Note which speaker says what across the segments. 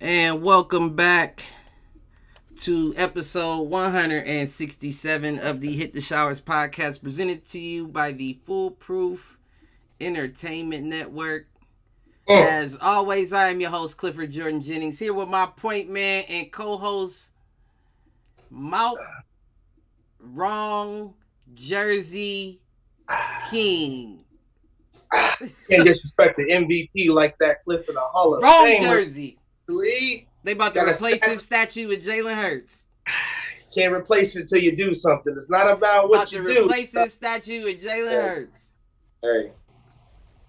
Speaker 1: And welcome back to episode 167 of the Hit the Showers podcast, presented to you by the Foolproof Entertainment Network. As always, I am your host, Clifford Jordan Jennings, here with my point man and co-host, Mount Wrong Jersey King.
Speaker 2: Can't disrespect the MVP like that, Cliff in the Hall of
Speaker 1: Wrong
Speaker 2: Fame.
Speaker 1: Jersey.
Speaker 2: They
Speaker 1: about to replace his statue with Jalen Hurts.
Speaker 2: Can't replace it until you do something. It's not about what you do.
Speaker 1: Replace his statue with Jalen Hurts.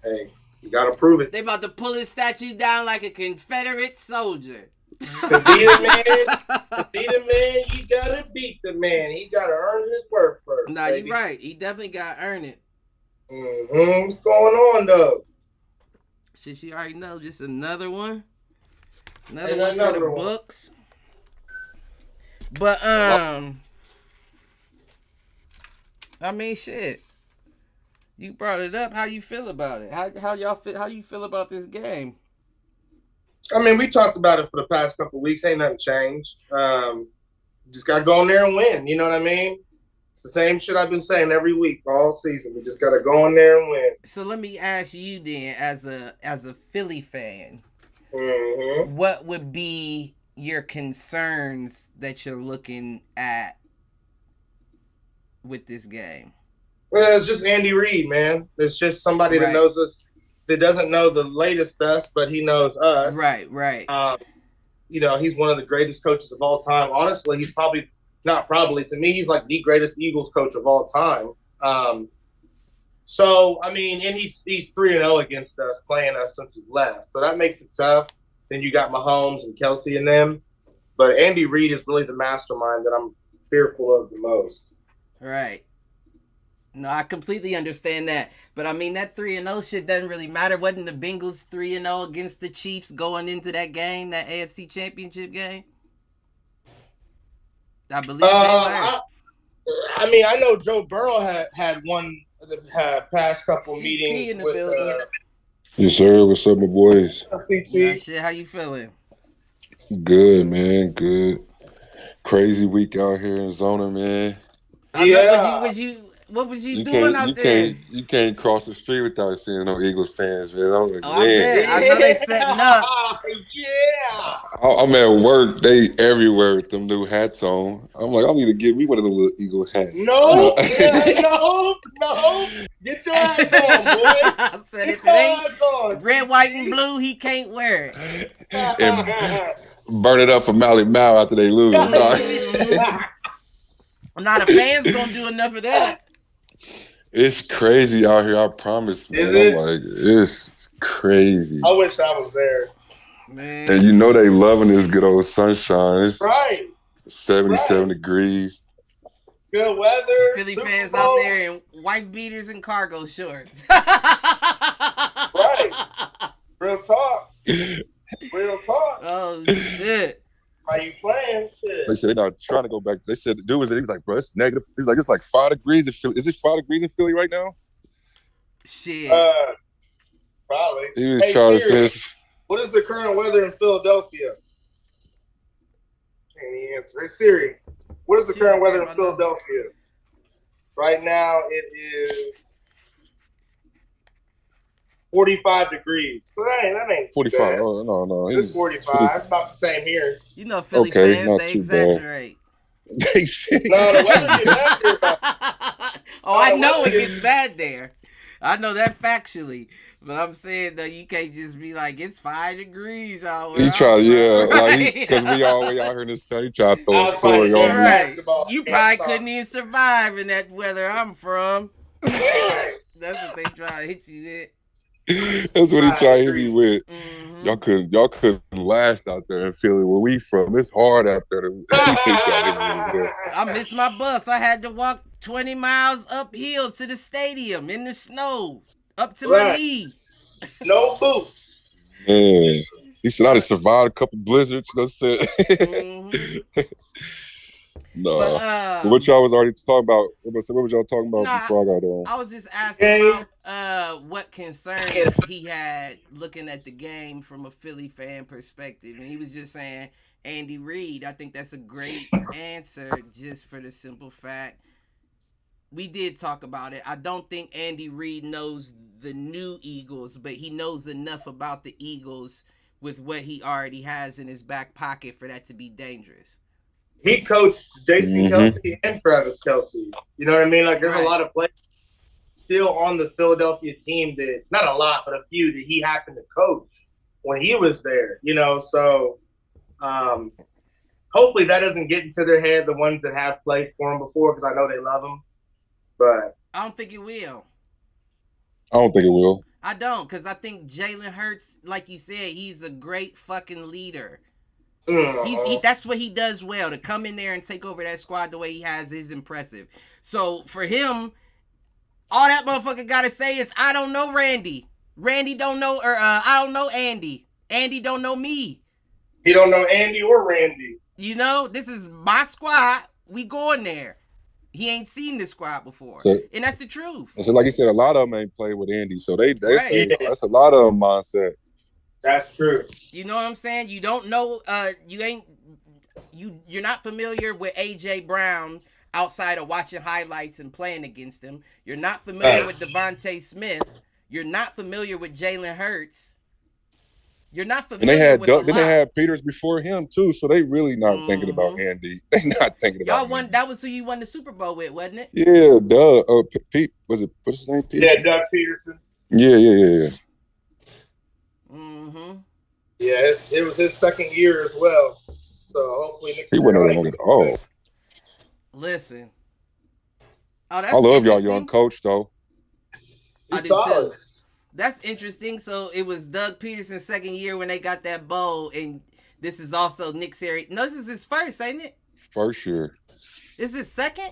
Speaker 2: Hey, you gotta prove it.
Speaker 1: They about to pull his statue down like a Confederate soldier.
Speaker 2: To beat a man, you gotta beat the man. He gotta earn his worth first.
Speaker 1: Nah, you're right. He definitely gotta earn it.
Speaker 2: What's going on though?
Speaker 1: Shit, you already know. Just another one. Another one for the books. But I mean, shit. You brought it up. How you feel about it? How y'all feel? How you feel about this game?
Speaker 2: I mean, we talked about it for the past couple of weeks. Ain't nothing changed. Just gotta go in there and win. You know what I mean? It's the same shit I've been saying every week all season. We just gotta go in there and win.
Speaker 1: So let me ask you then, as a Philly fan,
Speaker 2: mm-hmm.
Speaker 1: what would be your concerns that you're looking at with this game?
Speaker 2: Well, it's just Andy Reid, man. It's just somebody that knows us, that doesn't know the latest us, but he knows us.
Speaker 1: Right.
Speaker 2: You know, he's one of the greatest coaches of all time. Honestly, he's to me, he's like the greatest Eagles coach of all time. So, I mean, and he's 3-0 against us, playing us since he's left. So that makes it tough. Then you got Mahomes and Kelsey and them. But Andy Reid is really the mastermind that I'm fearful of the most.
Speaker 1: Right. No, I completely understand that. But, I mean, that 3-0 shit doesn't really matter. Wasn't the Bengals 3-0 against the Chiefs going into that game, that AFC Championship game? I believe they were.
Speaker 2: I mean, I know Joe Burrow had one the past couple
Speaker 1: CT
Speaker 2: meetings
Speaker 1: in the
Speaker 2: with
Speaker 1: building.
Speaker 3: Yes, sir. What's up, my boys?
Speaker 2: CT.
Speaker 1: Yeah, shit, how you feeling?
Speaker 3: Good, man. Good. Crazy week out here in Zona, man.
Speaker 1: What was you doing out there?
Speaker 3: You can't cross the street without seeing no Eagles fans, man. I'm like,
Speaker 1: I bet. I know they setting up.
Speaker 2: Yeah.
Speaker 3: I'm at work. They everywhere with them new hats on. I'm like, I need to get me one of the little Eagle hats.
Speaker 2: No. Get your ass on, boy.
Speaker 1: I said if it ain't red, white, and blue, he can't wear it.
Speaker 3: And burn it up for Mally Mal after they lose.
Speaker 1: Now the fans gonna do enough of that.
Speaker 3: It's crazy out here, I promise, man. I'm like, it's crazy.
Speaker 2: I wish I was there.
Speaker 1: Man.
Speaker 3: And you know they loving this good old sunshine. It's
Speaker 2: right.
Speaker 3: 77 degrees.
Speaker 2: Good weather.
Speaker 1: Philly fans out there in white beaters and cargo shorts.
Speaker 2: Right. Real talk.
Speaker 1: Oh, shit.
Speaker 2: How you playing? Shit.
Speaker 3: They said they're not trying to go back. They said the dude was like, bro, it's negative. He was like, it's like 5 degrees in Philly. Is it 5 degrees in Philly right now?
Speaker 1: Shit.
Speaker 2: Probably.
Speaker 3: He was trying to say,
Speaker 2: what is the current weather in Philadelphia? Can't even answer. Hey, Siri, what is the current weather in Philadelphia? Right now it is 45 degrees. So that ain't
Speaker 3: 45.
Speaker 2: bad.
Speaker 3: Oh, no.
Speaker 2: It's 45. It's about the same here.
Speaker 1: You know Philly fans, they exaggerate.
Speaker 3: They said.
Speaker 2: No, the weather gets bad here.
Speaker 1: I know it gets bad there. I know that factually. But I'm saying, though, you can't just be like, it's 5 degrees out there.
Speaker 3: He tried, because we all way out here in the sun. He tried to throw a story on me.
Speaker 1: Right. You probably couldn't even survive in that weather I'm from. That's what they try to hit you with.
Speaker 3: That's what he tried to hit me with.
Speaker 1: Mm-hmm.
Speaker 3: Y'all couldn't last out there in Philly where we from. It's hard out there.
Speaker 1: I missed my bus. I had to walk 20 miles uphill to the stadium in the snow, up to my knee.
Speaker 2: No boots.
Speaker 3: Man, he said I'd have survived a couple blizzards. That's it. No.
Speaker 1: But
Speaker 3: What y'all was already talking about? What was y'all talking about
Speaker 1: Nah,
Speaker 3: before I got on?
Speaker 1: I was just asking about what concerns he had looking at the game from a Philly fan perspective, and he was just saying Andy Reid. I think that's a great answer, just for the simple fact we did talk about it. I don't think Andy Reid knows the new Eagles, but he knows enough about the Eagles with what he already has in his back pocket for that to be dangerous.
Speaker 2: He coached Jason Kelce and Travis Kelce. You know what I mean? Like, there's a lot of players still on the Philadelphia team that, not a lot, but a few that he happened to coach when he was there, you know? So hopefully that doesn't get into their head, the ones that have played for him before, because I know they love him. But
Speaker 1: I don't think it will.
Speaker 3: I don't think it will.
Speaker 1: I don't, because I think Jalen Hurts, like you said, he's a great fucking leader. That's what he does well. To come in there and take over that squad the way he has is impressive. So for him, all that motherfucker got to say is, I don't know Randy. Randy don't know, or I don't know Andy. Andy don't know me.
Speaker 2: He don't know Andy or Randy.
Speaker 1: You know, this is my squad. We going there. He ain't seen this squad before, and that's the truth.
Speaker 3: So, like you said, a lot of them ain't played with Andy, so that's a lot of them mindset.
Speaker 2: That's true.
Speaker 1: You know what I'm saying? You don't know. You're not familiar with AJ Brown outside of watching highlights and playing against him. You're not familiar with Devontae Smith. You're not familiar with Jalen Hurts. You're not familiar with
Speaker 3: Then they had Peters before him too, so they really not thinking about Andy. They not thinking about.
Speaker 1: Y'all won. That was who you won the Super Bowl with, wasn't it?
Speaker 3: Yeah, Doug. Pete. Was it? What's his name? Peterson?
Speaker 2: Yeah, Doug Peterson.
Speaker 3: Yeah.
Speaker 2: Yeah, it was his second year as well. So hopefully
Speaker 3: he wasn't that long at all.
Speaker 1: Listen.
Speaker 3: I love y'all young coach though.
Speaker 1: I do too. That's interesting. So it was Doug Peterson's second year when they got that bowl, and this is also Nick Sirianni. No, this is his first, ain't it?
Speaker 3: First year.
Speaker 1: Is it second?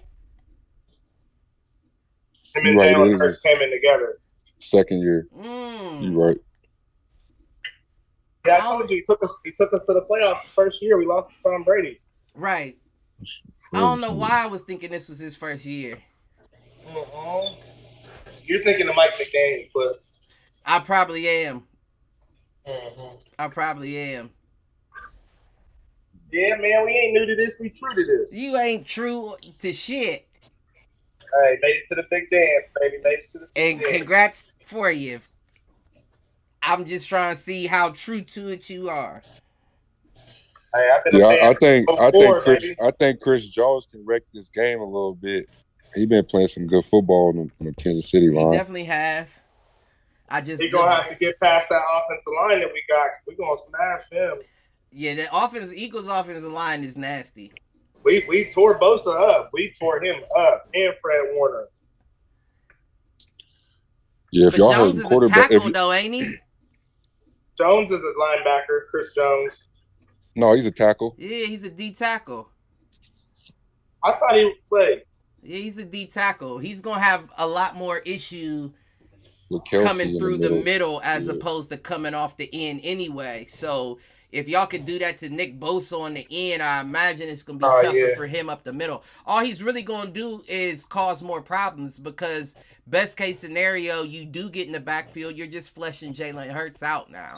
Speaker 2: Him and Jalen Hurts came in together.
Speaker 3: Second year. You right.
Speaker 2: Yeah, I told you he took us to the playoffs the first year. We lost to Tom Brady.
Speaker 1: Right. I don't know why I was thinking this was his first year.
Speaker 2: You're thinking of Mike McDaniel, but
Speaker 1: I probably am. I probably am.
Speaker 2: Yeah, man, we ain't new to this. We true to this.
Speaker 1: You ain't true to shit.
Speaker 2: Hey, made it to the big dance, baby. Made it to the big dance.
Speaker 1: Congrats for you. I'm just trying to see how true to it you are.
Speaker 2: Hey,
Speaker 3: I think Chris Jones can wreck this game a little bit. He been playing some good football on the Kansas City line.
Speaker 1: He definitely has.
Speaker 2: He's gonna have to get past that offensive line that we got. We're gonna smash him.
Speaker 1: Yeah, the Eagles' offensive line is nasty.
Speaker 2: We tore Bosa up. We tore him up, and Fred Warner.
Speaker 3: Yeah, if
Speaker 1: but
Speaker 3: y'all
Speaker 1: Jones
Speaker 3: heard
Speaker 1: is
Speaker 3: quarterback,
Speaker 1: a tackle though, ain't he?
Speaker 2: Jones is a linebacker. Chris Jones.
Speaker 3: No, he's a tackle.
Speaker 1: Yeah, he's a D tackle.
Speaker 2: I thought he would play.
Speaker 1: Yeah, he's a D tackle. He's gonna have a lot more issue
Speaker 3: with Kelce
Speaker 1: coming through the middle as opposed to coming off the end anyway. So if y'all could do that to Nick Bosa on the end, I imagine it's gonna be tougher for him up the middle. All he's really gonna do is cause more problems because best case scenario, you do get in the backfield, you're just fleshing Jalen Hurts out now.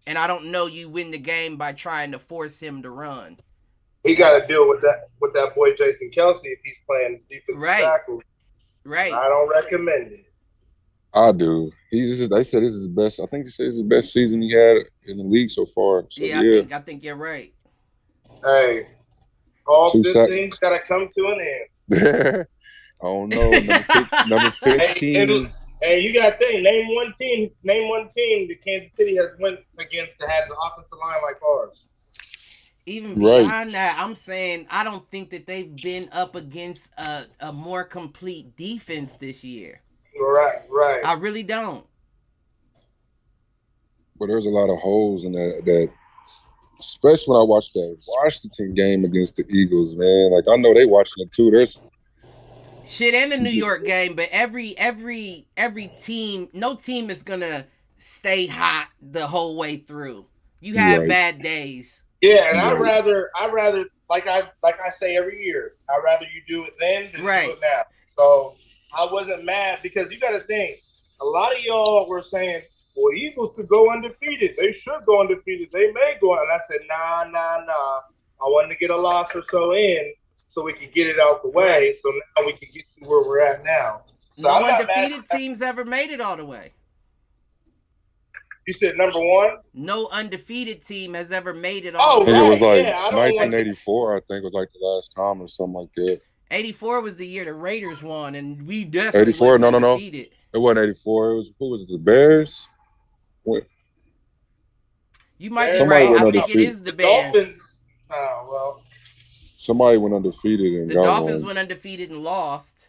Speaker 1: And I don't know you win the game by trying to force him to run.
Speaker 2: He got to deal with that boy Jason Kelce if he's playing defensive tackle.
Speaker 1: Right.
Speaker 2: I don't recommend it.
Speaker 3: I do. They said this is his best. I think he said it's the best season he had in the league so far. So,
Speaker 1: I think you're right.
Speaker 2: Hey, all good things got to come to an end.
Speaker 3: I don't know. Number 15.
Speaker 2: Hey, you got to think. Name one team that Kansas City has went against that had the offensive line like ours.
Speaker 1: Even beyond that, I'm saying I don't think that they've been up against a more complete defense this year.
Speaker 2: Right.
Speaker 1: I really don't.
Speaker 3: But there's a lot of holes in that especially when I watched that Washington game against the Eagles, man. Like, I know they watching it too. There's
Speaker 1: shit in the New York game, but every team, no team is gonna stay hot the whole way through. You have bad days.
Speaker 2: Yeah, and I'd rather like I say every year, I'd rather you do it then than
Speaker 1: Right.
Speaker 2: do it now. So I wasn't mad because you got to think. A lot of y'all were saying, "Well, Eagles could go undefeated. They should go undefeated. They may go." And I said, "Nah. I wanted to get a loss or so in, so we could get it out the way. So now we can get to where we're at now." So
Speaker 1: No
Speaker 2: I'm not
Speaker 1: undefeated
Speaker 2: mad.
Speaker 1: teams ever made it all the way.
Speaker 2: You said number one.
Speaker 1: No undefeated team has ever made it
Speaker 2: Oh,
Speaker 1: all the
Speaker 3: I think
Speaker 1: way.
Speaker 3: it was like
Speaker 2: Yeah, I don't want-
Speaker 3: 1984. I think was like the last time or something like that.
Speaker 1: 84 was the year the Raiders won, and we definitely
Speaker 3: 84?
Speaker 1: wasn't
Speaker 3: No.
Speaker 1: undefeated.
Speaker 3: It wasn't 84. It was who was it? The Bears.
Speaker 1: You might be
Speaker 3: Somebody
Speaker 1: right.
Speaker 3: went
Speaker 1: I think it
Speaker 3: undefeated.
Speaker 1: is the Bears.
Speaker 2: Dolphins. Oh well.
Speaker 3: Somebody went undefeated and
Speaker 1: The
Speaker 3: got
Speaker 1: Dolphins
Speaker 3: one.
Speaker 1: went undefeated and lost.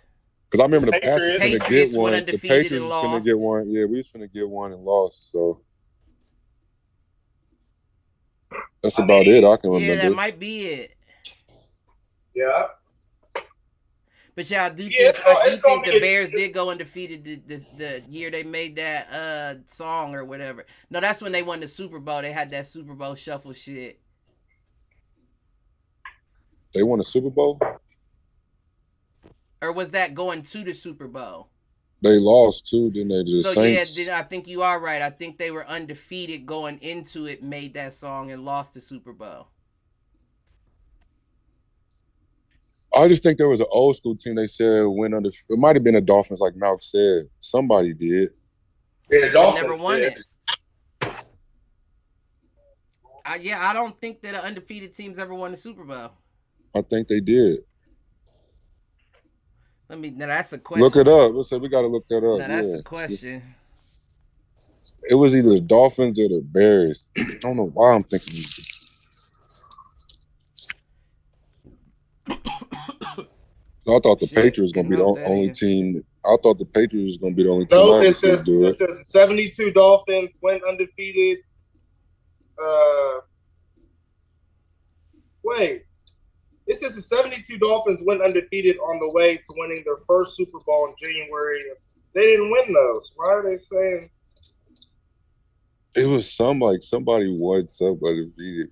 Speaker 3: Because I remember the Packers finna
Speaker 1: Patriots
Speaker 3: get
Speaker 1: went
Speaker 3: one. The
Speaker 1: undefeated
Speaker 3: Patriots
Speaker 1: and
Speaker 3: was
Speaker 1: lost.
Speaker 3: finna get one. Yeah, we was finna get one and lost. So that's about it. I can
Speaker 1: Yeah, that
Speaker 3: remember.
Speaker 1: might be it.
Speaker 2: Yeah.
Speaker 1: But yeah, I do
Speaker 2: Yeah,
Speaker 1: think, I do
Speaker 2: it's gonna
Speaker 1: think
Speaker 2: be
Speaker 1: the
Speaker 2: a-
Speaker 1: Bears did go undefeated the year they made that song or whatever. No, that's when they won the Super Bowl. They had that Super Bowl shuffle shit.
Speaker 3: They won a Super Bowl.
Speaker 1: Or was that going to the Super Bowl?
Speaker 3: They lost too, didn't they? The
Speaker 1: So
Speaker 3: Saints.
Speaker 1: yeah, then I think you are right. I think they were undefeated going into it, made that song, and lost the Super Bowl.
Speaker 3: I just think there was an old school team. They said went under. It might have been the Dolphins, like Malk said. Somebody did.
Speaker 2: Yeah, the
Speaker 1: They
Speaker 2: Dolphins
Speaker 1: never won
Speaker 2: did.
Speaker 1: it. I don't think that an undefeated team's ever won the Super Bowl.
Speaker 3: I think they did.
Speaker 1: Now that's a question.
Speaker 3: Look it up. Let's say we got to look that up.
Speaker 1: Now that's
Speaker 3: Yeah.
Speaker 1: a question.
Speaker 3: It was either the Dolphins or the Bears. I don't know why I'm thinking these. I thought the
Speaker 1: Shit,
Speaker 3: Patriots was gonna be the
Speaker 1: couldn't help that
Speaker 3: only
Speaker 1: either.
Speaker 3: team. I thought the Patriots was gonna be the only team
Speaker 2: No,
Speaker 3: I
Speaker 2: it
Speaker 3: was gonna
Speaker 2: says,
Speaker 3: do
Speaker 2: it
Speaker 3: it.
Speaker 2: says 72 Dolphins went undefeated. Wait. It says the 72 Dolphins went undefeated on the way to winning their first Super Bowl in January. They didn't win those. Why are they saying?
Speaker 3: It was somebody won somebody defeated.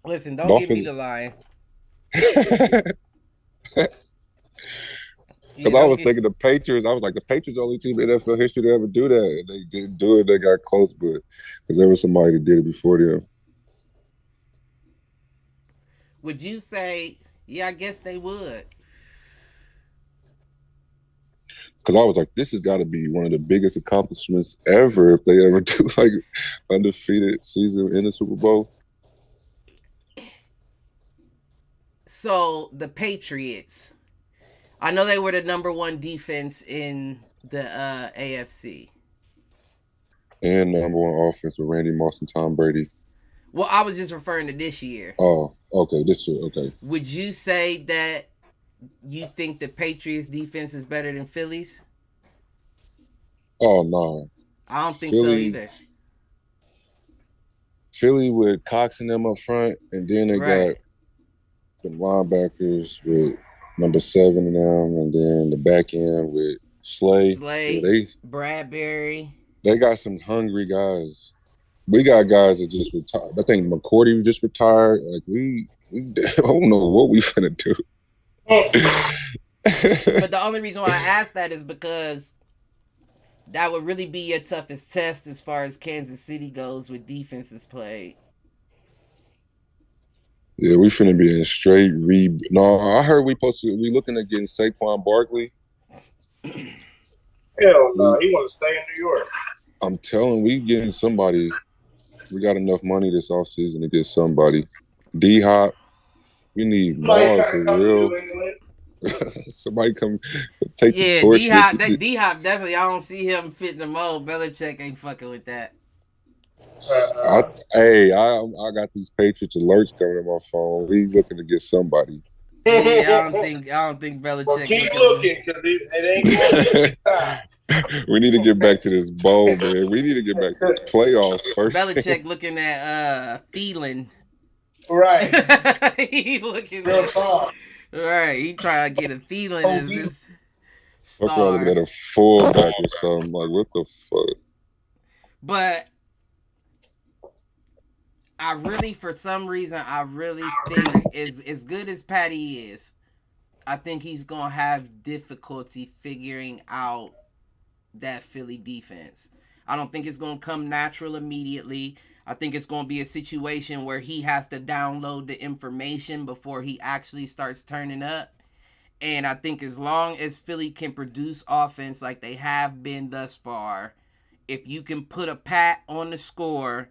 Speaker 1: Listen, don't give me
Speaker 3: Dolphins.
Speaker 1: the line.
Speaker 3: Because I was thinking the Patriots. I was like, the Patriots are the only team in NFL history to ever do that, and they didn't do it. They got close, but because there was somebody that did it before them.
Speaker 1: Would you say? Yeah, I guess they would.
Speaker 3: Because I was like, this has got to be one of the biggest accomplishments ever if they ever do like undefeated season in the Super Bowl.
Speaker 1: So the Patriots, I know they were the number one defense in the AFC.
Speaker 3: And number one offense with Randy Moss and Tom Brady.
Speaker 1: Well, I was just referring to this year.
Speaker 3: Oh, okay. This year, okay.
Speaker 1: Would you say that you think the Patriots defense is better than Philly's?
Speaker 3: Oh, no.
Speaker 1: I don't think so
Speaker 3: Philly-
Speaker 1: either.
Speaker 3: Philly with Cox and them up front, and then they
Speaker 1: Right.
Speaker 3: got the linebackers with number 7 in them, and then the back end with Slay.
Speaker 1: Slay,
Speaker 3: Yeah,
Speaker 1: Bradbury.
Speaker 3: they got some hungry guys. We got guys that just retired. I think McCourty just retired. Like we I don't know what we finna do.
Speaker 1: But the only reason why I asked that is because that would really be your toughest test as far as Kansas City goes with defenses played.
Speaker 3: Yeah, we finna be in straight No, I heard we looking at getting Saquon Barkley.
Speaker 2: Hell no, he want to stay in New York.
Speaker 3: I'm telling, we getting somebody. We got enough money this offseason to get somebody. D-Hop. We need more for real. Somebody come take
Speaker 1: Yeah,
Speaker 3: the torch.
Speaker 1: D-Hop definitely, I don't see him fitting the mold. Belichick ain't fucking with that.
Speaker 3: I got these Patriots alerts coming on my phone. We looking to get somebody.
Speaker 1: Yeah, I don't think Belichick.
Speaker 2: Well, keep looking because it ain't going to
Speaker 3: We need to get back to this bowl, man. We need to get back to the playoffs first.
Speaker 1: Belichick looking at Thielen.
Speaker 2: Right.
Speaker 1: He looking
Speaker 2: Real
Speaker 1: at
Speaker 2: talk.
Speaker 1: right. He trying to get a Thielen as this
Speaker 3: I'm probably looking at
Speaker 1: star.
Speaker 3: a fullback or something. Like, what the fuck?
Speaker 1: But For some reason, I really think as good as Patty is, I think he's gonna have difficulty figuring out that Philly defense. I don't think it's gonna come natural immediately. I think it's gonna be a situation where he has to download the information before he actually starts turning up. And I think as long as Philly can produce offense like they have been thus far, if you can put a Pat on the score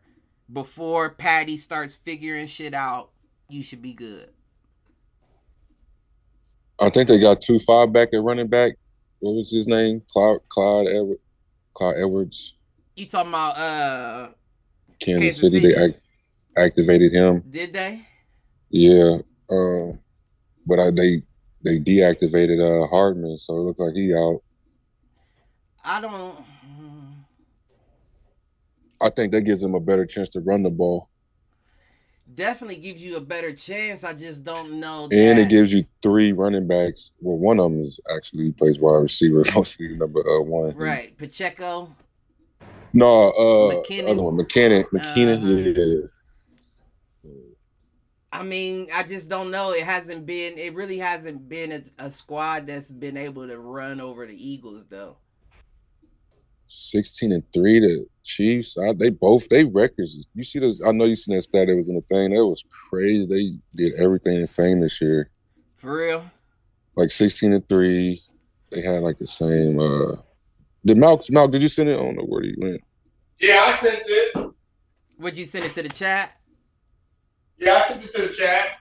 Speaker 1: before Patty starts figuring shit out, you should be good.
Speaker 3: I think they got 2-5 back at running back. What was his name? Clyde Edwards.
Speaker 1: You talking about
Speaker 3: Kansas City? They activated him.
Speaker 1: Did they?
Speaker 3: Yeah. But they deactivated Hardman, so it looks like he out. I think that gives him a better chance to run the ball.
Speaker 1: Definitely gives you a better chance. I just don't know.
Speaker 3: And it gives you 3 running backs. Well, one of them is actually plays wide receiver, mostly number 1.
Speaker 1: Right, Pacheco.
Speaker 3: No,
Speaker 1: McKinnon.
Speaker 3: Other one, McKinnon. Yeah.
Speaker 1: I mean, I just don't know. It really hasn't been a squad that's been able to run over the Eagles, though.
Speaker 3: 16-3, the Chiefs. They records. You see this? I know you seen that stat that was in the thing. That was crazy. They did everything the same this year.
Speaker 1: For real?
Speaker 3: Like 16-3. They had like the same. Did Malk? Did you send it? I don't know where you went.
Speaker 2: Yeah, I sent it.
Speaker 1: Would you send it to the chat?
Speaker 2: Yeah, I sent it to the chat.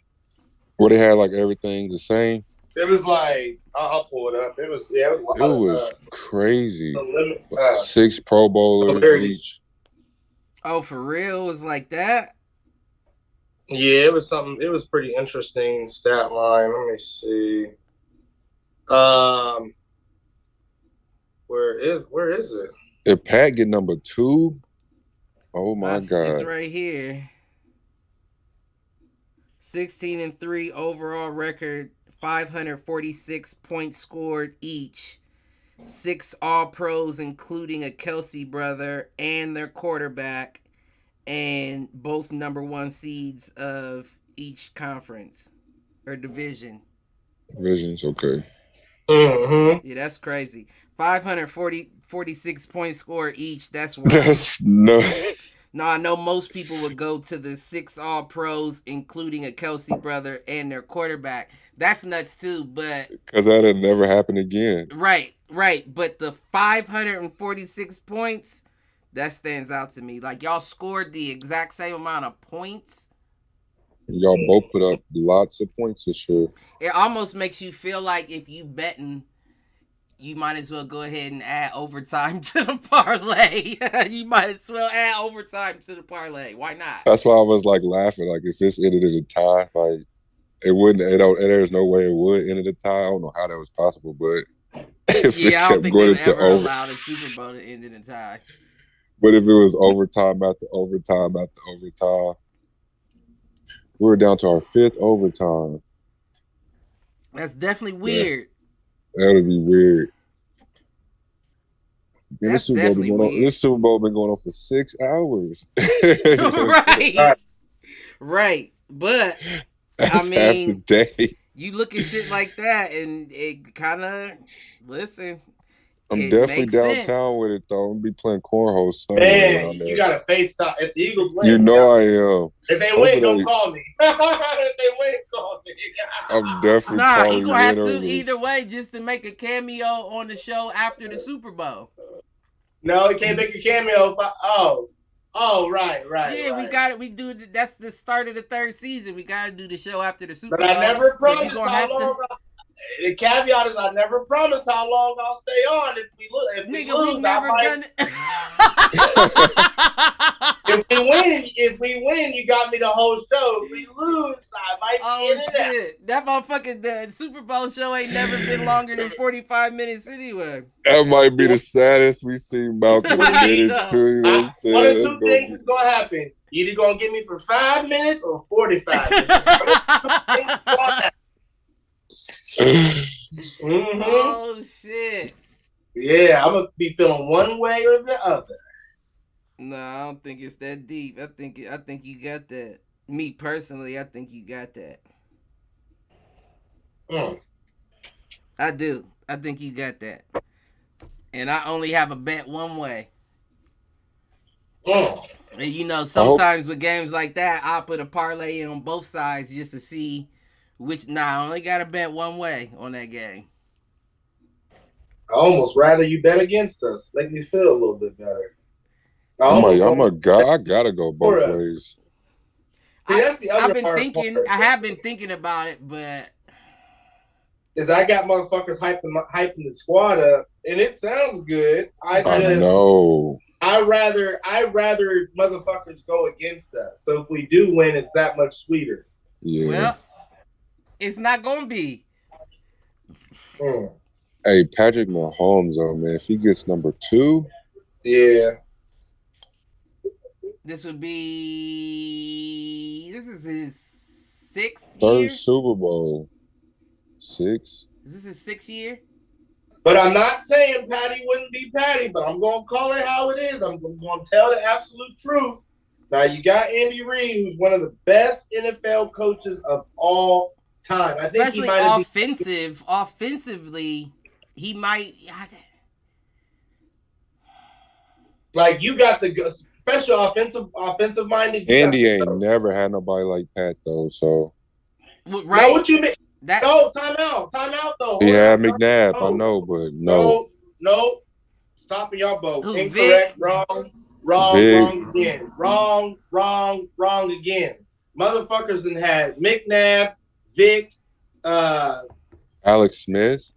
Speaker 3: Where they had like everything the same.
Speaker 2: It was like I'll pull it up. It was
Speaker 3: crazy. 6 Pro Bowlers each.
Speaker 1: Oh, for real? It was like that?
Speaker 2: Yeah, it was something. It was pretty interesting stat line. Let me see. Where is it?
Speaker 3: If Pat get number 2, oh my God!
Speaker 1: It's right here. 16-3 overall record, 546 points scored each. 6 All-Pros, including a Kelsey brother and their quarterback, and both number 1 seeds of each conference or division.
Speaker 3: Divisions, okay.
Speaker 2: Mm-hmm.
Speaker 1: Yeah, that's crazy. 546 points scored each. That's one.
Speaker 3: That's no.
Speaker 1: No, I know most people would go to the 6 All-Pros, including a Kelsey brother and their quarterback. That's nuts too, but
Speaker 3: because that'll never happen again.
Speaker 1: Right. But the 546 points, that stands out to me. Like, y'all scored the exact same amount of points.
Speaker 3: Y'all both put up lots of points this year.
Speaker 1: It almost makes you feel like if you betting, you might as well go ahead and add overtime to the parlay. You might as well add overtime to the parlay. Why not?
Speaker 3: That's why I was like laughing. Like if it's ended in a tie, like it wouldn't. There's no way it would end in a tie. I don't know how that was possible, but if
Speaker 1: I don't think
Speaker 3: going
Speaker 1: they ever allowed a Super Bowl to end in a tie.
Speaker 3: But if it was overtime after overtime after overtime, we were down to our 5th overtime.
Speaker 1: That's definitely weird.
Speaker 3: That would be weird.
Speaker 1: That's definitely weird.
Speaker 3: This Super Bowl been going on for 6 hours.
Speaker 1: Right. But
Speaker 3: that's
Speaker 1: I mean,
Speaker 3: half the day.
Speaker 1: You look at shit like that, and it kind of
Speaker 3: I'm definitely downtown
Speaker 1: sense.
Speaker 3: with it though. I'm gonna be playing cornhole
Speaker 2: Man, you got to FaceTime. If the Eagles win,
Speaker 3: you know I am.
Speaker 2: If they win, don't call me. If they win, call me.
Speaker 3: I'm definitely calling you.
Speaker 1: He gonna have to either way just to make a cameo on the show after the Super Bowl.
Speaker 2: No, he can't make a cameo. Right.
Speaker 1: Yeah,
Speaker 2: right.
Speaker 1: we got it. We do. That's the start of the 3rd season. We got to do the show after the Super Bowl.
Speaker 2: But I never promised how long. The caveat is I never promised how long I'll stay on. If we lose,
Speaker 1: never done it.
Speaker 2: If we win, you got me the whole show. If we lose, I might be in
Speaker 1: shit. That motherfucking the Super Bowl show ain't never been longer than 45 minutes anyway.
Speaker 3: That might be the saddest we seen Malcolm admitted to. You know what I'm saying?
Speaker 2: One of 2 things is gonna happen. Either gonna get me for 5 minutes or 45 minutes.
Speaker 1: Mm-hmm. Oh shit!
Speaker 2: Yeah, I'm gonna be feeling one way or the other.
Speaker 1: No, I don't think it's that deep. I think you got that. Me personally, I think you got that.
Speaker 2: Mm.
Speaker 1: I do. I think you got that. And I only have a bet one way.
Speaker 2: Mm.
Speaker 1: And you know, sometimes with games like that, I'll put a parlay in on both sides just to see which. Nah, I only got to bet one way on that game.
Speaker 2: I almost rather you bet against us. Make me feel a little bit better.
Speaker 3: I gotta go both
Speaker 2: For us.
Speaker 3: ways.
Speaker 2: See, that's the other
Speaker 1: I've been
Speaker 2: hard
Speaker 1: thinking.
Speaker 2: part.
Speaker 1: I have been thinking about it, but
Speaker 2: Is I got motherfuckers hyping the squad up, and it sounds good. I
Speaker 3: know.
Speaker 2: I rather motherfuckers go against us. So if we do win, it's that much sweeter.
Speaker 3: Yeah.
Speaker 1: Well, it's not gonna be.
Speaker 2: Mm.
Speaker 3: Hey, Patrick Mahomes, though, man, if he gets number 2,
Speaker 2: yeah.
Speaker 1: This would be. This is his 6th
Speaker 3: third
Speaker 1: year.
Speaker 3: Super Bowl. 6.
Speaker 1: Is this his 6th year?
Speaker 2: But I'm not saying Patty wouldn't be Patty, but I'm going to call it how it is. I'm going to tell the absolute truth. Now, you got Andy Reid, who's one of the best NFL coaches of all time. I think he
Speaker 1: Especially
Speaker 2: might
Speaker 1: offensively, he might.
Speaker 2: Like, you got the special offensive minded.
Speaker 3: Andy ain't never had nobody like Pat, though, so.
Speaker 1: Right.
Speaker 2: No, what you mean?
Speaker 1: That,
Speaker 2: no, time out, though.
Speaker 3: He had McNabb, I know, but no.
Speaker 2: No. Stopping y'all both.
Speaker 1: Who,
Speaker 2: Incorrect,
Speaker 1: Vic?
Speaker 2: wrong
Speaker 3: Vic.
Speaker 2: again. Wrong again. Motherfuckers done had McNabb, Vic,
Speaker 3: Alex Smith?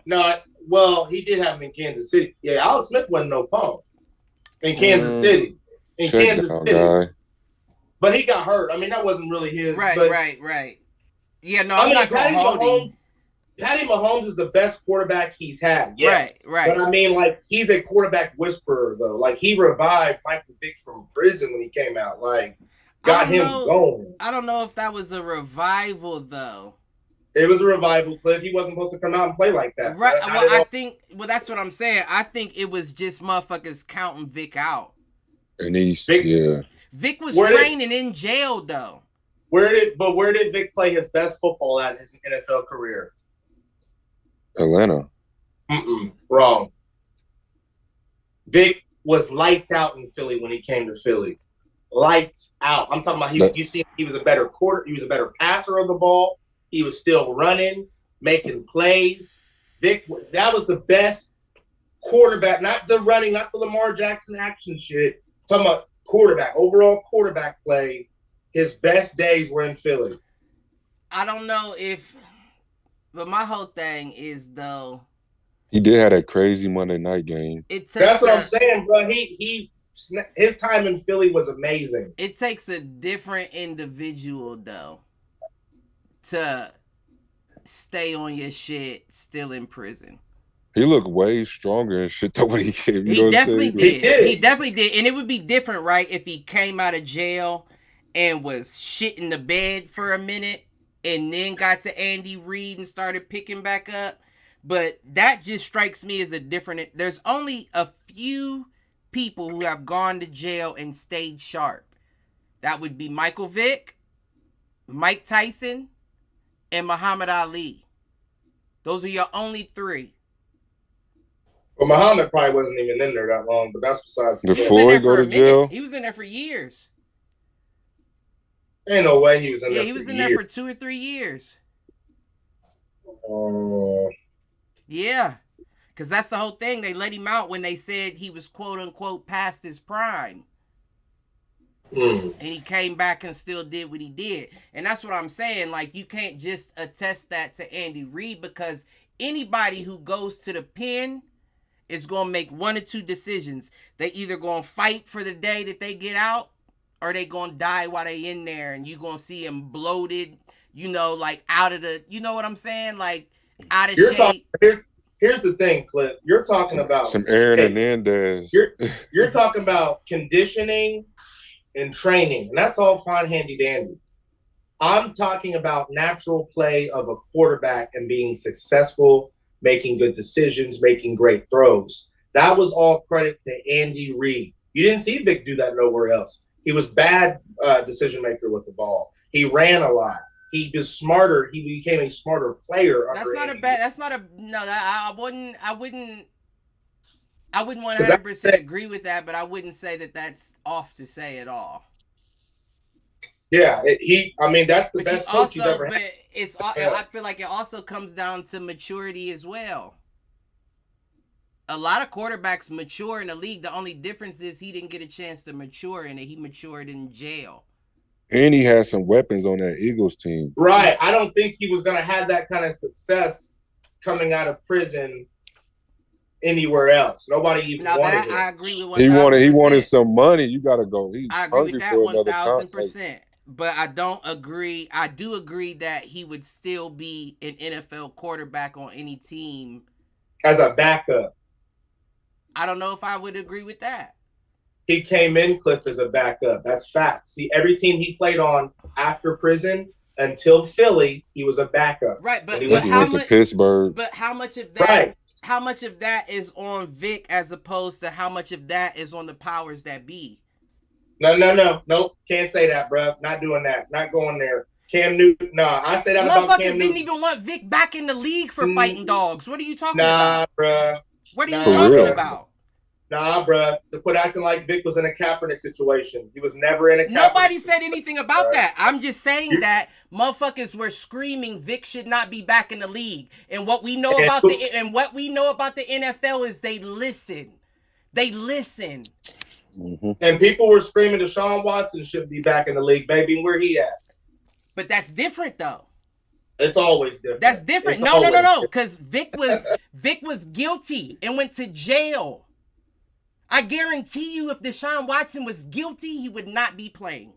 Speaker 2: No, well, he did have him in Kansas City. Yeah, Alex Smith wasn't no punk in Kansas City.
Speaker 3: Guy.
Speaker 2: But he got hurt. I mean, that wasn't really his.
Speaker 1: Right. Yeah, no, I'm not going to hold him.
Speaker 2: Patty Mahomes is the best quarterback he's had. Yes.
Speaker 1: Right.
Speaker 2: But I mean, like, he's a quarterback whisperer, though. Like, he revived Michael Vick from prison when he came out. Like, got him going.
Speaker 1: I don't know if that was a revival, though.
Speaker 2: It was a revival, Cliff. He wasn't supposed to come out and play like that.
Speaker 1: Right. Well, that's what I'm saying. I think it was just motherfuckers counting Vic out.
Speaker 3: And Vic
Speaker 1: was training in jail, though.
Speaker 2: Where did Vic play his best football at in his NFL career?
Speaker 3: Atlanta.
Speaker 2: Wrong. Vic was lights out in Philly when he came to Philly. Lights out. I'm talking about you see he was a better passer of the ball. He was still running, making plays. Vic, that was the best quarterback, not the running, not the Lamar Jackson action shit. I'm talking about overall quarterback play. His best days were in Philly.
Speaker 1: I don't know but my whole thing is, though,
Speaker 3: he did have that crazy Monday night game.
Speaker 2: That's what I'm saying, bro. His time in Philly was amazing.
Speaker 1: It takes a different individual, though, to stay on your shit still in prison.
Speaker 3: He looked way stronger and shit than what he came.
Speaker 1: He definitely did. He definitely did. And it would be different, right, if he came out of jail and was shit in the bed for a minute and then got to Andy Reid and started picking back up. But that just strikes me as a different. There's only a few people who have gone to jail and stayed sharp. That would be Michael Vick, Mike Tyson, and Muhammad Ali. Those are your only 3.
Speaker 2: Well, Muhammad probably wasn't even in there that long, but that's besides.
Speaker 3: Before he go to jail?
Speaker 1: He was in there for years.
Speaker 2: Ain't no way he was in there.
Speaker 1: Yeah, he was in there for 2 or 3 years. Yeah, because that's the whole thing. They let him out when they said he was quote unquote past his prime. And he came back and still did what he did. And that's what I'm saying. Like, you can't just attest that to Andy Reid, because anybody who goes to the pen is going to make one or two decisions. They either going to fight for the day that they get out, or they going to die while they in there, and you going to see them bloated, like out of the, you know what I'm saying? Like, out of shape.
Speaker 2: Here's the thing, Cliff. You're talking about
Speaker 3: some Aaron Hernandez.
Speaker 2: You're talking about conditioning and training, and that's all fine, handy, dandy. I'm talking about natural play of a quarterback and being successful, making good decisions, making great throws. That was all credit to Andy Reid. You didn't see Vic do that nowhere else. He was bad decision maker with the ball. He ran a lot. He was smarter. He became a smarter player.
Speaker 1: That's not a bad. That's not a no. I wouldn't 100% agree with that, but I wouldn't say that that's off to say at all.
Speaker 2: Yeah, that's the best coach he's ever had.
Speaker 1: But I feel like it also comes down to maturity as well. A lot of quarterbacks mature in the league. The only difference is he didn't get a chance to mature in it. He matured in jail.
Speaker 3: And he had some weapons on that Eagles team.
Speaker 2: Right. I don't think he was going to have that kind of success coming out of prison anywhere else. Nobody even wanted it.
Speaker 1: I agree with
Speaker 3: 1,000%. He wanted some money. You got to go.
Speaker 1: I agree with that 1,000%. But I don't agree. I do agree that he would still be an NFL quarterback on any team
Speaker 2: as a backup.
Speaker 1: I don't know if I would agree with that.
Speaker 2: He came in, Cliff, as a backup. That's facts. Every team he played on after prison until Philly, he was a backup.
Speaker 1: Right, but
Speaker 3: how much Pittsburgh?
Speaker 1: But how much of that? Right. How much of that is on Vic as opposed to how much of that is on the powers that be?
Speaker 2: Nope. Can't say that, bro. Not doing that. Not going there. Cam Newton. Nah, I say that about Cam Newton.
Speaker 1: Didn't even want Vic back in the league for fighting dogs. What are you talking about?
Speaker 2: Nah, bro.
Speaker 1: What are you talking about?
Speaker 2: Nah, bruh. To quit acting like Vic was in a Kaepernick situation. He was never in a Kaepernick
Speaker 1: Nobody said anything about that. I'm just saying that motherfuckers were screaming Vic should not be back in the league. And what we know about the NFL is they listen. They listen.
Speaker 3: Mm-hmm.
Speaker 2: And people were screaming Deshaun Watson should be back in the league, baby. Where he at?
Speaker 1: But that's different though.
Speaker 2: It's always different.
Speaker 1: That's different. No. Because Vic was guilty and went to jail. I guarantee you if Deshaun Watson was guilty, he would not be playing.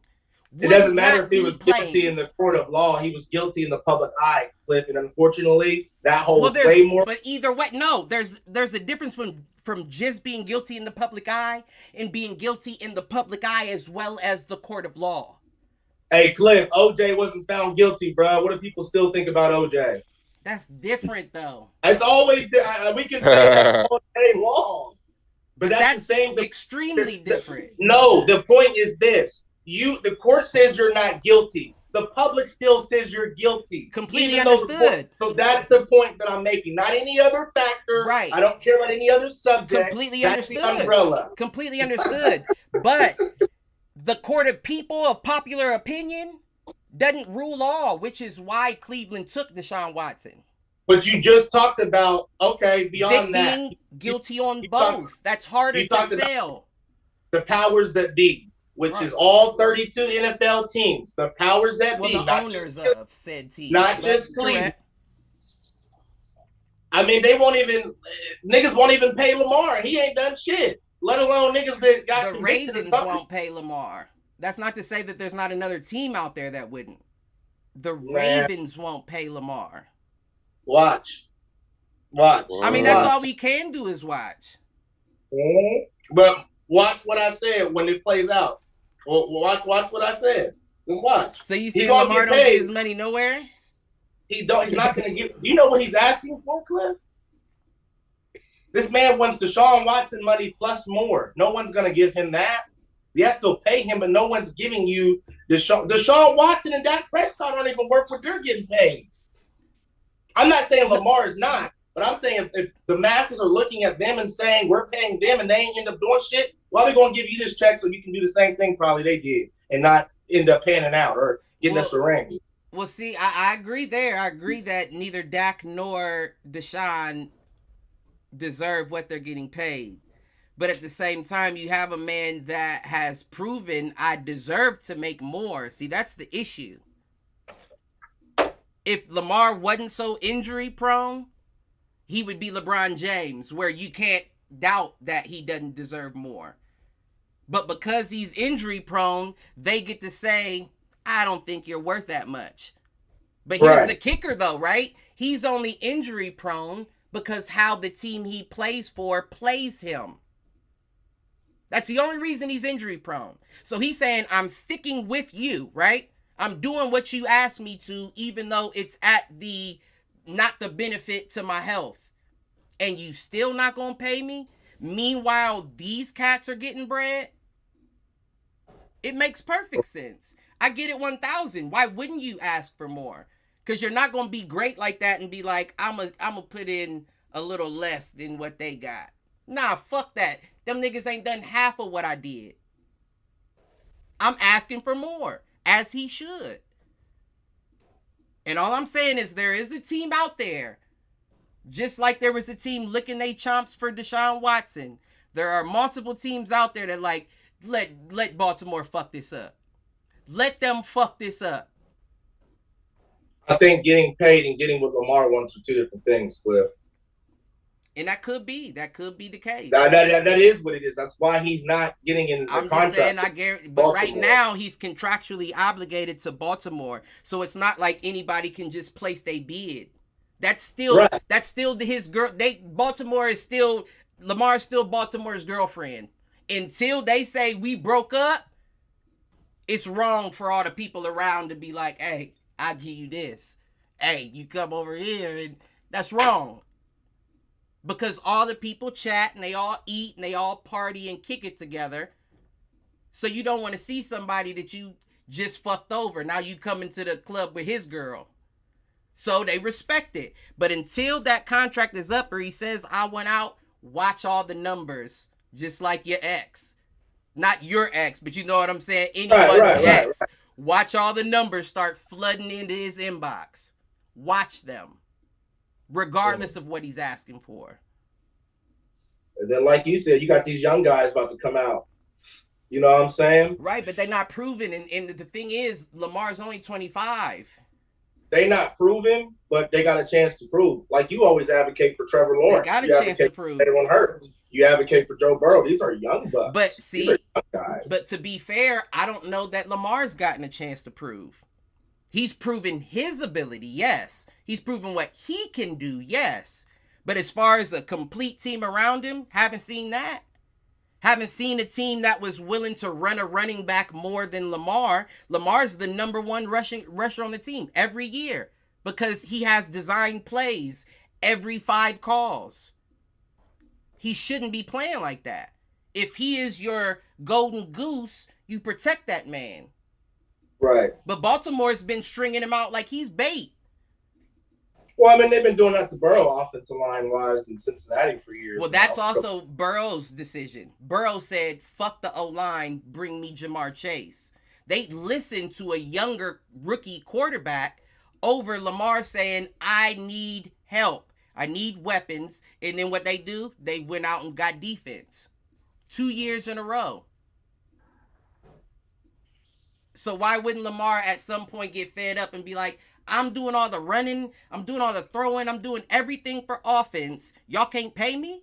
Speaker 2: It doesn't matter if he was guilty in the court of law. He was guilty in the public eye, Cliff. And unfortunately, that holds way more.
Speaker 1: But either way, no, there's a difference from just being guilty in the public eye and being guilty in the public eye as well as the court of law.
Speaker 2: Hey, Cliff, OJ wasn't found guilty, bro. What do people still think about OJ?
Speaker 1: That's different, though.
Speaker 2: It's always, we can say that all day long. But that's the same.
Speaker 1: Extremely different.
Speaker 2: No, the point is this. The court says you're not guilty. The public still says you're guilty.
Speaker 1: Completely understood.
Speaker 2: So that's the point that I'm making. Not any other factor.
Speaker 1: Right.
Speaker 2: I don't care about any other subject.
Speaker 1: Completely
Speaker 2: that's
Speaker 1: understood.
Speaker 2: The umbrella.
Speaker 1: Completely understood. But the court of people of popular opinion doesn't rule all, which is why Cleveland took Deshaun Watson.
Speaker 2: But you just talked about, okay, beyond
Speaker 1: Vic
Speaker 2: that.
Speaker 1: Being guilty on both. That's harder to sell.
Speaker 2: The powers that be, which is all 32 NFL teams. The powers that be.
Speaker 1: The owners of said teams.
Speaker 2: Not just Cleveland. I mean, niggas won't even pay Lamar. He ain't done shit. Let alone niggas that got
Speaker 1: the Ravens won't pay Lamar. That's not to say that there's not another team out there that wouldn't. The Ravens won't pay Lamar.
Speaker 2: Watch.
Speaker 1: I mean, that's all we can do is watch.
Speaker 2: Mm-hmm. But watch what I said when it plays out. Watch what I said. Just watch.
Speaker 1: So you say Lamar don't get his money nowhere?
Speaker 2: He's not going to get. You know what he's asking for, Cliff? This man wants Deshaun Watson money plus more. No one's going to give him that. Yes, they'll pay him, but no one's giving you Deshaun Watson and Dak Prescott aren't even worth what they're getting paid. I'm not saying Lamar is not, but I'm saying if the masses are looking at them and saying we're paying them and they ain't end up doing shit, why are we going to give you this check so you can do the same thing probably they did and not end up panning out or getting us a ring?
Speaker 1: Well, see, I agree there. I agree that neither Dak nor Deshaun deserve what they're getting paid. But at the same time, you have a man that has proven I deserve to make more. See, that's the issue. If Lamar wasn't so injury prone, he would be LeBron James, where you can't doubt that he doesn't deserve more. But because he's injury prone, they get to say, I don't think you're worth that much. But here's the kicker though, right? He's only injury prone because how the team he plays for plays him. That's the only reason he's injury prone. So he's saying, I'm sticking with you, right? I'm doing what you asked me to, even though it's at not the benefit to my health. And you still not going to pay me? Meanwhile, these cats are getting bread. It makes perfect sense. I get it 1,000. Why wouldn't you ask for more? Because you're not going to be great like that and be like, I'm going to put in a little less than what they got. Nah, fuck that. Them niggas ain't done half of what I did. I'm asking for more, as he should. And all I'm saying is there is a team out there, just like there was a team licking their chomps for Deshaun Watson. There are multiple teams out there that like, let Baltimore fuck this up. Let them fuck this up.
Speaker 2: I think getting paid and getting what Lamar wants are two different things, Cliff.
Speaker 1: And that could be the case.
Speaker 2: That is what it is. That's why he's not getting in the contract.
Speaker 1: I'm just saying, I guarantee. But right now, he's contractually obligated to Baltimore, so it's not like anybody can just place their bid. That's still his girl. Baltimore is still Lamar's still Baltimore's girlfriend until they say we broke up. It's wrong for all the people around to be like, hey, I'll give you this. Hey, you come over here, and that's wrong. Because all the people chat and they all eat and they all party and kick it together. So you don't want to see somebody that you just fucked over. Now you come into the club with his girl. So they respect it. But until that contract is up or he says, I went out, watch all the numbers. Just like your ex. Not your ex, but you know what I'm saying? Anyone's ex. Right. Watch all the numbers start flooding into his inbox. Watch them. Regardless of what he's asking for.
Speaker 2: And then, like you said, you got these young guys about to come out. You know what I'm saying?
Speaker 1: Right, but they're not proven. And the thing is, Lamar's only 25.
Speaker 2: They not proven, but they got a chance to prove. Like you always advocate for Trevor Lawrence.
Speaker 1: They got a chance to prove.
Speaker 2: Everyone hurts. You advocate for Joe Burrow. These are young bucks.
Speaker 1: But see, but to be fair, I don't know that Lamar's gotten a chance to prove. He's proven his ability, yes. He's proven what he can do, yes. But as far as a complete team around him, haven't seen that. Haven't seen a team that was willing to run a running back more than Lamar. Lamar's the number one rusher on the team every year because he has designed plays every 5 calls. He shouldn't be playing like that. If he is your golden goose, you protect that man.
Speaker 2: Right.
Speaker 1: But Baltimore's been stringing him out like he's bait.
Speaker 2: Well, I mean, they've been doing that to Burrow offensive line-wise in Cincinnati for years.
Speaker 1: Well, that's also Burrow's decision. Burrow said, fuck the O-line, bring me Jamar Chase. They listened to a younger rookie quarterback over Lamar saying, I need help. I need weapons. And then what they do, they went out and got defense. 2 years in a row. So why wouldn't Lamar at some point get fed up and be like, I'm doing all the running, I'm doing all the throwing, I'm doing everything for offense. Y'all can't pay me?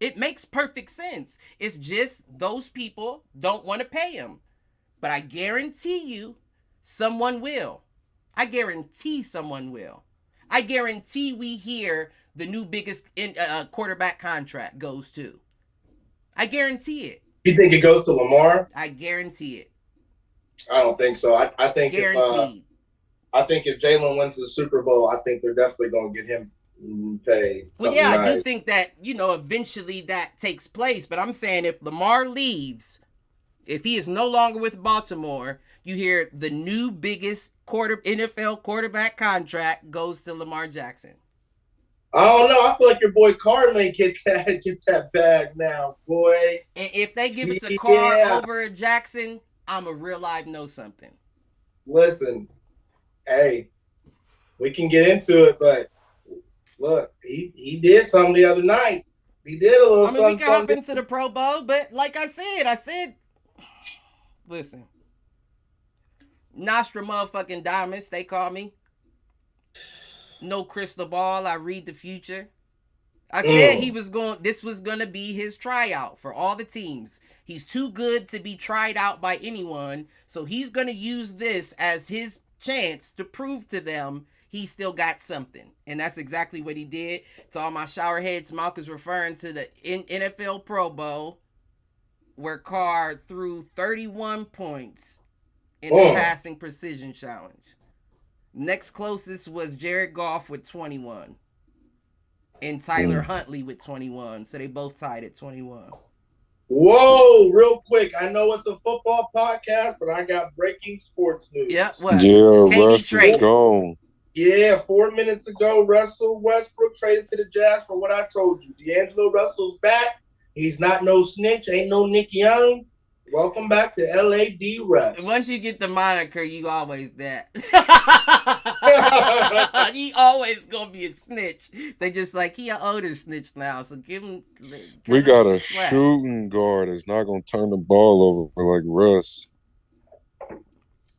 Speaker 1: It makes perfect sense. It's just those people don't want to pay him. But I guarantee you someone will. I guarantee someone will. I guarantee we hear the new biggest quarterback contract goes to. I guarantee it.
Speaker 2: You think it goes to Lamar?
Speaker 1: I guarantee it.
Speaker 2: I don't think so. I think
Speaker 1: guaranteed.
Speaker 2: I think if Jalen wins the Super Bowl, I think they're definitely going to get him paid.
Speaker 1: Well, yeah, nice. I do think that, eventually that takes place. But I'm saying if Lamar leaves, if he is no longer with Baltimore, you hear the new biggest NFL quarterback contract goes to Lamar Jackson.
Speaker 2: I don't know. I feel like your boy Carr may get that bag now, boy.
Speaker 1: And if they give it to Carr over Jackson, I'm a real live know something.
Speaker 2: Listen, hey, we can get into it, but look, he did something the other night. He did a little something.
Speaker 1: We can hop into the Pro Bowl, but like I said, listen, Nostra motherfucking Diamonds, they call me. No crystal ball. I read the future. I said this was going to be his tryout for all the teams. He's too good to be tried out by anyone. So he's going to use this as his chance to prove to them he still got something. And that's exactly what he did. To all my showerheads, Malk is referring to the NFL Pro Bowl where Carr threw 31 points in the passing precision challenge. Next closest was Jared Goff with 21. and Tyler Huntley with 21. So they both tied at 21.
Speaker 2: Whoa, real quick. I know it's a football podcast, but I got breaking sports news.
Speaker 1: Yeah, what?
Speaker 3: Yeah,
Speaker 1: KD
Speaker 3: Russ is
Speaker 1: traded.
Speaker 3: gone.
Speaker 2: Yeah, 4 minutes ago, Russell Westbrook traded to the Jazz for what I told you. D'Angelo Russell's back. He's not no snitch. Ain't no Nick Young. Welcome back to LAD Russ.
Speaker 1: Once you get the moniker, you always that. He always gonna be a snitch. They just like, he an older snitch now, so give him.
Speaker 3: We got a
Speaker 1: slack.
Speaker 3: shooting guard that's not gonna turn the ball over like Russ.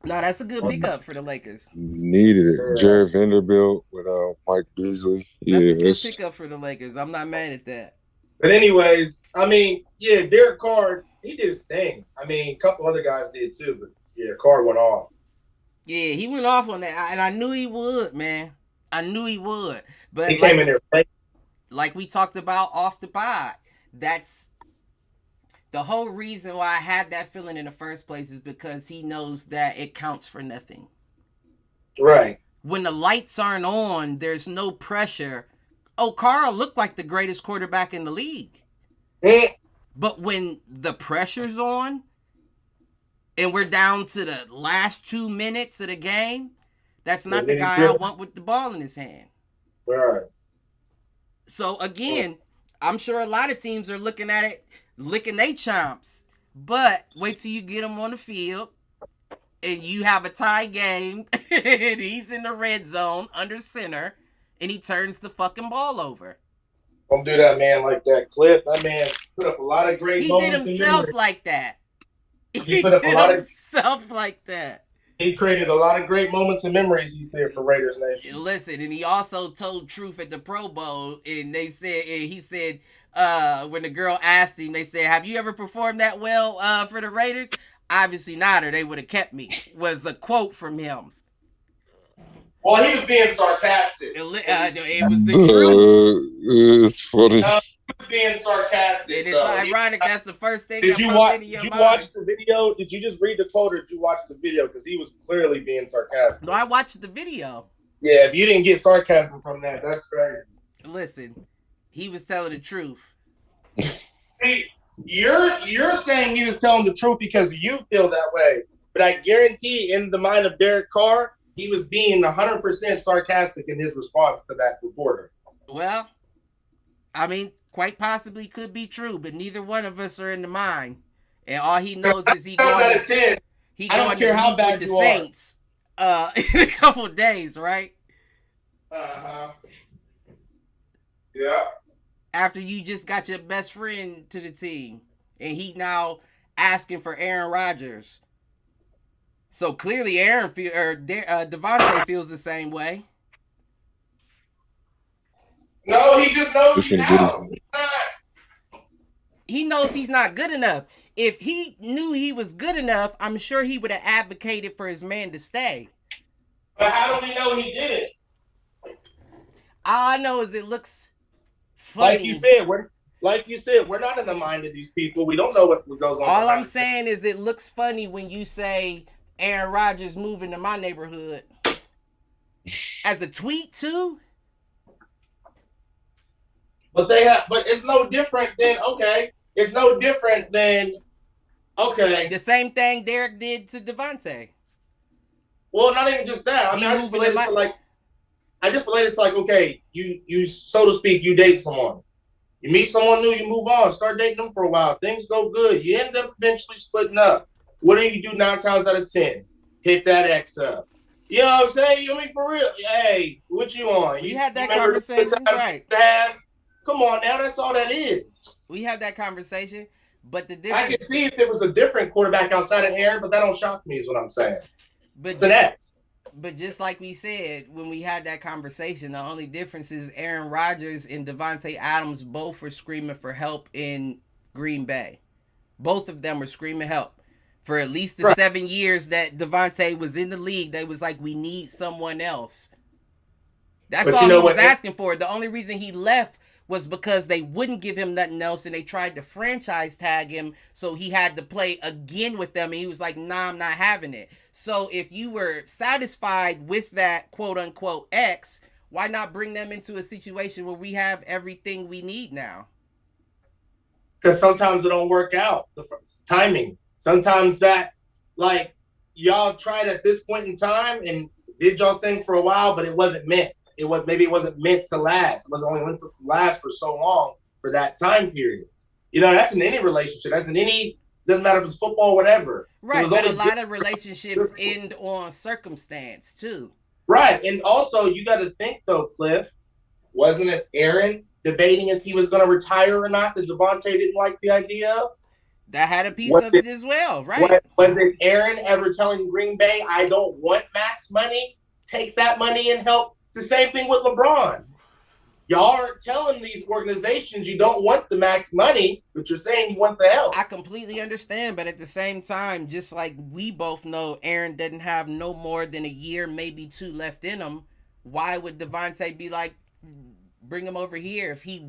Speaker 1: No, that's a good pickup for the Lakers.
Speaker 3: Needed it.
Speaker 2: Yeah.
Speaker 3: Jared Vanderbilt with Mike Beasley.
Speaker 1: That's
Speaker 3: Yeah,
Speaker 1: a good
Speaker 3: it's
Speaker 1: pickup for the Lakers. I'm not mad at that.
Speaker 2: But anyways, I mean, yeah, Derek Carr, he did his thing. I mean, a couple other guys did too, but yeah, Carr went off.
Speaker 1: Yeah, he went off on that, and I knew he would, man. I knew he would. But
Speaker 2: He came in there.
Speaker 1: like we talked about off the pod, that's the whole reason why I had that feeling in the first place, is because he knows that it counts for nothing.
Speaker 2: Right.
Speaker 1: When the lights aren't on, there's no pressure. Oh, Carl looked like the greatest quarterback in the league. But when the pressure's on and we're down to the last 2 minutes of the game, that's not the guy I want with the ball in his hand.
Speaker 2: Right.
Speaker 1: So again, I'm sure a lot of teams are looking at it, licking their chomps. But wait till you get him on the field and you have a tie game and he's in the red zone under center and he turns the fucking ball over.
Speaker 2: Don't do that, man, like that. Clip. That man put up a lot of great
Speaker 1: He
Speaker 2: moments.
Speaker 1: did himself like that.
Speaker 2: He put up a lot of
Speaker 1: himself like that.
Speaker 2: He created a lot of great moments and memories, he said, for Raiders Nation.
Speaker 1: Listen, and he also told truth at the Pro Bowl, and he said, when the girl asked him, they said, "Have you ever performed that well for the Raiders?" Obviously not, or they would have kept me. Was a quote from him.
Speaker 2: Well, he was being sarcastic.
Speaker 1: It was the truth.
Speaker 3: It's funny.
Speaker 2: He was being sarcastic.
Speaker 1: And it's ironic. That's the first thing.
Speaker 2: Did you watch the video? Did you just read the quote, or did you watch the video? Because he was clearly being sarcastic.
Speaker 1: No, I watched the video.
Speaker 2: Yeah, if you didn't get sarcasm from that, that's crazy.
Speaker 1: Listen, he was telling the truth.
Speaker 2: Hey, you're saying he was telling the truth because you feel that way, but I guarantee, in the mind of Derek Carr, he was being 100% sarcastic in his response to that reporter.
Speaker 1: Well, I mean, quite possibly could be true, but neither one of us are in the mind. And all he knows is he going
Speaker 2: out of 10.
Speaker 1: He
Speaker 2: I don't
Speaker 1: going
Speaker 2: care
Speaker 1: to
Speaker 2: how
Speaker 1: meet
Speaker 2: bad
Speaker 1: with the
Speaker 2: you are.
Speaker 1: Saints in a couple of days, right?
Speaker 2: Yeah.
Speaker 1: After you just got your best friend to the team, and he now asking for Aaron Rodgers. So clearly, Devontae feels the same way.
Speaker 2: No, he just knows
Speaker 3: Listen,
Speaker 2: now.
Speaker 1: He knows he's not good enough. If he knew he was good enough, I'm sure he would have advocated for his man to stay.
Speaker 2: But how do we know he didn't?
Speaker 1: All I know is it looks funny.
Speaker 2: Like you said, we're not in the mind of these people. We don't know what goes on.
Speaker 1: All I'm saying is it looks funny when you say Aaron Rodgers moving to my neighborhood as a tweet too.
Speaker 2: But it's no different than It's no different than
Speaker 1: the same thing Derek did to Devontae.
Speaker 2: Well, not even just that. I mean, I just related to like, okay, you so to speak, you date someone. You meet someone new, you move on, start dating them for a while. Things go good. You end up eventually splitting up. What do you do 9 times out of 10? Hit that ex up. You know what I'm saying? I mean, for real. Hey, what you on?
Speaker 1: We had that conversation, right?
Speaker 2: Come on now, that's all that is.
Speaker 1: We had that conversation, but the difference.
Speaker 2: I can see if it was a different quarterback outside of Aaron, but that don't shock me, is what I'm saying.
Speaker 1: But
Speaker 2: it's an ex.
Speaker 1: But just like we said when we had that conversation, the only difference is Aaron Rodgers and Devontae Adams both were screaming for help in Green Bay. Both of them were screaming help. For at least the 7 years that Devontae was in the league, they was like, we need someone else. That's all he was asking for. The only reason he left was because they wouldn't give him nothing else, and they tried to franchise tag him, so he had to play again with them, and he was like, nah, I'm not having it. So if you were satisfied with that quote-unquote X, Why not bring them into a situation where we have everything we need now?
Speaker 2: Because sometimes it don't work out. The timing. Sometimes that, like, y'all tried at this point in time and did y'all's thing for a while, but it wasn't meant. It wasn't meant to last. It wasn't only meant to last for so long for that time period. You know, that's in any relationship. That's in any, doesn't matter if it's football or whatever.
Speaker 1: Right, so but a lot of relationships end on circumstance too.
Speaker 2: Right, and also you got to think though, Cliff, wasn't it Aaron debating if he was going to retire or not that Davante didn't like the idea of?
Speaker 1: That had a piece of it as well, right?
Speaker 2: Was it Aaron ever telling Green Bay, I don't want max money, take that money and help? It's the same thing with LeBron. Y'all aren't telling these organizations you don't want the max money, but you're saying you want the help.
Speaker 1: I completely understand, but at the same time, just like we both know Aaron doesn't have no more than a year, maybe 2 left in him, why would Davante be like, bring him over here if he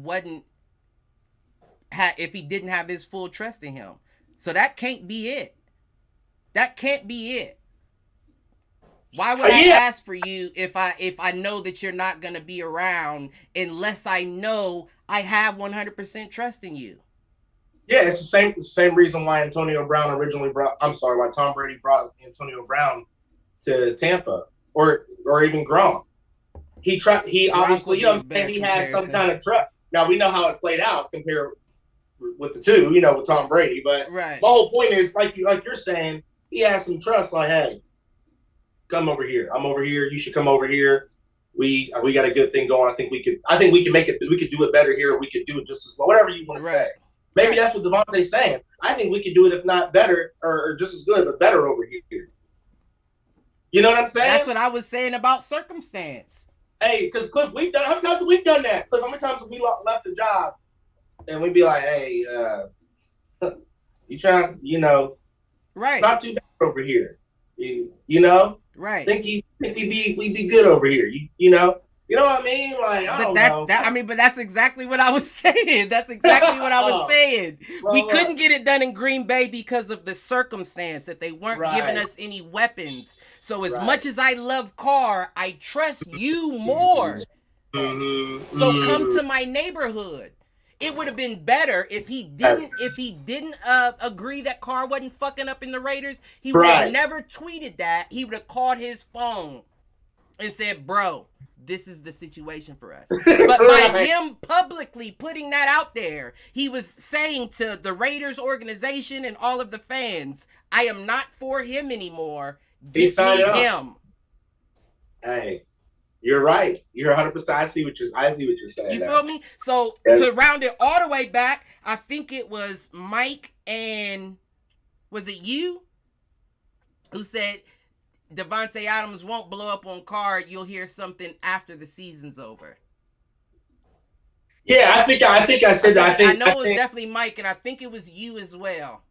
Speaker 1: didn't have his full trust in him? So that can't be it. That can't be it. Why would I ask for you if I know that you're not going to be around unless I know I have 100% trust in you?
Speaker 2: Yeah, it's the same reason why Tom Brady brought Antonio Brown to Tampa or even Gronk. He obviously, you know, he has some kind of trust. Now we know how it played out compared with the two, you know, with Tom Brady. But
Speaker 1: right.
Speaker 2: The whole point is, like you're saying, he has some trust. Like, hey, come over here. I'm over here. You should come over here. We got a good thing going. I think we can make it. We could do it better here. Or we could do it just as well. Whatever you want to say. Maybe that's what Davonte's saying. I think we could do it if not better or just as good, but better over here. You know what I'm saying?
Speaker 1: That's what I was saying about circumstance.
Speaker 2: Hey, because Cliff, how many times have we done that? Cliff, how many times have we left the job and we'd be like, hey, you trying, you know,
Speaker 1: right?
Speaker 2: Not too bad over here. You know?
Speaker 1: Right.
Speaker 2: Think we'd be good over here. You know what I mean? Like, I don't know.
Speaker 1: But that's exactly what I was saying. That's exactly what I was saying. We couldn't get it done in Green Bay because of the circumstance that they weren't giving us any weapons. So as much as I love Carr, I trust you more.
Speaker 2: Mm-hmm.
Speaker 1: So come to my neighborhood. It would have been better if he didn't agree that Carr wasn't fucking up in the Raiders. He would have never tweeted that. He would have called his phone and said, bro, this is the situation for us. But by him publicly putting that out there, he was saying to the Raiders organization and all of the fans, I am not for him anymore. Get me him.
Speaker 2: Hey. You're right. You're 100%. I see what you're saying.
Speaker 1: You feel me? So to round it all the way back, I think it was Mike and was it you who said Davante Adams won't blow up on Carr. You'll hear something after the season's over.
Speaker 2: Yeah, I think I said that.
Speaker 1: I know it was definitely Mike, and I think it was you as well.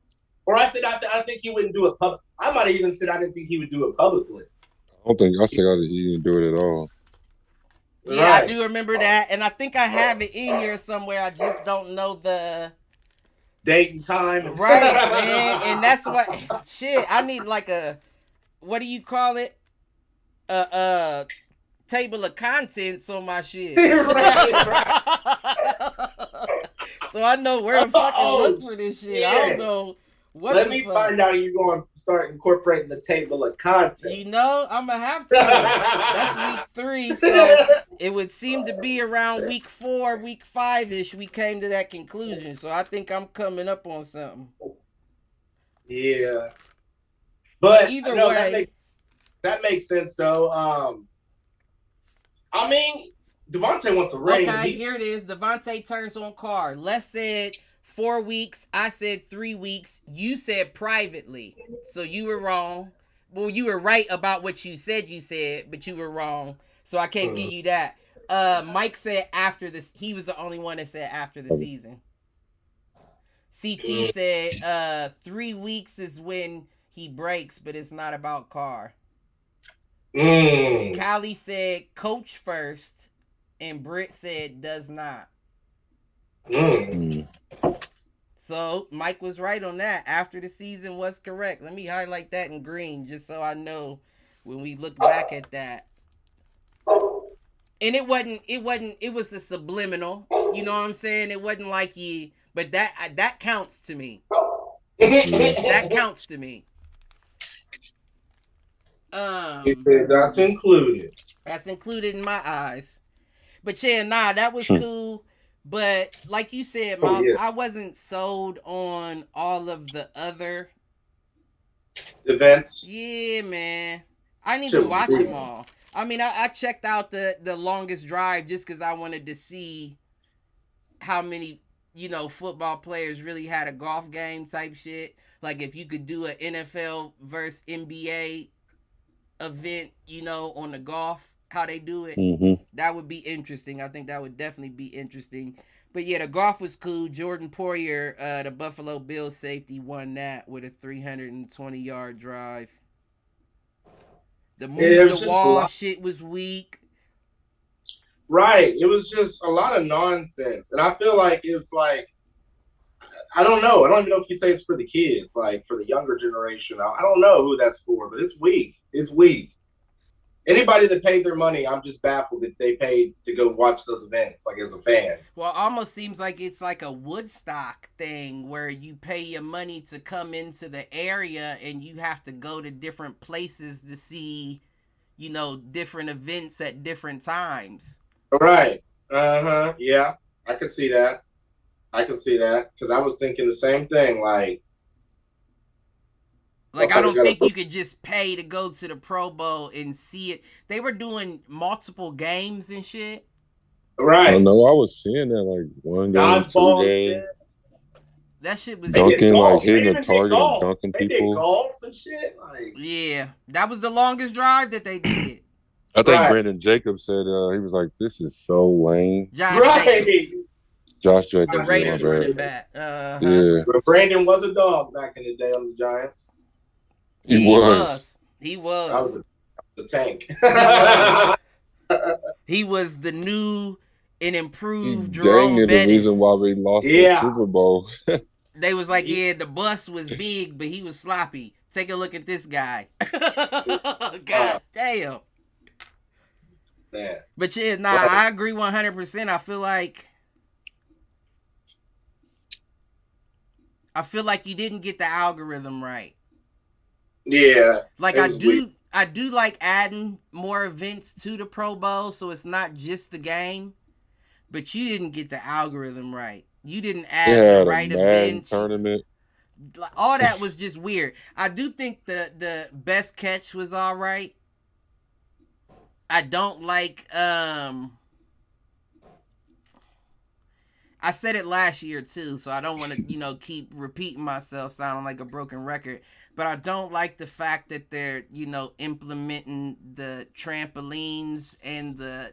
Speaker 2: Or I said I think he wouldn't do it public. I might have even said I didn't think he would do it publicly.
Speaker 3: I don't think I said he didn't do it at all.
Speaker 1: Yeah, I do remember that, and I think I have it in here somewhere. I just don't know the
Speaker 2: date and time.
Speaker 1: Right, man, and that's what shit. I need like a, what do you call it? A table of contents on my shit.
Speaker 2: right.
Speaker 1: So I know where to fucking look for this shit. Yeah. I don't know what.
Speaker 2: Let me find out you're going to start incorporating the table of content.
Speaker 1: You know, I'm gonna have to. That's week 3, so it would seem to be around week 4, week 5-ish. We came to that conclusion, so I think I'm coming up on something.
Speaker 2: Yeah, but
Speaker 1: either way,
Speaker 2: that makes sense though. I mean, Davante wants to ring.
Speaker 1: Okay, here it is. Davante turns on Carr. Les said 4 weeks. I said 3 weeks. You said privately. So you were wrong. Well, you were right about what you said, but you were wrong. So I can't give you that. Mike said after this. He was the only one that said after the season. CT said 3 weeks is when he breaks, but it's not about Carr. Callie said coach first, and Britt said does not. So Mike was right on that. After the season was correct. Let me highlight that in green just so I know when we look back at that. And it was a subliminal. You know what I'm saying? It wasn't like but that counts to me. That counts to me.
Speaker 2: That's included.
Speaker 1: That's included in my eyes. But yeah, that was cool. But like you said, Mom, I wasn't sold on all of the other
Speaker 2: events.
Speaker 1: Yeah, man. I didn't even watch them all. I mean, I checked out the longest drive just because I wanted to see how many, football players really had a golf game type shit. Like if you could do an NFL versus NBA event, on the golf, how they do it, that would be interesting. I think that would definitely be interesting. But yeah, the golf was cool. Jordan Poyer, the Buffalo Bills safety, won that with a 320-yard drive. The move the wall shit was weak.
Speaker 2: Right. It was just a lot of nonsense. And I feel like it's like, I don't know. I don't even know if you say it's for the kids, like for the younger generation. I don't know who that's for, but it's weak. It's weak. Anybody that paid their money, I'm just baffled that they paid to go watch those events, like as a fan.
Speaker 1: Well, it almost seems like it's like a Woodstock thing where you pay your money to come into the area and you have to go to different places to see, different events at different times.
Speaker 2: Right. Uh-huh. Yeah, I can see that. Because I was thinking the same thing, Like,
Speaker 1: I don't think you could just pay to go to the Pro Bowl and see it. They were doing multiple games and shit.
Speaker 2: Right.
Speaker 3: I know. I was seeing that, like, one game, two games.
Speaker 1: That shit was
Speaker 3: dunking, like hitting a target and dunking
Speaker 2: people. They did golf and shit. Like,
Speaker 1: yeah, that was the longest drive that they did.
Speaker 3: I think Brandon Jacobs said he was like, "This is so lame."
Speaker 1: Josh
Speaker 3: Jacobs,
Speaker 1: the Raiders running back.
Speaker 3: Yeah,
Speaker 2: but Brandon was a dog back in the day on the Giants.
Speaker 1: He was.
Speaker 2: That was a tank.
Speaker 1: He was the new and improved Jerome Bettis.
Speaker 3: The reason why we lost the Super Bowl.
Speaker 1: They was like, the bus was big, but he was sloppy. Take a look at this guy. God damn.
Speaker 2: Man.
Speaker 1: But yeah, I agree 100%. I feel like you didn't get the algorithm right.
Speaker 2: Yeah.
Speaker 1: Like I do like adding more events to the Pro Bowl so it's not just the game, but you didn't get the algorithm right. You didn't add the right events.
Speaker 3: Tournament.
Speaker 1: All that was just weird. I do think the best catch was all right. I don't like I said it last year too, so I don't want to, keep repeating myself sounding like a broken record. But I don't like the fact that they're, implementing the trampolines and the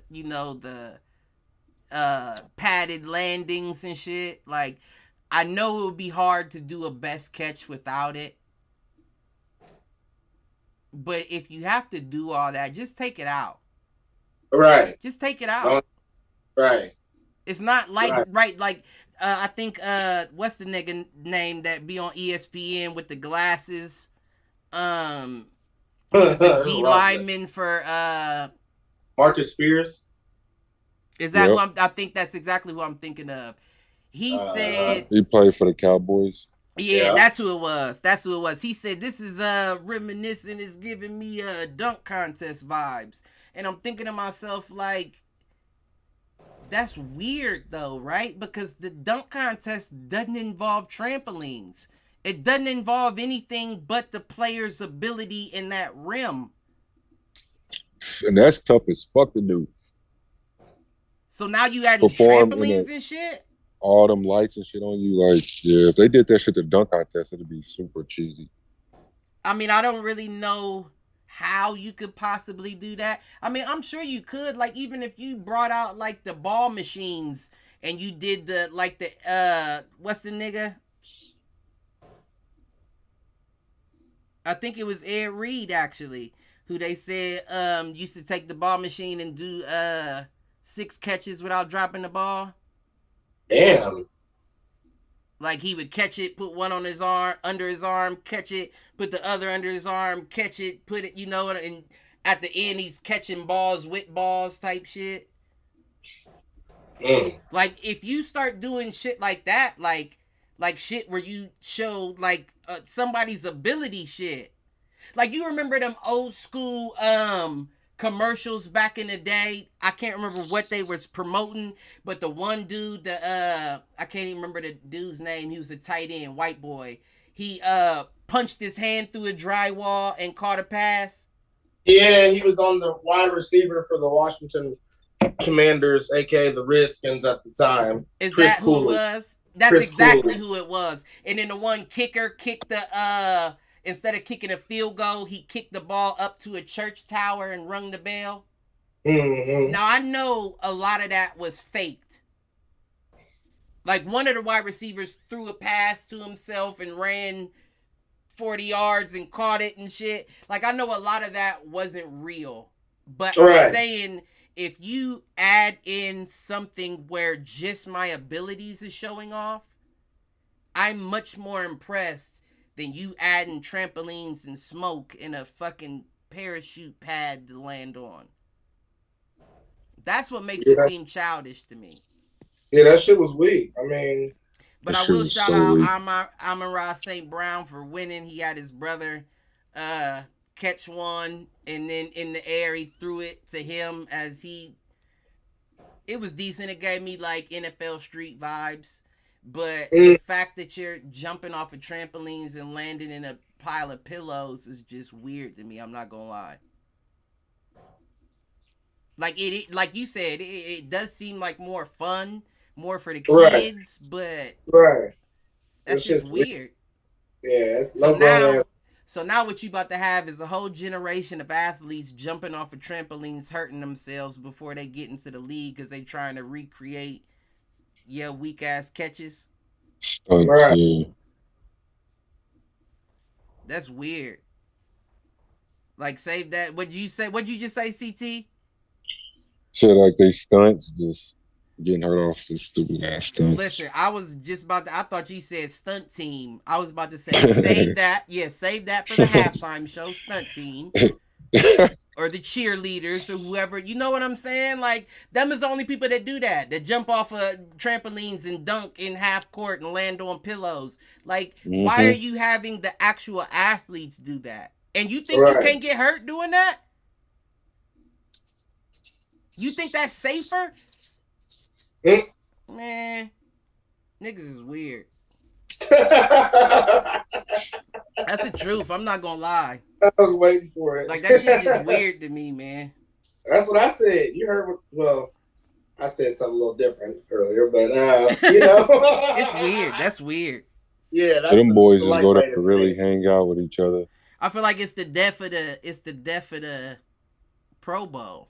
Speaker 1: padded landings and shit. Like, I know it would be hard to do a best catch without it. But if you have to do all that, just take it out.
Speaker 2: Right.
Speaker 1: Just take it out.
Speaker 2: Right.
Speaker 1: It's not like I think what's the nigga name that be on ESPN with the glasses? D lineman for
Speaker 2: Marcus Spears.
Speaker 1: Is that I think that's exactly who I'm thinking of. He said
Speaker 3: he played for the Cowboys.
Speaker 1: Yeah, that's who it was. He said this is reminiscent, is giving me dunk contest vibes. And I'm thinking to myself, like, that's weird though, right? Because the dunk contest doesn't involve trampolines. It doesn't involve anything but the player's ability in that rim.
Speaker 3: And that's tough as fuck to do.
Speaker 1: So now you adding trampolines and shit?
Speaker 3: All them lights and shit on you. Like, yeah, if they did that shit to dunk contest, it'd be super cheesy.
Speaker 1: I mean, I don't really know how you could possibly do that. I mean, I'm sure you could, like, even if you brought out like the ball machines and you did the what's the nigga? I think it was Ed Reed actually, who they said used to take the ball machine and do 6 catches without dropping the ball.
Speaker 2: Damn.
Speaker 1: Like he would catch it, put one on his arm, under his arm, catch it, put the other under his arm, catch it, put it, and at the end he's catching balls with balls type shit. Like if you start doing shit like that, like shit where you show like somebody's ability shit. Like you remember them old school commercials back in the day. I can't remember what they was promoting, but the one dude, the I can't even remember the dude's name. He was a tight end, white boy. He punched his hand through a drywall and caught a pass.
Speaker 2: Yeah, he was on the wide receiver for the Washington Commanders, aka the Redskins at the time.
Speaker 1: Is Chris that who Cooley. It was? That's Chris exactly Cooley. Who it was. And then the one kicker kicked the instead of kicking a field goal, he kicked the ball up to a church tower and rung the bell. Mm-hmm. Now I know a lot of that was faked. Like one of the wide receivers threw a pass to himself and ran 40 yards and caught it and shit. Like I know a lot of that wasn't real. But right. I'm saying if you add in something where just my abilities is showing off, I'm much more impressed than you adding trampolines and smoke in a fucking parachute pad to land on. That's what makes it seem childish to me.
Speaker 2: Yeah, that shit was weak. I mean,
Speaker 1: but I will shout out Amon-Ra St. Brown for winning. He had his brother catch one, and then in the air he threw it to him it was decent. It gave me like NFL Street vibes. But the fact that you're jumping off of trampolines and landing in a pile of pillows is just weird to me. I'm not gonna lie. Like like you said, it does seem like more fun, more for the kids, but that's just weird.
Speaker 2: Yeah.
Speaker 1: So now what you about to have is a whole generation of athletes jumping off of trampolines, hurting themselves before they get into the league because they trying to recreate weak ass catches.
Speaker 3: Stunts, yeah.
Speaker 1: That's weird. Like save that. What'd you say? What'd you just say, CT?
Speaker 3: Said like they stunts, just getting hurt off the stupid ass stunts.
Speaker 1: Listen, I was just about to. I thought you said stunt team. I was about to say save that. Yeah, save that for the halftime show. Stunt team. Or the cheerleaders or whoever, you know what I'm saying? Like them is the only people that do that jump off of trampolines and dunk in half court and land on pillows. Like why are you having the actual athletes do that? And you think you can't get hurt doing that? You think that's safer? Man, niggas is weird. That's the truth. I'm not gonna lie.
Speaker 2: I was waiting for it.
Speaker 1: Like that shit is weird to me, man.
Speaker 2: That's what I said. You heard I said something a little different earlier, but you know.
Speaker 1: It's weird. That's weird.
Speaker 2: Yeah,
Speaker 3: them boys just go to really hang out with each other.
Speaker 1: I feel like it's the death of the Pro Bowl.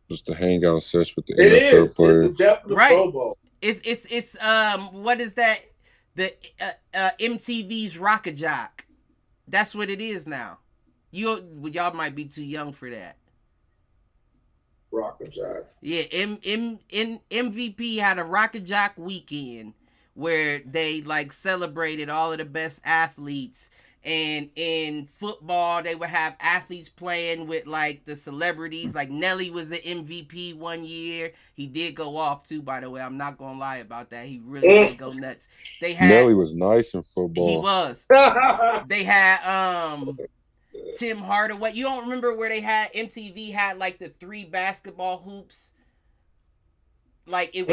Speaker 3: Just the hangout session with the NFL players.
Speaker 2: It's the death of the Pro Bowl.
Speaker 1: It's what is that? The MTV's Rock a Jock. That's what it is now. Y'all might be too young for that.
Speaker 2: Rock a Jock.
Speaker 1: Yeah, MVP had a Rock a Jock weekend where they like celebrated all of the best athletes. And in football, they would have athletes playing with like the celebrities. Like Nelly was an MVP one year. He did go off too, by the way. I'm not gonna lie about that. He really did go nuts.
Speaker 3: Nelly was nice in football.
Speaker 1: He was. They had Tim Hardaway. You don't remember where they had MTV had like the 3 basketball hoops? Like it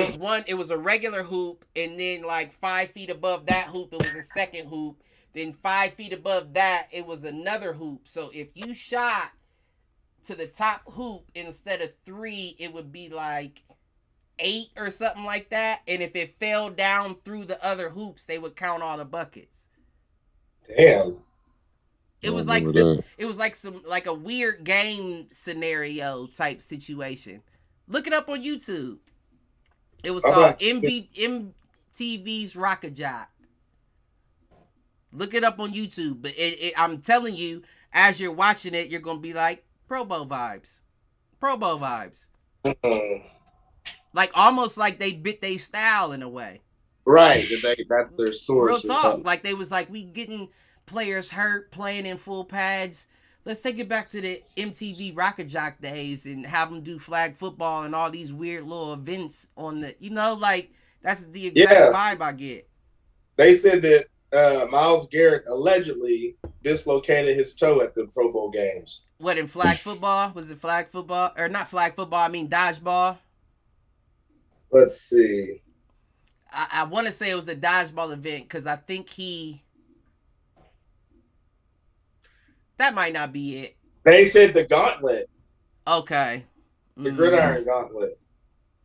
Speaker 1: was a regular hoop, and then like 5 feet above that hoop, it was a second hoop. Then 5 feet above that, it was another hoop. So if you shot to the top hoop instead of 3, it would be like 8 or something like that. And if it fell down through the other hoops, they would count all the buckets.
Speaker 2: Damn.
Speaker 1: It was like a weird game scenario type situation. Look it up on YouTube. It was called MTV's Rock a Jock. Look it up on YouTube. But I'm telling you, as you're watching it, you're going to be like, Pro Bowl vibes. Pro Bowl vibes. Mm-hmm. Like, almost like they bit their style in a way.
Speaker 2: Right. That's their source.
Speaker 1: Real talk. Like, they was like, we getting players hurt, playing in full pads. let's take it back to the MTV Rocket Jock days and have them do flag football and all these weird little events on the, like that's the exact vibe I get.
Speaker 2: They said that Myles Garrett allegedly dislocated his toe at the Pro Bowl games.
Speaker 1: What, in flag football? Was it flag football? Or not flag football, I mean dodgeball?
Speaker 2: Let's see.
Speaker 1: I want to say it was a dodgeball event because I think that might not be it.
Speaker 2: They said the gauntlet.
Speaker 1: Okay.
Speaker 2: The gridiron gauntlet.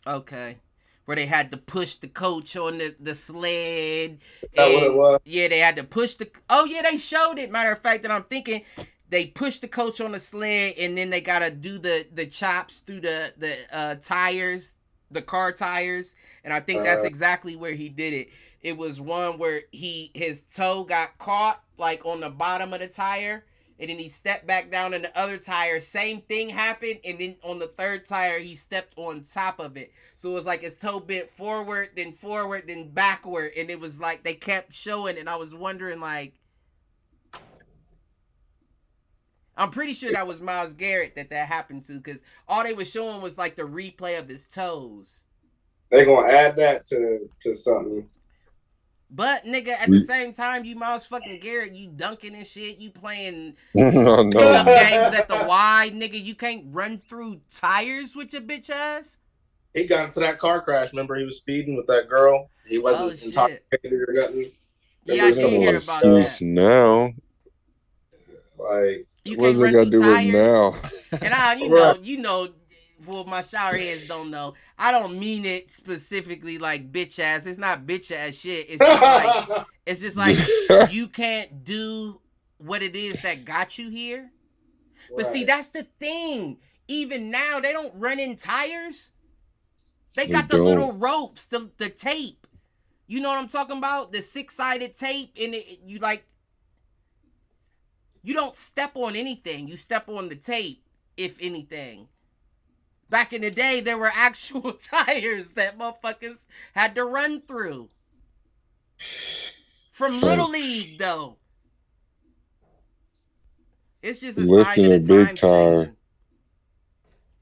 Speaker 1: Okay. Where they had to push the coach on the sled.
Speaker 2: Is that what it was?
Speaker 1: Yeah, they had to push they showed it. Matter of fact, that I'm thinking they pushed the coach on the sled and then they got to do the chops through the tires, the car tires. And I think that's exactly where he did it. It was one where his toe got caught like on the bottom of the tire. And then he stepped back down in the other tire. Same thing happened. And then on the third tire, he stepped on top of it. So it was like his toe bent forward, then backward. And it was like they kept showing. And I was wondering, like, I'm pretty sure that was Myles Garrett that happened to. Because all they were showing was like the replay of his toes.
Speaker 2: They're going to add that to something.
Speaker 1: But nigga, at the same time, you Myles fucking Garrett, you dunking and shit, you playing
Speaker 3: no.
Speaker 1: games at the Y, nigga. You can't run through tires with your bitch ass.
Speaker 2: He got into that car crash. Remember, he was speeding with that girl. He wasn't intoxicated or nothing.
Speaker 1: Yeah, I did hear about that.
Speaker 3: Now,
Speaker 2: like,
Speaker 3: what's it got to do with now?
Speaker 1: And you know. Well, my shower heads don't know. I don't mean it specifically like bitch ass. It's not bitch ass shit. It's just like you can't do what it is that got you here. But see, that's the thing. Even now, they don't run in tires. They got the little ropes, the tape. You know what I'm talking about? The 6-sided tape, and you don't step on anything. You step on the tape, if anything. Back in the day, there were actual tires that motherfuckers had to run through. From Little League, though. It's just a sign of the time changing.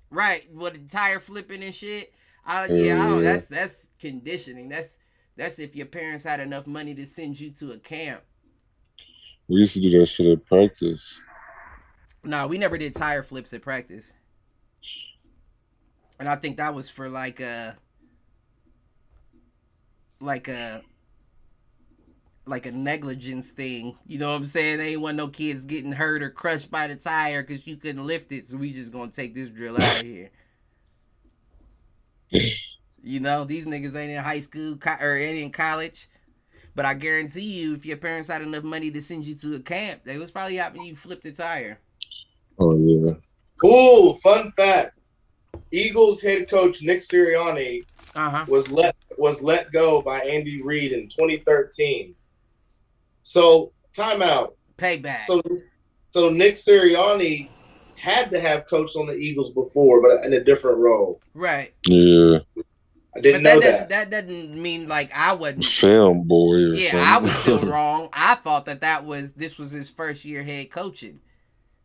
Speaker 1: Right, with the tire flipping and shit. I don't know. That's conditioning. That's if your parents had enough money to send you to a camp.
Speaker 3: We used to do that shit at practice.
Speaker 1: No, we never did tire flips at practice. And I think that was for like a negligence thing. You know what I'm saying? There ain't want no kids getting hurt or crushed by the tire because you couldn't lift it. So we just gonna take this drill out of here. You know, these niggas ain't in high school or ain't in college. But I guarantee you, if your parents had enough money to send you to a camp, they was probably helping you flip the tire.
Speaker 3: Oh yeah.
Speaker 2: Ooh, fun fact. Eagles head coach Nick Sirianni was let go by Andy Reid in 2013. So timeout.
Speaker 1: Payback.
Speaker 2: So Nick Sirianni had to have coached on the Eagles before, but in a different role.
Speaker 1: Right.
Speaker 3: Yeah.
Speaker 2: I didn't know that.
Speaker 1: That doesn't mean like I wasn't.
Speaker 3: Film boy.
Speaker 1: Yeah, something. I was still wrong. I thought this was his first year head coaching.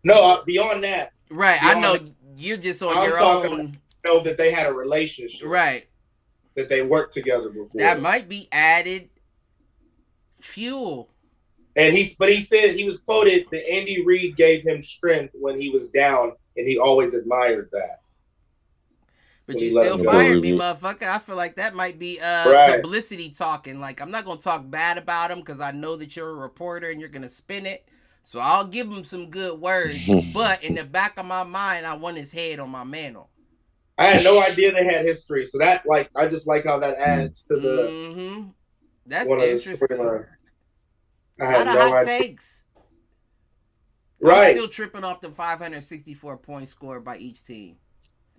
Speaker 2: No, beyond that.
Speaker 1: Right. I know you're just on your own.
Speaker 2: Know that they had a relationship.
Speaker 1: Right.
Speaker 2: That they worked together before.
Speaker 1: That might be added fuel.
Speaker 2: And he said, he was quoted that Andy Reid gave him strength when he was down, and he always admired that.
Speaker 1: But you still fired me, motherfucker. I feel like that might be publicity talking. Like, I'm not going to talk bad about him because I know that you're a reporter and you're going to spin it. So I'll give him some good words. But in the back of my mind, I want his head on my mantle.
Speaker 2: I had no idea they had history. So that, like, I just like how that adds to the
Speaker 1: That's interesting.
Speaker 2: I had no
Speaker 1: hot
Speaker 2: idea.
Speaker 1: Takes.
Speaker 2: Right.
Speaker 1: I'm still tripping off the 564 points scored by each team.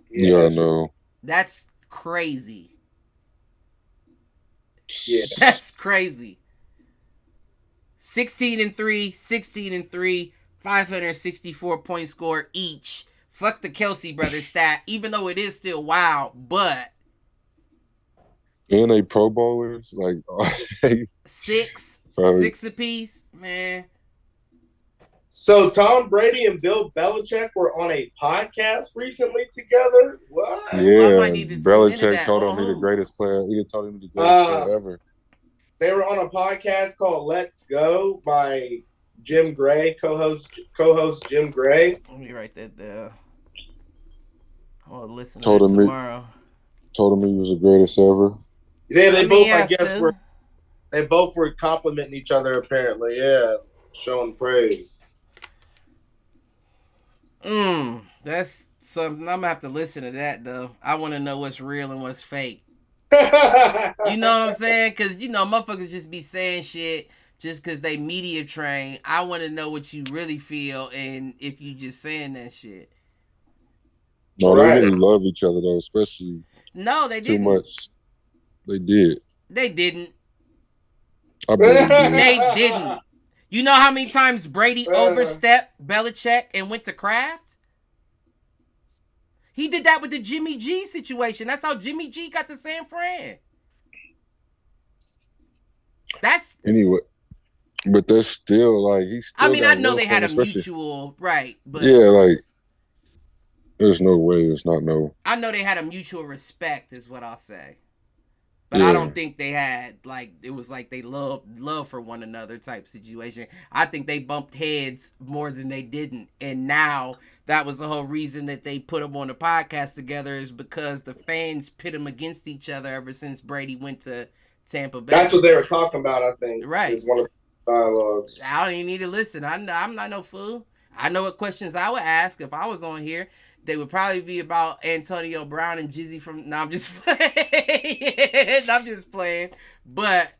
Speaker 3: Yeah, I know.
Speaker 1: That's crazy.
Speaker 2: Yeah.
Speaker 1: That's crazy. 16-3, 564 points scored each. Fuck the Kelsey brothers stat, even though it is still wild, but
Speaker 3: and they Pro Bowlers, like
Speaker 1: six apiece, man.
Speaker 2: So Tom Brady and Bill Belichick were on a podcast recently together. What?
Speaker 1: I might
Speaker 3: Yeah,
Speaker 1: need to tune into
Speaker 3: Belichick
Speaker 1: that.
Speaker 3: told him he the greatest player. He told him he the greatest player ever.
Speaker 2: They were on a podcast called Let's Go by Jim Gray, co-host Jim Gray.
Speaker 1: Let me write that down. I want to listen to
Speaker 3: Told
Speaker 1: that
Speaker 3: him
Speaker 1: tomorrow.
Speaker 3: Told him he was the greatest ever.
Speaker 2: Yeah, they both, I
Speaker 1: has
Speaker 2: guess,
Speaker 1: to.
Speaker 2: they both were complimenting each other apparently. Yeah, showing praise.
Speaker 1: That's something. I'm gonna have to listen to that though. I want to know what's real and what's fake.
Speaker 2: You
Speaker 1: You know what I'm saying? Because you know, motherfuckers just be saying shit just because they media train. I want to know what you really feel and if you just saying that shit.
Speaker 3: No,
Speaker 2: Right.
Speaker 3: they really love each other though, especially
Speaker 1: No, they
Speaker 3: too
Speaker 1: didn't.
Speaker 3: much. They did.
Speaker 1: They didn't.
Speaker 3: I believe they did.
Speaker 1: They didn't. You know how many times Brady overstepped Belichick and went to Kraft? He did that with the Jimmy G situation. That's how Jimmy G got to San Fran. That's
Speaker 3: Anyway, but that's still like he's. Still
Speaker 1: I mean, I know
Speaker 3: love
Speaker 1: they
Speaker 3: for
Speaker 1: had
Speaker 3: him,
Speaker 1: a
Speaker 3: especially-
Speaker 1: mutual right, but
Speaker 3: Yeah, like there's no way. It's not no.
Speaker 1: I know they had a mutual respect, is what I'll say. But
Speaker 3: Yeah.
Speaker 1: I don't think they had like it was like they love for one another type situation. I think they bumped heads more than they didn't, and now that was the whole reason that they put them on the podcast together is because the fans pit them against each other ever since Brady went to Tampa Bay.
Speaker 2: That's what they were talking about, I think.
Speaker 1: Right.
Speaker 2: Is one of the dialogues.
Speaker 1: I don't even need to listen. I'm not no fool. I know what questions I would ask if I was on here. They would probably be about Antonio Brown and Jizzy from. No, I'm just playing. I'm just playing. But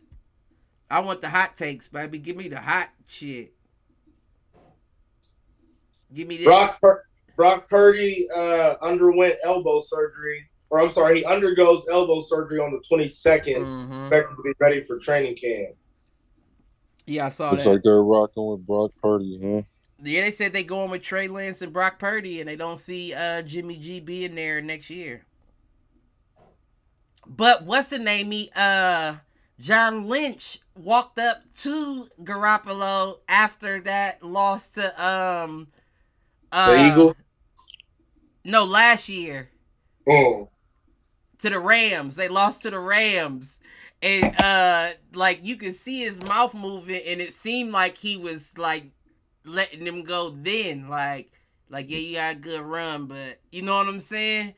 Speaker 1: I want the hot takes, baby. Give me the hot shit. Give me this.
Speaker 2: Brock Purdy underwent elbow surgery. Or I'm sorry, he undergoes elbow surgery on the 22nd,
Speaker 1: Mm-hmm.
Speaker 2: expected to be ready for training camp.
Speaker 1: Yeah, I saw
Speaker 3: Looks
Speaker 1: that.
Speaker 3: like they're rocking with Brock Purdy, huh?
Speaker 1: Yeah, they said they going with Trey Lance and Brock Purdy, and they don't see Jimmy G being there next year. But what's the name? John Lynch walked up to Garoppolo after that loss to
Speaker 2: The Eagles?
Speaker 1: No, last year
Speaker 2: Mm.
Speaker 1: to the Rams. They lost to the Rams. And like you could see his mouth moving, and it seemed like he was like letting them go then, like yeah, you got a good run, but you know what I'm saying?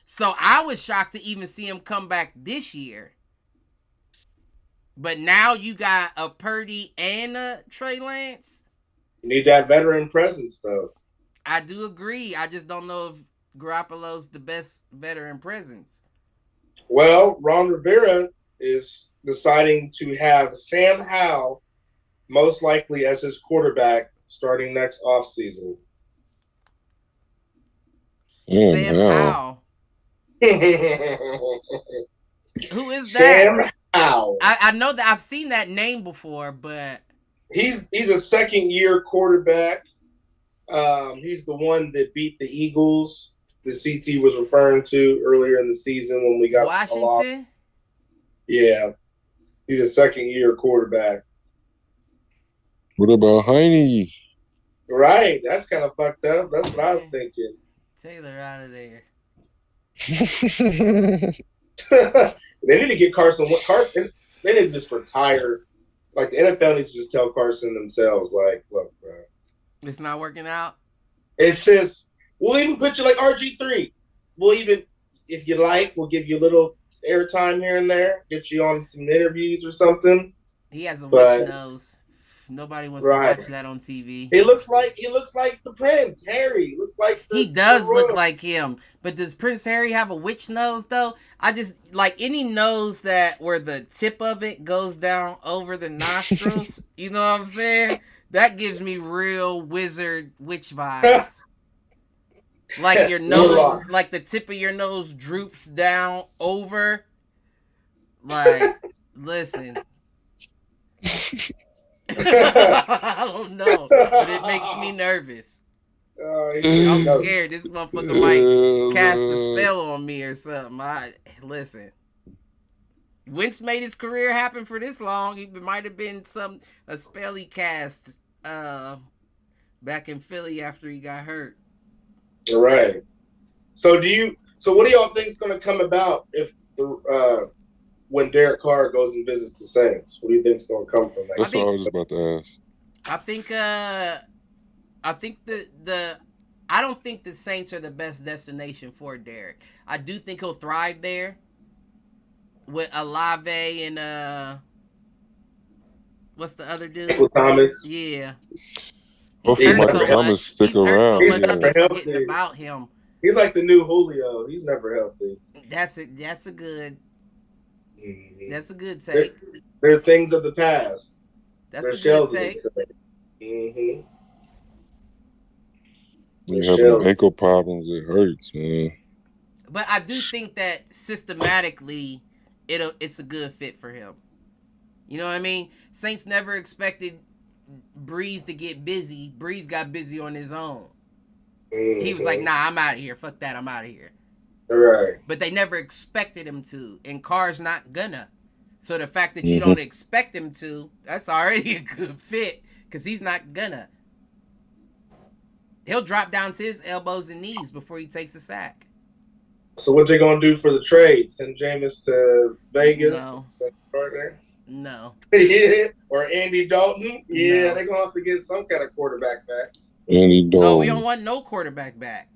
Speaker 1: So I was shocked to even see him come back this year. But now you got a Purdy and a Trey Lance.
Speaker 2: You need that veteran presence, though.
Speaker 1: I do agree. I just don't know if Garoppolo's the best veteran presence.
Speaker 2: Well, Ron Rivera is deciding to have Sam Howell most likely as his quarterback starting next offseason.
Speaker 1: Sam Howell. Who is that?
Speaker 2: Sam Howell.
Speaker 1: I know that I've seen that name before, but
Speaker 2: he's a second-year quarterback. He's the one that beat the Eagles. The CT was referring to earlier in the season when we got
Speaker 1: Washington.
Speaker 2: Yeah, he's a second-year quarterback.
Speaker 3: What about Heine?
Speaker 2: Right, that's kind of fucked up. That's what I was thinking.
Speaker 1: Taylor out of there.
Speaker 2: They need to get Carson. They need to just retire. Like the NFL needs to just tell Carson themselves, like, look, bro,
Speaker 1: It's not working out.
Speaker 2: it's just we'll even put you like RG3. We'll even, if you like, we'll give you a little airtime here and there, get you on some interviews or something.
Speaker 1: He has a
Speaker 2: But-
Speaker 1: witch nose. Nobody wants
Speaker 2: Right.
Speaker 1: to watch that on TV.
Speaker 2: He looks like the Prince Harry. Looks like
Speaker 1: He does
Speaker 2: the
Speaker 1: look
Speaker 2: royal.
Speaker 1: like him. But does Prince Harry have a witch nose though? I just like any nose that where the tip of it goes down over the nostrils. You know what I'm saying? That gives me real wizard witch vibes. Like your nose, like the tip of your nose droops down over. Like, listen. I don't know, but it makes me nervous. I'm scared this motherfucker might cast a spell on me or something. Listen. Wentz made his career happen for this long. He might have been a spell he cast back in Philly after he got hurt.
Speaker 2: All right. So what do y'all think is going to come about if when Derek Carr goes and visits the Saints? What do you think is going to come from that?
Speaker 3: That's what I was just about to ask.
Speaker 1: I think I don't think the Saints are the best destination for Derek. I do think he'll thrive there with Olave and what's the other dude?
Speaker 2: Michael Thomas.
Speaker 1: Yeah.
Speaker 3: Hopefully,
Speaker 2: He's
Speaker 3: Michael
Speaker 2: hurt
Speaker 3: Thomas stick
Speaker 1: He's hurt
Speaker 3: around.
Speaker 1: so much,
Speaker 2: He's
Speaker 1: I'm
Speaker 2: never
Speaker 1: forgetting
Speaker 2: healthy.
Speaker 1: about him.
Speaker 2: He's like the new Julio. He's never healthy.
Speaker 1: That's a good
Speaker 2: Mm-hmm.
Speaker 1: That's a good take.
Speaker 2: They're things of the past.
Speaker 1: That's
Speaker 2: They're
Speaker 1: a good
Speaker 2: shells of
Speaker 1: take.
Speaker 2: the past. Mm-hmm.
Speaker 3: When you have them ankle problems, it hurts, man.
Speaker 1: But I do think that systematically, it's a good fit for him. You know what I mean? Saints never expected Breeze to get busy. Breeze got busy on his own.
Speaker 2: Mm-hmm.
Speaker 1: He was like, "Nah, I'm out of here. Fuck that. I'm out of here."
Speaker 2: Right.
Speaker 1: But they never expected him to, and Carr's not gonna. So the fact that you don't expect him to, that's already a good fit because he's not gonna. He'll drop down to his elbows and knees before he takes a sack.
Speaker 2: So what they gonna do for the trade? Send Jameis to Vegas?
Speaker 1: No.
Speaker 2: Right there?
Speaker 1: No.
Speaker 2: Yeah. Or Andy Dalton? Yeah,
Speaker 1: No.
Speaker 2: they're gonna have to get some kind of quarterback back.
Speaker 3: Andy Dalton.
Speaker 1: No, we don't want no quarterback back.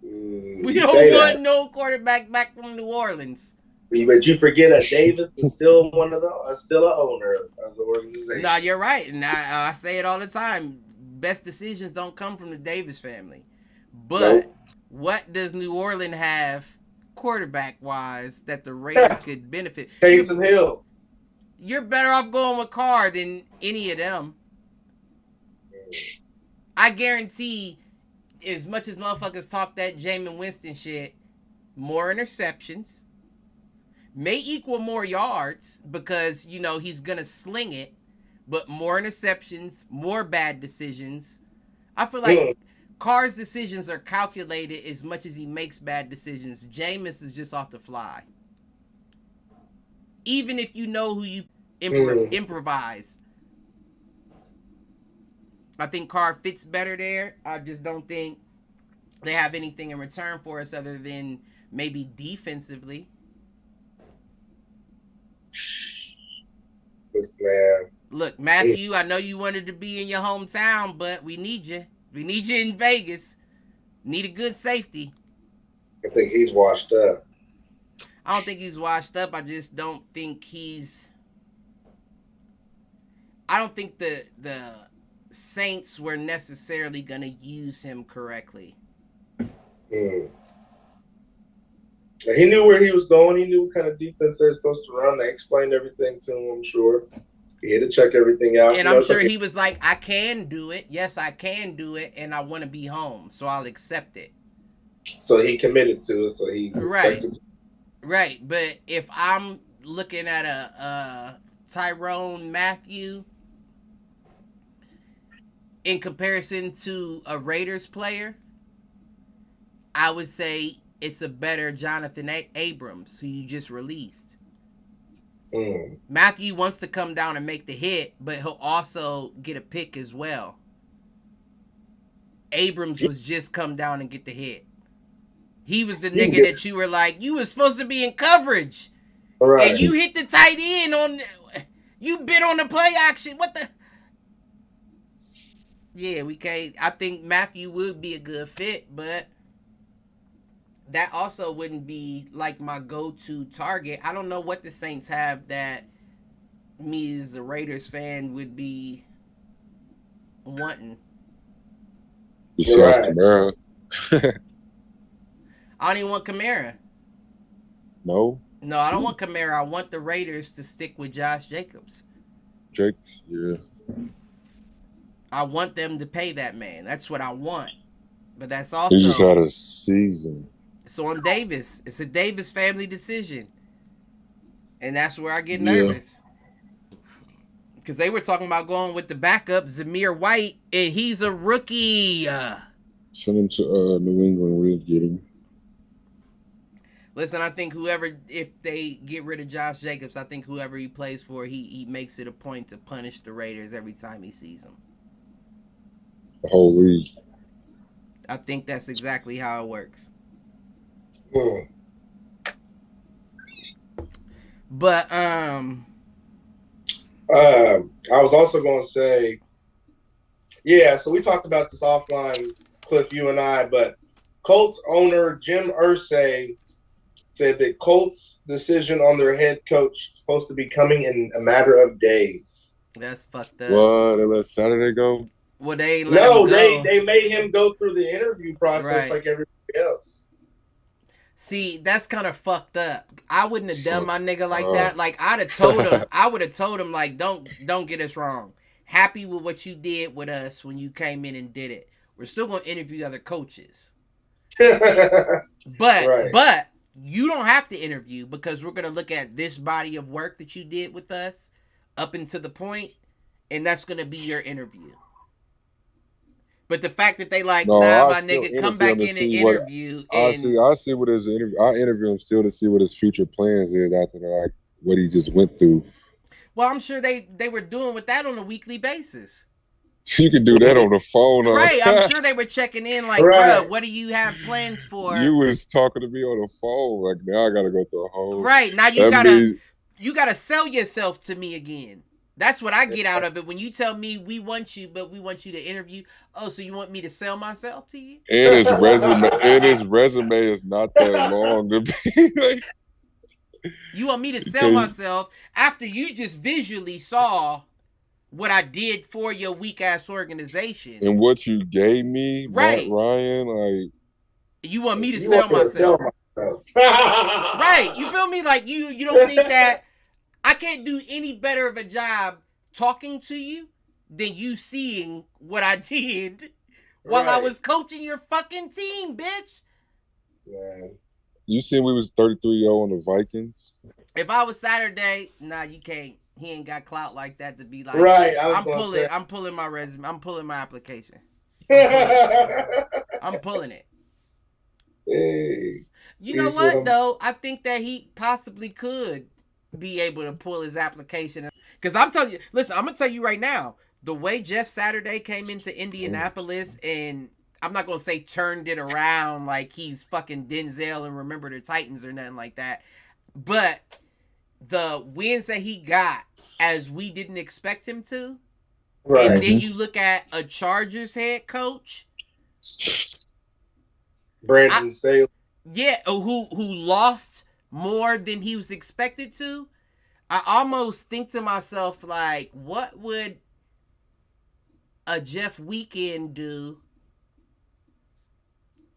Speaker 1: We don't want no quarterback back from New Orleans.
Speaker 2: But you forget that Davis is still still an owner of the organization.
Speaker 1: No, you're right, and I say it all the time. Best decisions don't come from the Davis family. But what does New Orleans have quarterback-wise that the Raiders could benefit?
Speaker 2: Taysom Hill.
Speaker 1: You're better off going with Carr than any of them. I guarantee, as much as motherfuckers talk that Jameis Winston shit, more interceptions may equal more yards because, you know, he's going to sling it, but more interceptions, more bad decisions. I feel like Carr's decisions are calculated as much as he makes bad decisions. Jameis is just off the fly. Even if you know who you improvise. I think Carr fits better there. I just don't think they have anything in return for us other than maybe defensively.
Speaker 2: Man.
Speaker 1: Look, Matthew, I know you wanted to be in your hometown, but we need you. We need you in Vegas. Need a good safety.
Speaker 2: I think he's washed up.
Speaker 1: I don't think he's washed up. I just don't think I don't think the Saints were necessarily going to use him correctly.
Speaker 2: He knew where he was going. He knew what kind of defense they're supposed to run. They explained everything to him, I'm sure. He had to check everything out.
Speaker 1: And I'm sure he was like, I can do it. Yes, I can do it, and I want to be home, so I'll accept it.
Speaker 2: So he committed to it, so he
Speaker 1: Right, but if I'm looking at a Tyrone Matthew in comparison to a Raiders player, I would say it's a better Jonathan Abrams, who you just released. Matthew wants to come down and make the hit, but he'll also get a pick as well. Abrams was just come down and get the hit. He was the nigga that you were like, you were supposed to be in coverage. Right. And you hit the tight end on, you bit on the play action. What the? Yeah, we can't. I think Matthew would be a good fit, but that also wouldn't be like my go-to target. I don't know what the Saints have that me as a Raiders fan would be wanting.
Speaker 3: Besides Kamara.
Speaker 1: I don't even want Kamara.
Speaker 3: No,
Speaker 1: I don't want Kamara. I want the Raiders to stick with Josh Jacobs.
Speaker 3: Yeah.
Speaker 1: I want them to pay that man. That's what I want. But that's also...
Speaker 3: He just had a season.
Speaker 1: It's on Davis. It's a Davis family decision. And that's where I get nervous. Because they were talking about going with the backup, Zamir White, and he's a rookie.
Speaker 3: Send him to New England. We'll get him.
Speaker 1: Listen, I think if they get rid of Josh Jacobs, I think whoever he plays for, he makes it a point to punish the Raiders every time he sees them.
Speaker 3: the whole league.
Speaker 1: I think that's exactly how it works. But
Speaker 2: I was also going to say, yeah. So we talked about this offline, Cliff, you and I. But Colts owner Jim Irsay said that Colts' decision on their head coach is supposed to be coming in a matter of days.
Speaker 1: That's fucked up.
Speaker 3: What? They let Saturday go?
Speaker 1: Well, they let him go.
Speaker 2: They made him go through the interview process like everybody else.
Speaker 1: See, that's kind of fucked up. I wouldn't have done my nigga like that. Like, I'd have told him. I would have told him, like, don't get us wrong. Happy with what you did with us when you came in and did it. We're still gonna interview other coaches. But you don't have to interview because we're gonna look at this body of work that you did with us up until the point, and that's gonna be your interview. But the fact that they like, my nigga, come back in and interview.
Speaker 3: I see what his interview. I interview him still to see what his future plans is after like what he just went through.
Speaker 1: Well, I'm sure they were doing with that on a weekly basis.
Speaker 3: You could do that on the phone,
Speaker 1: right? I'm sure they were checking in, like, bro, what do you have plans for?
Speaker 3: You was talking to me on the phone, like now I gotta go through a whole.
Speaker 1: Right now you gotta sell yourself to me again. That's what I get out of it when you tell me we want you, but we want you to interview. Oh, so you want me to sell myself to you?
Speaker 3: And his resume is not that long to be like.
Speaker 1: You want me to sell myself after you just visually saw what I did for your weak ass organization
Speaker 3: and what you gave me,
Speaker 1: right,
Speaker 3: Matt Ryan? Like,
Speaker 1: you want me to sell myself? Right? You feel me? Like you don't think that I can't do any better of a job talking to you than you seeing what I did while I was coaching your fucking team, bitch.
Speaker 3: Yeah. You seen we was 33-0 on the Vikings?
Speaker 1: If I was Saturday, nah, you can't. He ain't got clout like that to be like.
Speaker 2: Right.
Speaker 1: I'm pulling my resume. I'm pulling my application. I'm pulling it.
Speaker 2: Hey,
Speaker 1: you know what though? I think that he possibly could be able to pull his application. Because I'm telling you, listen, I'm gonna tell you right now, the way Jeff Saturday came into Indianapolis and I'm not gonna say turned it around like he's fucking Denzel and Remember the Titans or nothing like that, but the wins that he got as we didn't expect him to, right? And then you look at a Chargers head coach,
Speaker 2: Brandon Staley,
Speaker 1: who lost more than he was expected to. I almost think to myself, like, what would a Jeff Weekend do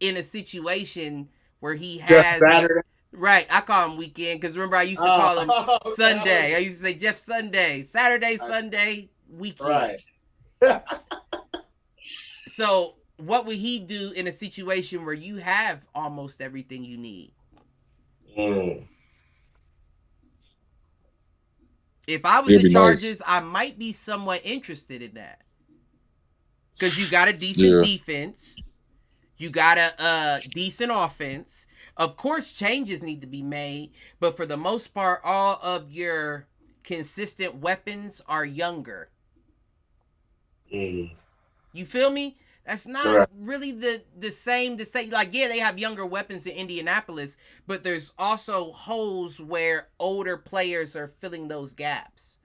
Speaker 1: in a situation where he has
Speaker 2: Jeff Saturday?
Speaker 1: Right, I call him Weekend because remember I used to call him Sunday. I used to say Jeff Sunday, Saturday, Sunday, Weekend. Right. So what would he do in a situation where you have almost everything you need? If I was the Chargers, nice. I might be somewhat interested in that because you got a decent defense, you got a decent offense. Of course, changes need to be made, but for the most part, all of your consistent weapons are younger. You feel me? That's not really the same to say. Like, yeah, they have younger weapons in Indianapolis, but there's also holes where older players are filling those gaps.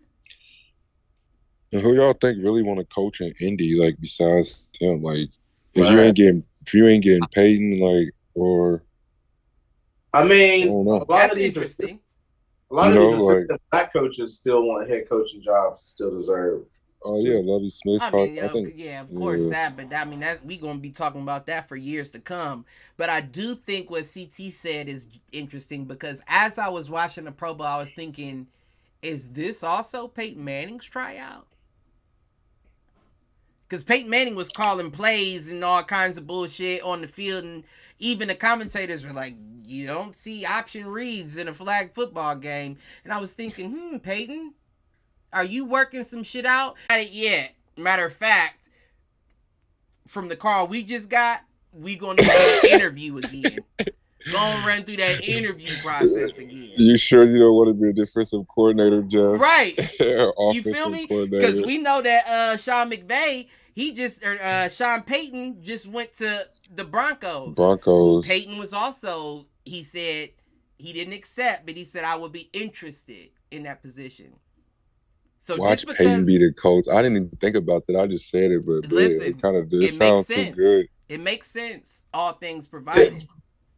Speaker 3: And who y'all think really want to coach in Indy? Like, besides him, like, if you ain't getting Peyton, like, or.
Speaker 2: I mean,
Speaker 1: that's interesting.
Speaker 2: A lot of these assistant black coaches still want head coaching jobs and still deserve.
Speaker 3: Oh yeah, Lovie Smith.
Speaker 1: I mean, of course that, but I mean that we gonna be talking about that for years to come. But I do think what CT said is interesting because as I was watching the Pro Bowl, I was thinking, is this also Peyton Manning's tryout? Because Peyton Manning was calling plays and all kinds of bullshit on the field, and even the commentators were like, you don't see option reads in a flag football game. And I was thinking, Peyton, are you working some shit out? Not it yet. Matter of fact, from the call we just got, we gonna do an interview again. Gonna run through that interview process again.
Speaker 3: You sure you don't want to be a defensive coordinator, Jeff?
Speaker 1: Right. You feel me? Because we know that Sean McVay, Sean Payton just went to the Broncos. Payton was also, he said he didn't accept, but he said I would be interested in that position. So
Speaker 3: watch Payton be the coach. I didn't even think about that. I just said it, but listen, it kind of does sound so good.
Speaker 1: It makes sense. All things provided.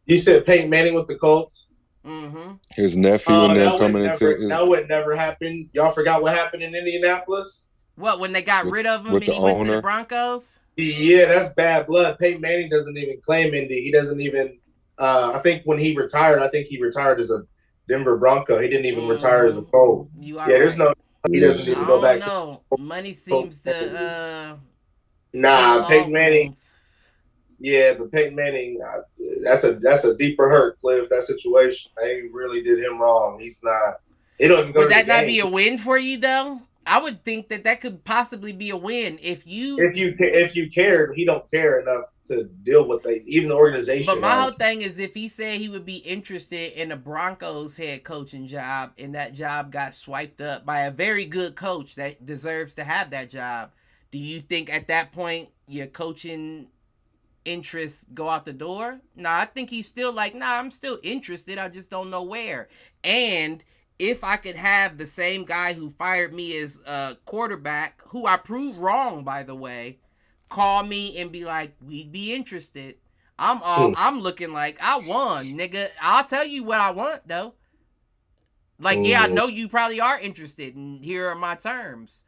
Speaker 2: You said Peyton Manning with the Colts.
Speaker 1: Mm-hmm.
Speaker 3: His nephew and them coming into
Speaker 2: that would never happen. Y'all forgot what happened in Indianapolis?
Speaker 1: What, when they got rid of him and he went to the Broncos?
Speaker 2: Yeah, that's bad blood. Peyton Manning doesn't even claim Indy. He doesn't even. I think when he retired, he retired as a Denver Bronco. He didn't even retire as a Colt. There's no. He doesn't even go back.
Speaker 1: No, money seems to.
Speaker 2: Peyton Manning. Yeah, but Peyton Manning, that's a deeper hurt, Cliff. That situation, they really did him wrong. He's not. He don't go.
Speaker 1: Would that not be a win for you though? I would think that could possibly be a win if you
Speaker 2: cared. He don't care enough to deal with even the organization.
Speaker 1: But my whole thing is, if he said he would be interested in the Broncos head coaching job, and that job got swiped up by a very good coach that deserves to have that job, do you think at that point your coaching interests go out the door? I think he's still like, I'm still interested. I just don't know where. And if I could have the same guy who fired me as a quarterback, who I proved wrong, by the way, call me and be like, we'd be interested. I'm looking like I won, nigga. I'll tell you what I want though. Like, I know you probably are interested, and here are my terms.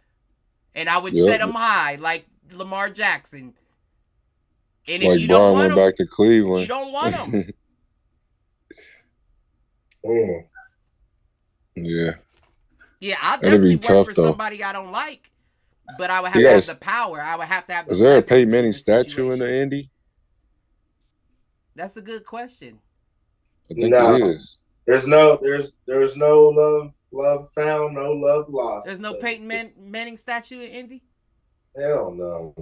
Speaker 1: And I would set them high, like Lamar Jackson. And
Speaker 3: like
Speaker 1: if you don't
Speaker 3: want
Speaker 1: them,
Speaker 3: back to Cleveland.
Speaker 1: You don't want them.
Speaker 3: Yeah.
Speaker 1: Yeah, I'll definitely work for somebody I don't like, but I would have to have the power. I would have to have.
Speaker 3: Is there a Peyton Manning statue in the Indy?
Speaker 1: That's a good question.
Speaker 3: I think it is.
Speaker 2: There's no love found, no love lost.
Speaker 1: There's no Peyton Manning statue in Indy?
Speaker 2: Hell no.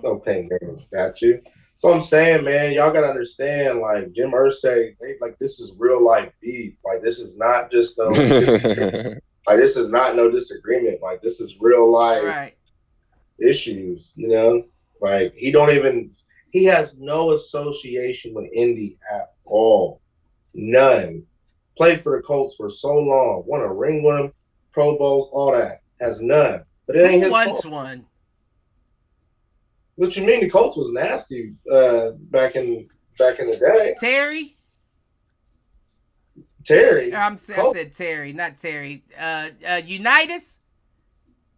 Speaker 2: No Peyton Manning statue. So I'm saying, man, y'all gotta understand, like Jim Irsay, like this is real life beef. Like this is not just like this is not no disagreement. Like this is real life issues, you know? Like he has no association with Indy at all. None. Played for the Colts for so long. Won a ring with them, Pro Bowls, all that. Has none. But it ain't his fault.
Speaker 1: One?
Speaker 2: What you mean? The Colts was nasty back in the day. Terry.
Speaker 1: I said Terry, not Terry. Unitas?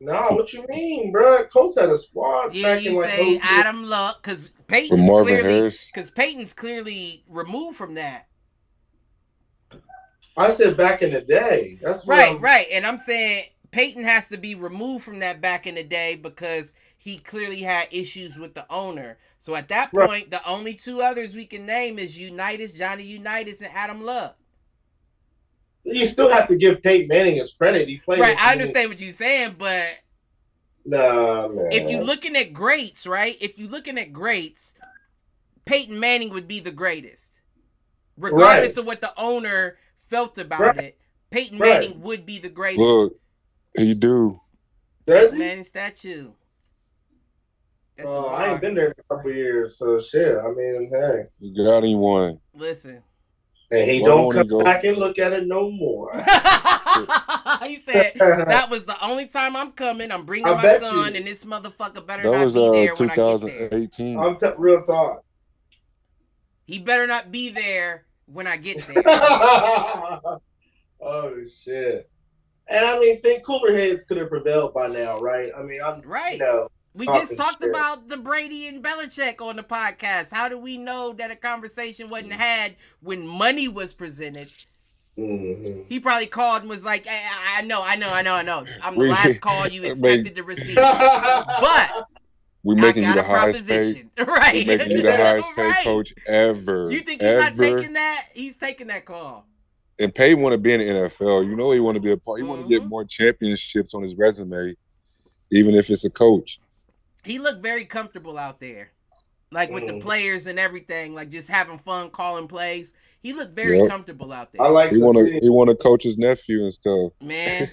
Speaker 2: No, what you mean, bro? Colts had a squad back in like
Speaker 1: say Adam Luck, because Peyton's clearly removed from that.
Speaker 2: I said back in the day. That's
Speaker 1: right. And I'm saying Peyton has to be removed from that back in the day because he clearly had issues with the owner. So at that point, the only two others we can name is Johnny Unitas, and Adam Luck.
Speaker 2: You still have to give Peyton Manning his credit. He played.
Speaker 1: Right, I understand what you're saying, but
Speaker 2: nah, man.
Speaker 1: If you're looking at greats, right? Peyton Manning would be the greatest, regardless of what the owner felt about it. Peyton Manning would be the greatest.
Speaker 3: Look, he do.
Speaker 2: Does he?
Speaker 1: Manning statue.
Speaker 2: I ain't been there in a couple years, so shit. I mean, hey.
Speaker 3: You got anyone.
Speaker 1: Listen.
Speaker 2: And he don't come back and look at it no more.
Speaker 1: He said, that was the only time I'm coming. I'm bringing my son, and this motherfucker better not be there when I get there.
Speaker 3: 2018.
Speaker 2: I'm real talk.
Speaker 1: He better not be there when I get there.
Speaker 2: Oh, shit. And I mean, think cooler heads could have prevailed by now, right? I mean,
Speaker 1: we just talked about the Brady and Belichick on the podcast. How do we know that a conversation wasn't had when money was presented?
Speaker 2: Mm-hmm.
Speaker 1: He probably called and was like, I know. I'm the last call you expected to receive. But
Speaker 3: we're making you the highest paid.
Speaker 1: Right.
Speaker 3: We're making you the highest paid coach ever.
Speaker 1: You think he's not taking that? He's taking that call.
Speaker 3: And Payton want to be in the NFL. You know he want to be a part. He want to get more championships on his resume, even if it's a coach.
Speaker 1: He looked very comfortable out there, like with the players and everything, like just having fun calling plays. He looked very comfortable out there.
Speaker 2: I like.
Speaker 3: He want to coach his nephew and stuff.
Speaker 1: Man,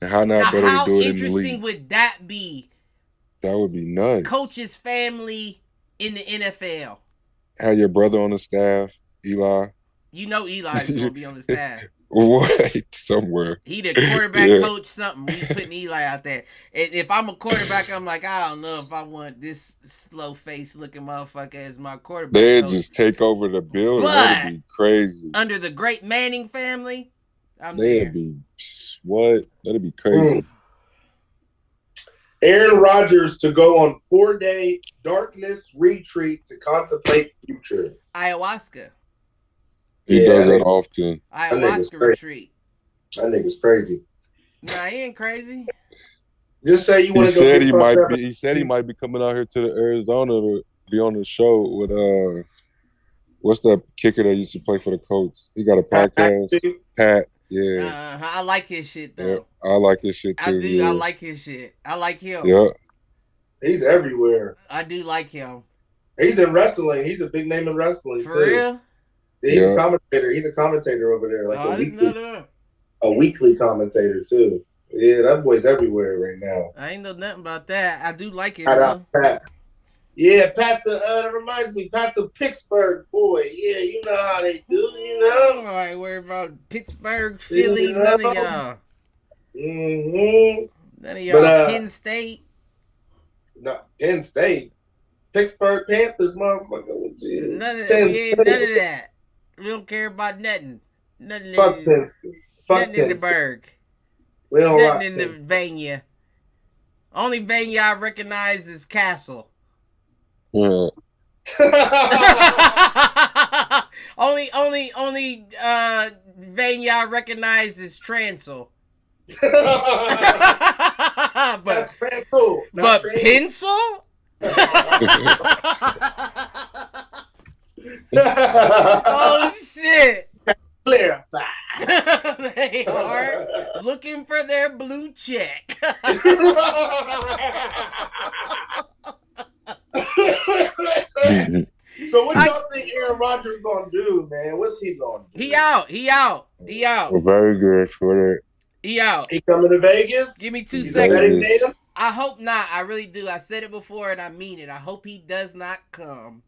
Speaker 3: and how not better to do it in the league?
Speaker 1: How interesting would that be
Speaker 3: That would be nuts.
Speaker 1: Coach's family in the NFL.
Speaker 3: Had your brother on the staff, Eli.
Speaker 1: You know Eli's gonna be on the staff.
Speaker 3: What? Somewhere.
Speaker 1: He the quarterback coach, something. We putting Eli out there. And if I'm a quarterback, I'm like, I don't know if I want this slow face looking motherfucker as my quarterback.
Speaker 3: They'd
Speaker 1: coach.
Speaker 3: Just take over the building. That'd be crazy.
Speaker 1: Under the great Manning family,
Speaker 3: They'd be what? That'd be crazy.
Speaker 2: Aaron Rodgers to go on 4-day darkness retreat to contemplate future.
Speaker 1: Ayahuasca.
Speaker 3: He does that often.
Speaker 1: Ayahuasca retreat.
Speaker 2: That nigga's crazy.
Speaker 1: Nah, he ain't crazy.
Speaker 2: Just say you want to go.
Speaker 3: He said he might be coming out here to the Arizona to be on the show with what's that kicker that used to play for the Colts? He got a podcast. Pat. Yeah.
Speaker 1: I like his shit though.
Speaker 3: Yeah, I like his shit too.
Speaker 1: I do. Yeah. I like his shit. I like him.
Speaker 3: Yeah.
Speaker 2: He's everywhere.
Speaker 1: I do like him.
Speaker 2: He's in wrestling. He's a big name in wrestling
Speaker 1: for
Speaker 2: too.
Speaker 1: Real?
Speaker 2: He's a commentator. He's a commentator over there, like a weekly commentator too. Yeah, that boy's everywhere right now.
Speaker 1: I ain't know nothing about that. I do like it.
Speaker 2: Pat. Yeah, Pat. That reminds me, Pat the Pittsburgh boy. Yeah, you know how they do. You know,
Speaker 1: I ain't worried about Pittsburgh, Philly, none of y'all. None of y'all. Penn State.
Speaker 2: No, Penn State. Pittsburgh Panthers, motherfucker.
Speaker 1: None of that. We don't care about nothing. Nothing.
Speaker 2: Fuck Penn State.
Speaker 1: Nothing in the Berg.
Speaker 2: We don't
Speaker 1: nothing in the Vania. Only Vania I recognize is Castle.
Speaker 3: Yeah.
Speaker 1: only Vania I recognize is Transel.
Speaker 2: That's Transel.
Speaker 1: But Pencil? Oh shit.
Speaker 2: Clarify.
Speaker 1: They are looking for their blue check.
Speaker 2: So what y'all think Aaron Rodgers gonna do, man? What's he gonna do?
Speaker 1: He out.
Speaker 3: Well, very good for it.
Speaker 1: He out.
Speaker 2: He coming to Vegas?
Speaker 1: Give me 2 seconds. I hope not. I really do. I said it before and I mean it. I hope he does not come.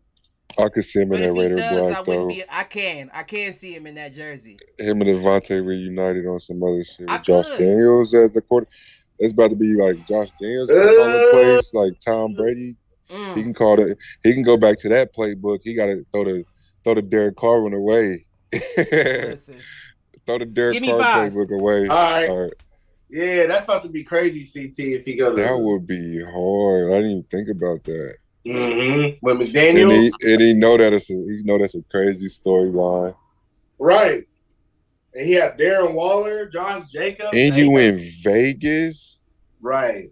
Speaker 3: I could see him in that Raider black though.
Speaker 1: I can see him in that jersey.
Speaker 3: Him and Devontae reunited on some other shit. Josh Daniels at the quarter. It's about to be like Josh Daniels calling plays like Tom Brady. He can call it. He can go back to that playbook. He got to throw the Derek Carr one away.
Speaker 1: Listen.
Speaker 3: Throw the Derek Carr playbook away.
Speaker 2: All right. Yeah, that's about to be crazy, CT, if he goes.
Speaker 3: That would be hard. I didn't even think about that.
Speaker 2: With McDaniels,
Speaker 3: and he know that that's a crazy storyline,
Speaker 2: right? And he had Darren Waller, Josh Jacobs,
Speaker 3: and you in Vegas,
Speaker 2: right?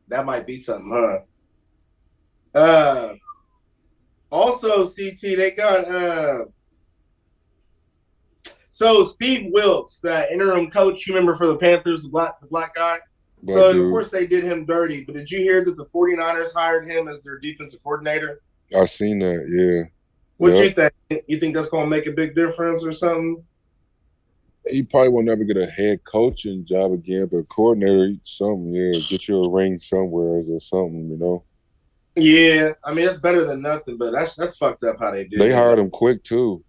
Speaker 2: That might be something, huh? Also, CT, they got so Steve Wilkes, the interim coach, you remember for the Panthers, the black guy. So, of course, they did him dirty. But did you hear that the 49ers hired him as their defensive coordinator?
Speaker 3: I seen that, yeah.
Speaker 2: What you think? You think that's going to make a big difference or something?
Speaker 3: He probably will never get a head coaching job again, but coordinator, something, yeah. Get you a ring somewhere or something, you know?
Speaker 2: Yeah. I mean, it's better than nothing, but that's fucked up how they did.
Speaker 3: They hired him quick, too.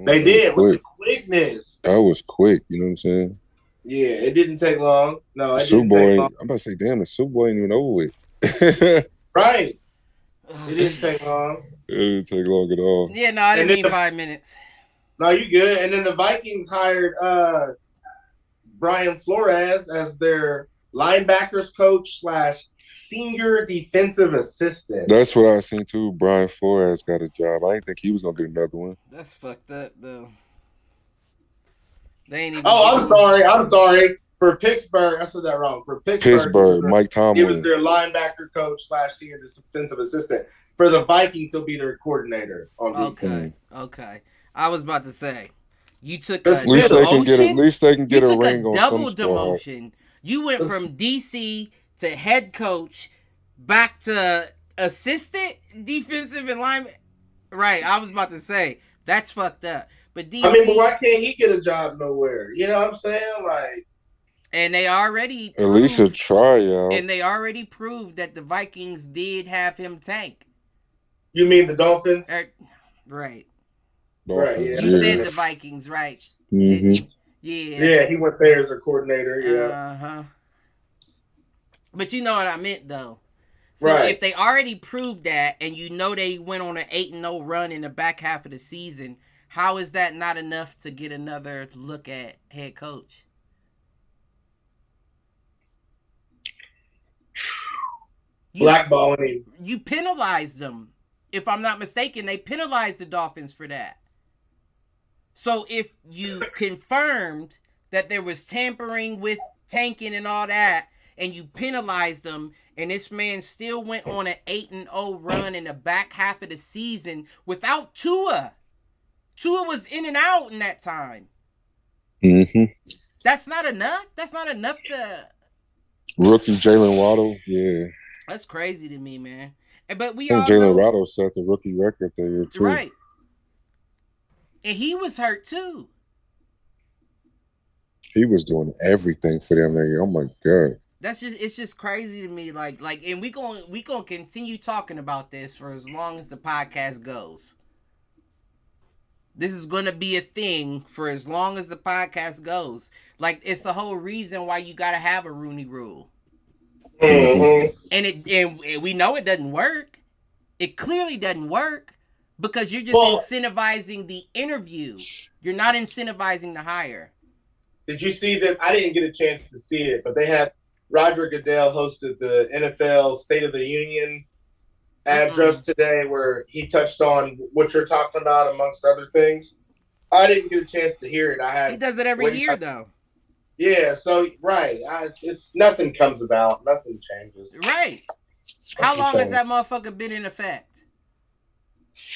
Speaker 2: They did, with the quickness.
Speaker 3: That was quick, you know what I'm saying?
Speaker 2: Yeah, it didn't take long. No, it
Speaker 3: Super
Speaker 2: didn't
Speaker 3: Bowl.
Speaker 2: take long.
Speaker 3: I'm about to say, damn, the Super Bowl ain't even over with.
Speaker 2: Right. It didn't take long.
Speaker 3: It didn't take long at all.
Speaker 1: Yeah, no, I didn't mean 5 minutes.
Speaker 2: No, you good. And then the Vikings hired Brian Flores as their linebackers coach / senior defensive assistant.
Speaker 3: That's what I seen too. Brian Flores got a job. I didn't think he was gonna get another one.
Speaker 1: That's fucked up though. They ain't even.
Speaker 2: Oh, I'm sorry. For Pittsburgh, I said that wrong. For
Speaker 3: Pittsburgh, Mike Tomlin.
Speaker 2: He was their linebacker coach / senior defensive assistant. For the Vikings, he'll be their coordinator on defense.
Speaker 1: Okay. I was about to say, you took
Speaker 3: at least they can get a ring on some
Speaker 1: double demotion. You went from DC to head coach, back to assistant defensive and lineman. Right. I was about to say that's fucked up. But DC,
Speaker 2: I mean, but why can't he get a job nowhere? You know what I'm saying? Like,
Speaker 1: And they already
Speaker 3: At least a
Speaker 1: proved,
Speaker 3: tryout.
Speaker 1: and they already proved that the Vikings did have him tank.
Speaker 2: You mean the Dolphins?
Speaker 1: Right.
Speaker 3: Dolphins,
Speaker 2: Right, yeah.
Speaker 1: You said the Vikings, right?
Speaker 3: Mm-hmm.
Speaker 1: Yeah.
Speaker 2: Yeah, he went there as a coordinator. Yeah.
Speaker 1: Uh-huh. But you know what I meant, though. So
Speaker 2: Right.
Speaker 1: if they already proved that, and you know they went on an 8-0 run in the back half of the season, how is that not enough to get another look at head coach?
Speaker 2: Blackballing.
Speaker 1: You penalized them. If I'm not mistaken, they penalized the Dolphins for that. So if you confirmed that there was tampering with tanking and all that, and you penalized them, and this man still went on an 8-0 run in the back half of the season without Tua. Tua was in and out in that time.
Speaker 3: Mm-hmm.
Speaker 1: That's not enough. That's not enough to.
Speaker 3: Rookie Jalen Waddle, yeah.
Speaker 1: That's crazy to me, man. But we
Speaker 3: I
Speaker 1: all
Speaker 3: think Jalen
Speaker 1: know,
Speaker 3: Waddle set the rookie record that year too.
Speaker 1: right? And he was hurt too.
Speaker 3: He was doing everything for them that year. Oh my god.
Speaker 1: It's just crazy to me. Like, and we gonna continue talking about this for as long as the podcast goes. This is gonna be a thing for as long as the podcast goes. Like, it's the whole reason why you gotta have a Rooney Rule.
Speaker 2: Mm-hmm.
Speaker 1: And we know it doesn't work. It clearly doesn't work because you're just incentivizing the interview. You're not incentivizing the hire.
Speaker 2: Did you see that? I didn't get a chance to see it, but they had Roger Goodell hosted the NFL State of the Union address today where he touched on what you're talking about amongst other things. I didn't get a chance to hear it.
Speaker 1: He does it every year though.
Speaker 2: Yeah, so right. It's nothing comes about, nothing changes.
Speaker 1: Right. How long has that motherfucker been in effect?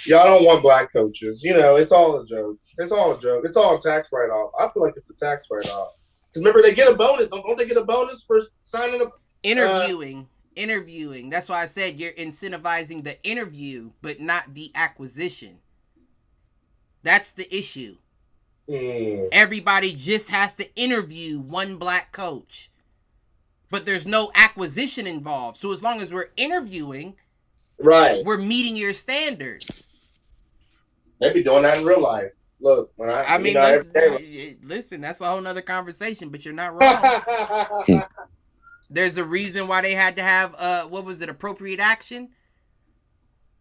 Speaker 2: Y'all don't want black coaches. You know, it's all a joke. It's all a joke. It's all a tax write-off. I feel like it's a tax write-off. Because remember, they get a bonus. Don't they get a bonus for signing up?
Speaker 1: Interviewing. That's why I said you're incentivizing the interview, but not the acquisition. That's the issue. Everybody just has to interview one black coach. But there's no acquisition involved. So as long as we're interviewing,
Speaker 2: right,
Speaker 1: we're meeting your standards.
Speaker 2: They be doing that in real life. Look, when
Speaker 1: listen, that's a whole nother conversation, but you're not wrong. There's a reason why they had to have appropriate action?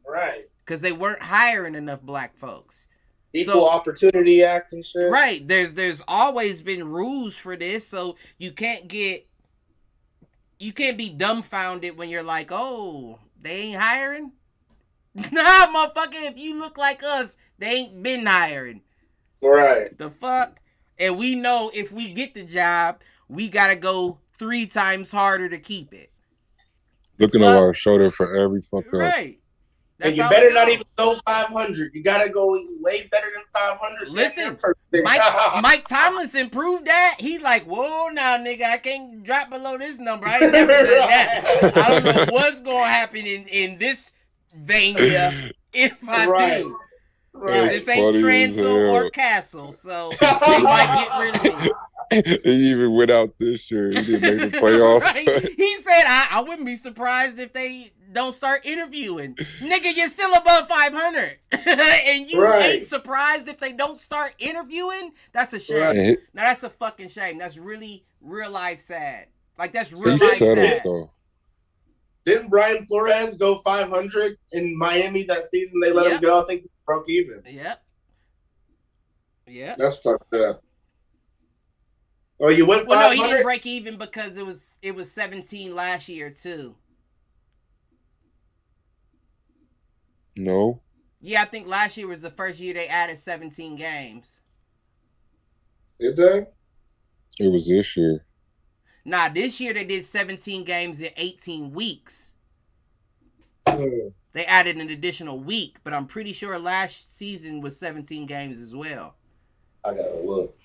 Speaker 2: Right.
Speaker 1: Because they weren't hiring enough black folks.
Speaker 2: Equal Opportunity Act and shit.
Speaker 1: Right. There's always been rules for this, so you can't be dumbfounded when you're like, oh, they ain't hiring? Nah, motherfucker, if you look like us, they ain't been hiring.
Speaker 2: Right.
Speaker 1: The fuck? And we know if we get the job, we gotta go 3 times harder to keep it.
Speaker 3: Looking over our shoulder for every fucking
Speaker 1: right.
Speaker 2: And you better not even go 500. You gotta go way better than 500.
Speaker 1: Listen, Mike Tomlinson proved that. He's like, whoa, now, nigga, I can't drop below this number. I ain't never done that. I don't know what's gonna happen in this Vania if I do. Right. This ain't Transel or Castle, so they might get rid of me.
Speaker 3: He even went out this year. He didn't make the playoffs.
Speaker 1: Right. He said, I wouldn't be surprised if they don't start interviewing. Nigga, you're still above 500. And you ain't surprised if they don't start interviewing? That's a shame. Right. Now, that's a fucking shame. That's really real life sad. Like, that's real life sad.
Speaker 3: Though.
Speaker 2: Didn't Brian Flores go 500 in Miami that season? They let him go. I think he broke even.
Speaker 1: Yep.
Speaker 2: That's fucked up. Oh, you went 500?
Speaker 1: Well, no, he didn't break even because it was 17 last year, too.
Speaker 3: No.
Speaker 1: Yeah, I think last year was the first year they added 17 games.
Speaker 2: Did they?
Speaker 3: It was this year.
Speaker 1: Nah, this year they did 17 games in 18 weeks. They added an additional week, but I'm pretty sure last season was 17 games as well.
Speaker 2: I gotta look.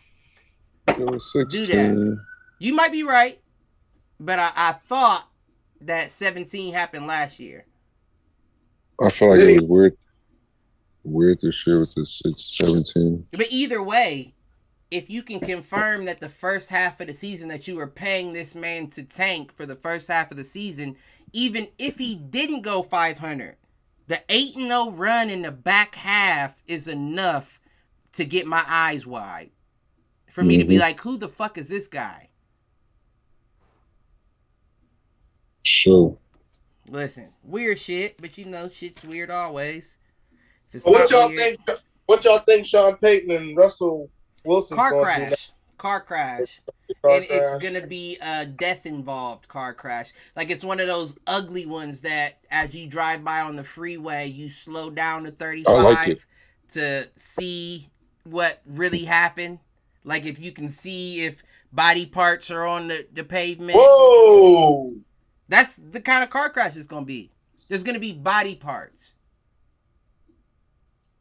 Speaker 3: It was 16.
Speaker 1: Do that. You might be right, but I thought that 17 happened last year.
Speaker 3: I feel like it was weird this year with the 17.
Speaker 1: But either way, if you can confirm that the first half of the season that you were paying this man to tank for the first half of the season, even if he didn't go 500, the 8-0 run in the back half is enough to get my eyes wide. For me to be like, who the fuck is this guy?
Speaker 3: Sure.
Speaker 1: Listen, weird shit, but you know, shit's weird always. If it's
Speaker 2: What
Speaker 1: not
Speaker 2: y'all
Speaker 1: weird,
Speaker 2: think? What y'all think? Sean Payton and Russell Wilson.
Speaker 1: car crash. And it's
Speaker 2: crash.
Speaker 1: gonna be a death involved car crash. Like it's one of those ugly ones that as you drive by on the freeway, you slow down to 35 to see what really happened. Like if you can see if body parts are on the pavement.
Speaker 2: Whoa!
Speaker 1: That's the kind of car crash it's gonna be. There's gonna be body parts.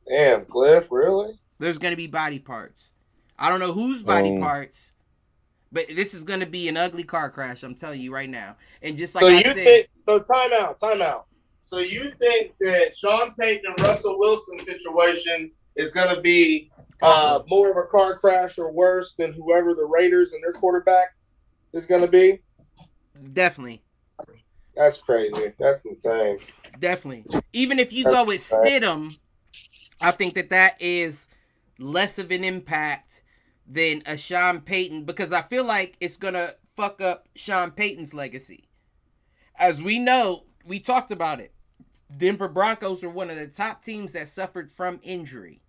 Speaker 2: Damn, Cliff, really?
Speaker 1: There's gonna be body parts. I don't know whose body parts, but this is gonna be an ugly car crash. I'm telling you right now. And just like I said,
Speaker 2: time out. So you think that Sean Payton and Russell Wilson situation is gonna be more of a car crash or worse than whoever the Raiders and their quarterback is gonna be?
Speaker 1: definitely.
Speaker 2: That's crazy. That's insane.
Speaker 1: Definitely. Even if you go with Stidham, I think that is less of an impact than a Sean Payton because I feel like it's going to fuck up Sean Payton's legacy. As we know, we talked about it. Denver Broncos are one of the top teams that suffered from injury.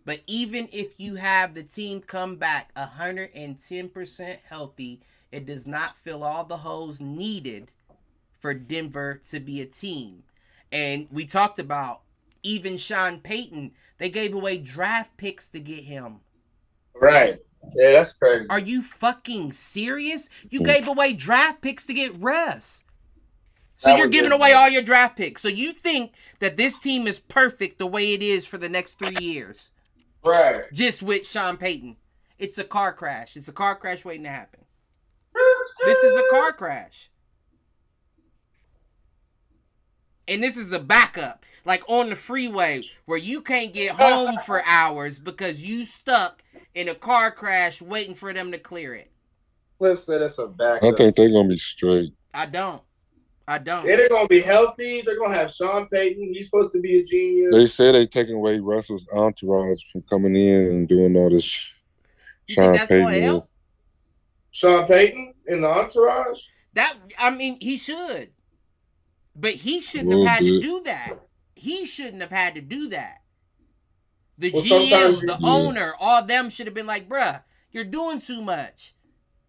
Speaker 1: But even if you have the team come back 110% healthy, it does not fill all the holes needed for Denver to be a team. And we talked about even Sean Payton, they gave away draft picks to get him.
Speaker 2: Right. Yeah, that's crazy.
Speaker 1: Are you fucking serious? You gave away draft picks to get Russ. So you're giving away all your draft picks. So you think that this team is perfect the way it is for the next 3 years.
Speaker 2: Right.
Speaker 1: Just with Sean Payton. It's a car crash. It's a car crash waiting to happen. This is a car crash. And this is a backup. Like on the freeway where you can't get home for hours because you stuck in a car crash waiting for them to clear it.
Speaker 2: Cliff said it's a backup.
Speaker 3: I think they're gonna be straight.
Speaker 1: I don't.
Speaker 2: They're going to be healthy. They're going to have Sean Payton. He's supposed to be a genius.
Speaker 3: They say they taking away Russell's entourage from coming in and doing all this.
Speaker 1: You think that's going to help?
Speaker 2: Sean Payton in the entourage?
Speaker 1: He should. But he shouldn't have had to do that. He shouldn't have had to do that. The GM, the owner, all them should have been like, bruh, you're doing too much.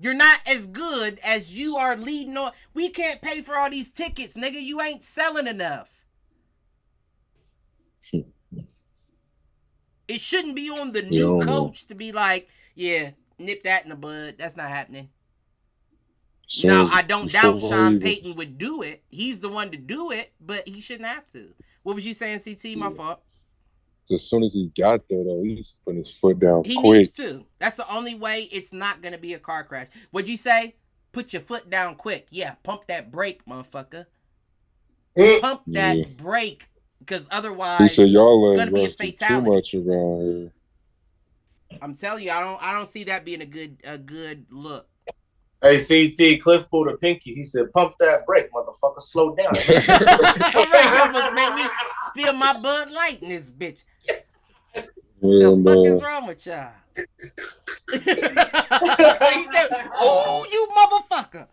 Speaker 1: You're not as good as you are leading on. We can't pay for all these tickets, nigga. You ain't selling enough. It shouldn't be on the new coach to be like, yeah, nip that in the bud. That's not happening. Now, I don't doubt Sean Payton would do it. He's the one to do it, but he shouldn't have to. What was you saying, CT? My fault.
Speaker 3: As soon as he got there, though, he's putting his foot down quick.
Speaker 1: He needs to. That's the only way it's not going to be a car crash. What'd you say? Put your foot down quick. Yeah, pump that brake, motherfucker. Pump that brake, because otherwise
Speaker 3: he said, y'all
Speaker 1: it's going to be a fatality.
Speaker 3: Too much around here.
Speaker 1: I'm telling you, I don't see that being a good look.
Speaker 2: Hey, CT, Cliff pulled a pinky. He said, pump that brake, motherfucker. Slow down.
Speaker 1: You almost made me spill my Bud Light in this bitch. The fuck is wrong with y'all? He said, "Oh, you motherfucker!"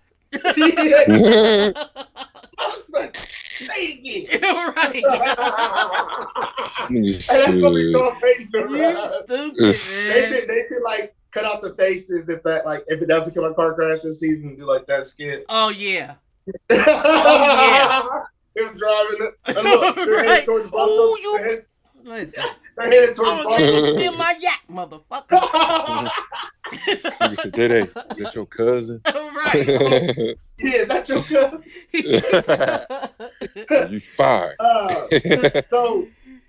Speaker 2: Say it again.
Speaker 1: Right.
Speaker 2: Hey, that's what we told Peyton.
Speaker 1: You stupid, man.
Speaker 2: They should like cut out the faces if it does become a car crash this season. Do like that skit.
Speaker 1: Oh yeah.
Speaker 2: Oh yeah. Him driving it. Look,
Speaker 1: right. Oh, you. Listen.
Speaker 2: They're headed towards
Speaker 1: I'm gonna steal my yak, motherfucker.
Speaker 3: He said, Dede, is that your cousin?
Speaker 1: Right.
Speaker 2: Yeah, is that your cousin?
Speaker 3: You fired.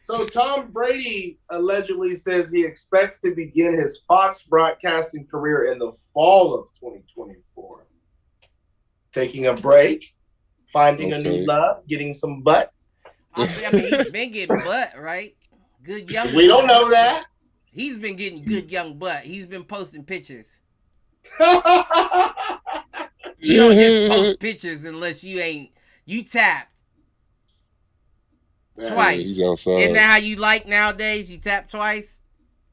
Speaker 2: So Tom Brady allegedly says he expects to begin his Fox broadcasting career in the fall of 2024. Taking a break, finding a new love, getting some butt.
Speaker 1: I mean, he's been getting butt, right? Good young.
Speaker 2: We don't know that.
Speaker 1: He's been getting good young butt. He's been posting pictures. You don't just post pictures unless you tapped twice.
Speaker 3: He's outside.
Speaker 1: Isn't that how you like nowadays? You tap twice?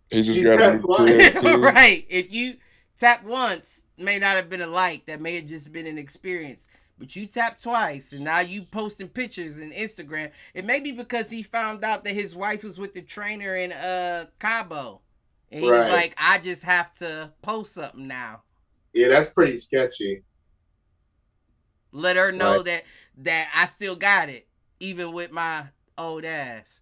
Speaker 3: He just got a new crib, too.
Speaker 1: Right. If you tap once, may not have been a like. That may have just been an experience. But you tap twice, and now you posting pictures in Instagram. It may be because he found out that his wife was with the trainer in Cabo. And he was like, I just have to post something now.
Speaker 2: Yeah, that's pretty sketchy.
Speaker 1: Let her know that I still got it, even with my old ass.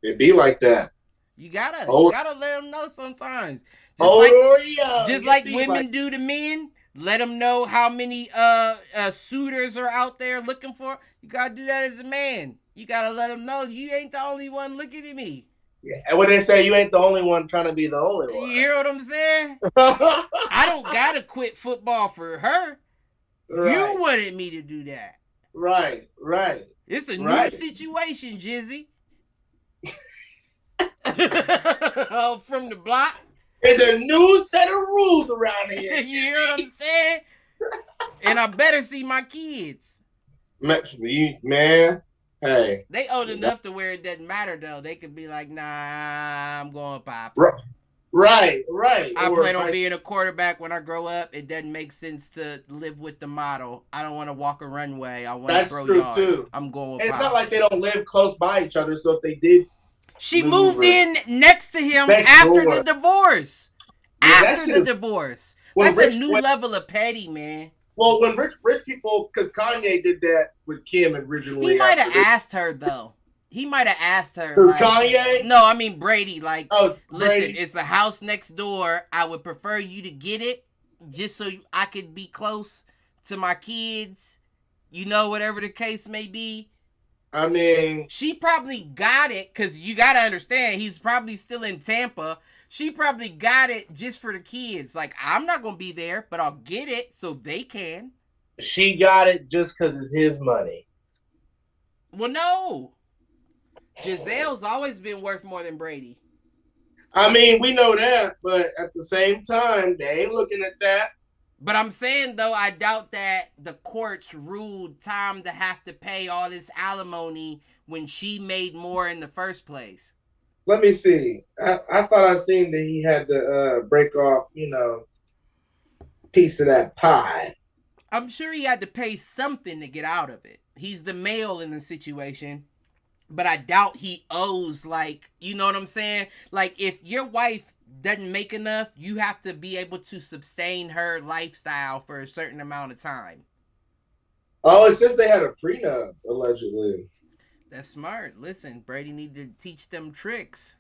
Speaker 2: It be like that.
Speaker 1: You gotta let them know sometimes. Just like women do to men. Let them know how many suitors are out there looking for. You gotta do that as a man. You gotta let them know you ain't the only one looking at me.
Speaker 2: Yeah, and when they say you ain't the only one trying to be the only one.
Speaker 1: You hear what I'm saying? I don't gotta quit football for her. Right. You wanted me to do that.
Speaker 2: Right.
Speaker 1: It's a new situation, Jizzy. From the block.
Speaker 2: There's a new set of rules around here.
Speaker 1: You hear what I'm saying? And I better see my kids.
Speaker 2: Man, hey.
Speaker 1: They old enough to where it doesn't matter, though. They could be like, nah, I'm going Pops.
Speaker 2: Right.
Speaker 1: I plan on being a quarterback when I grow up. It doesn't make sense to live with the model. I don't want to walk a runway. I want to throw yards. Too. I'm going with Pops. It's
Speaker 2: not like they don't live close by each other, so if they did...
Speaker 1: She moved in next to him after the divorce. Yeah, after the divorce. That's a new level of petty, man.
Speaker 2: Well, when rich people, because Kanye did that with Kim originally.
Speaker 1: He might have asked her, though. He might have asked her.
Speaker 2: Kanye?
Speaker 1: No, I mean Brady. Like,
Speaker 2: Brady.
Speaker 1: Listen, it's a house next door. I would prefer you to get it just so I could be close to my kids. You know, whatever the case may be.
Speaker 2: I mean,
Speaker 1: she probably got it because you got to understand he's probably still in Tampa. She probably got it just for the kids. Like, I'm not going to be there, but I'll get it so they can.
Speaker 2: She got it just because it's his money.
Speaker 1: Well, no. Gisele's always been worth more than Brady.
Speaker 2: I mean, we know that, but at the same time, they ain't looking at that.
Speaker 1: But I'm saying, though, I doubt that the courts ruled Tom to have to pay all this alimony when she made more in the first place.
Speaker 2: Let me see. I thought I seen that he had to break off, piece of that pie.
Speaker 1: I'm sure he had to pay something to get out of it. He's the male in the situation. But I doubt he owes, like, you know what I'm saying? Like, if your wife doesn't make enough, you have to be able to sustain her lifestyle for a certain amount of time.
Speaker 2: Oh, it says they had a prenup, allegedly.
Speaker 1: That's smart. Listen, Brady need to teach them tricks.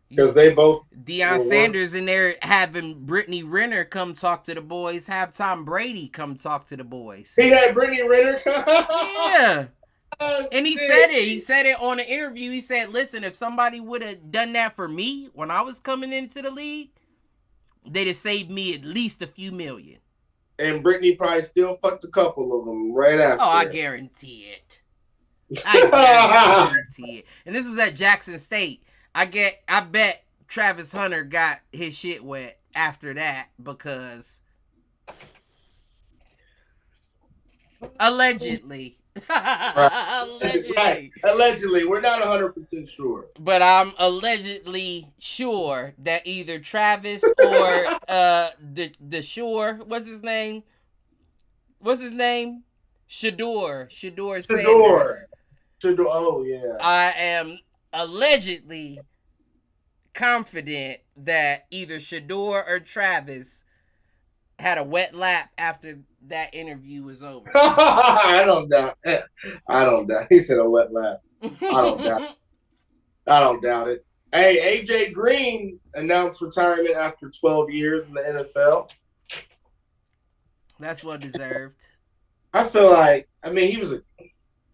Speaker 2: Because they both...
Speaker 1: Deion Sanders in there having Brittany Renner come talk to the boys, have Tom Brady come talk to the boys.
Speaker 2: He had Brittany Renner come?
Speaker 1: Yeah. And he said it. He said it on an interview. He said, listen, if somebody would have done that for me when I was coming into the league, they'd have saved me at least a few million. And
Speaker 2: Brittany probably still fucked a couple of them right after.
Speaker 1: Oh, I guarantee it. I guarantee it. And this is at Jackson State. I bet Travis Hunter got his shit wet after that because allegedly.
Speaker 2: Right. Allegedly. We're not 100% sure.
Speaker 1: But I'm allegedly sure that either Travis or the Shore, what's his name? Shador Sanders.
Speaker 2: Shador, oh yeah.
Speaker 1: I am allegedly confident that either Shador or Travis had a wet lap after that interview was over.
Speaker 2: I don't doubt. He said a wet lap. I don't doubt it. Hey, AJ Green announced retirement after 12 years in the NFL.
Speaker 1: That's well deserved.
Speaker 2: I feel like,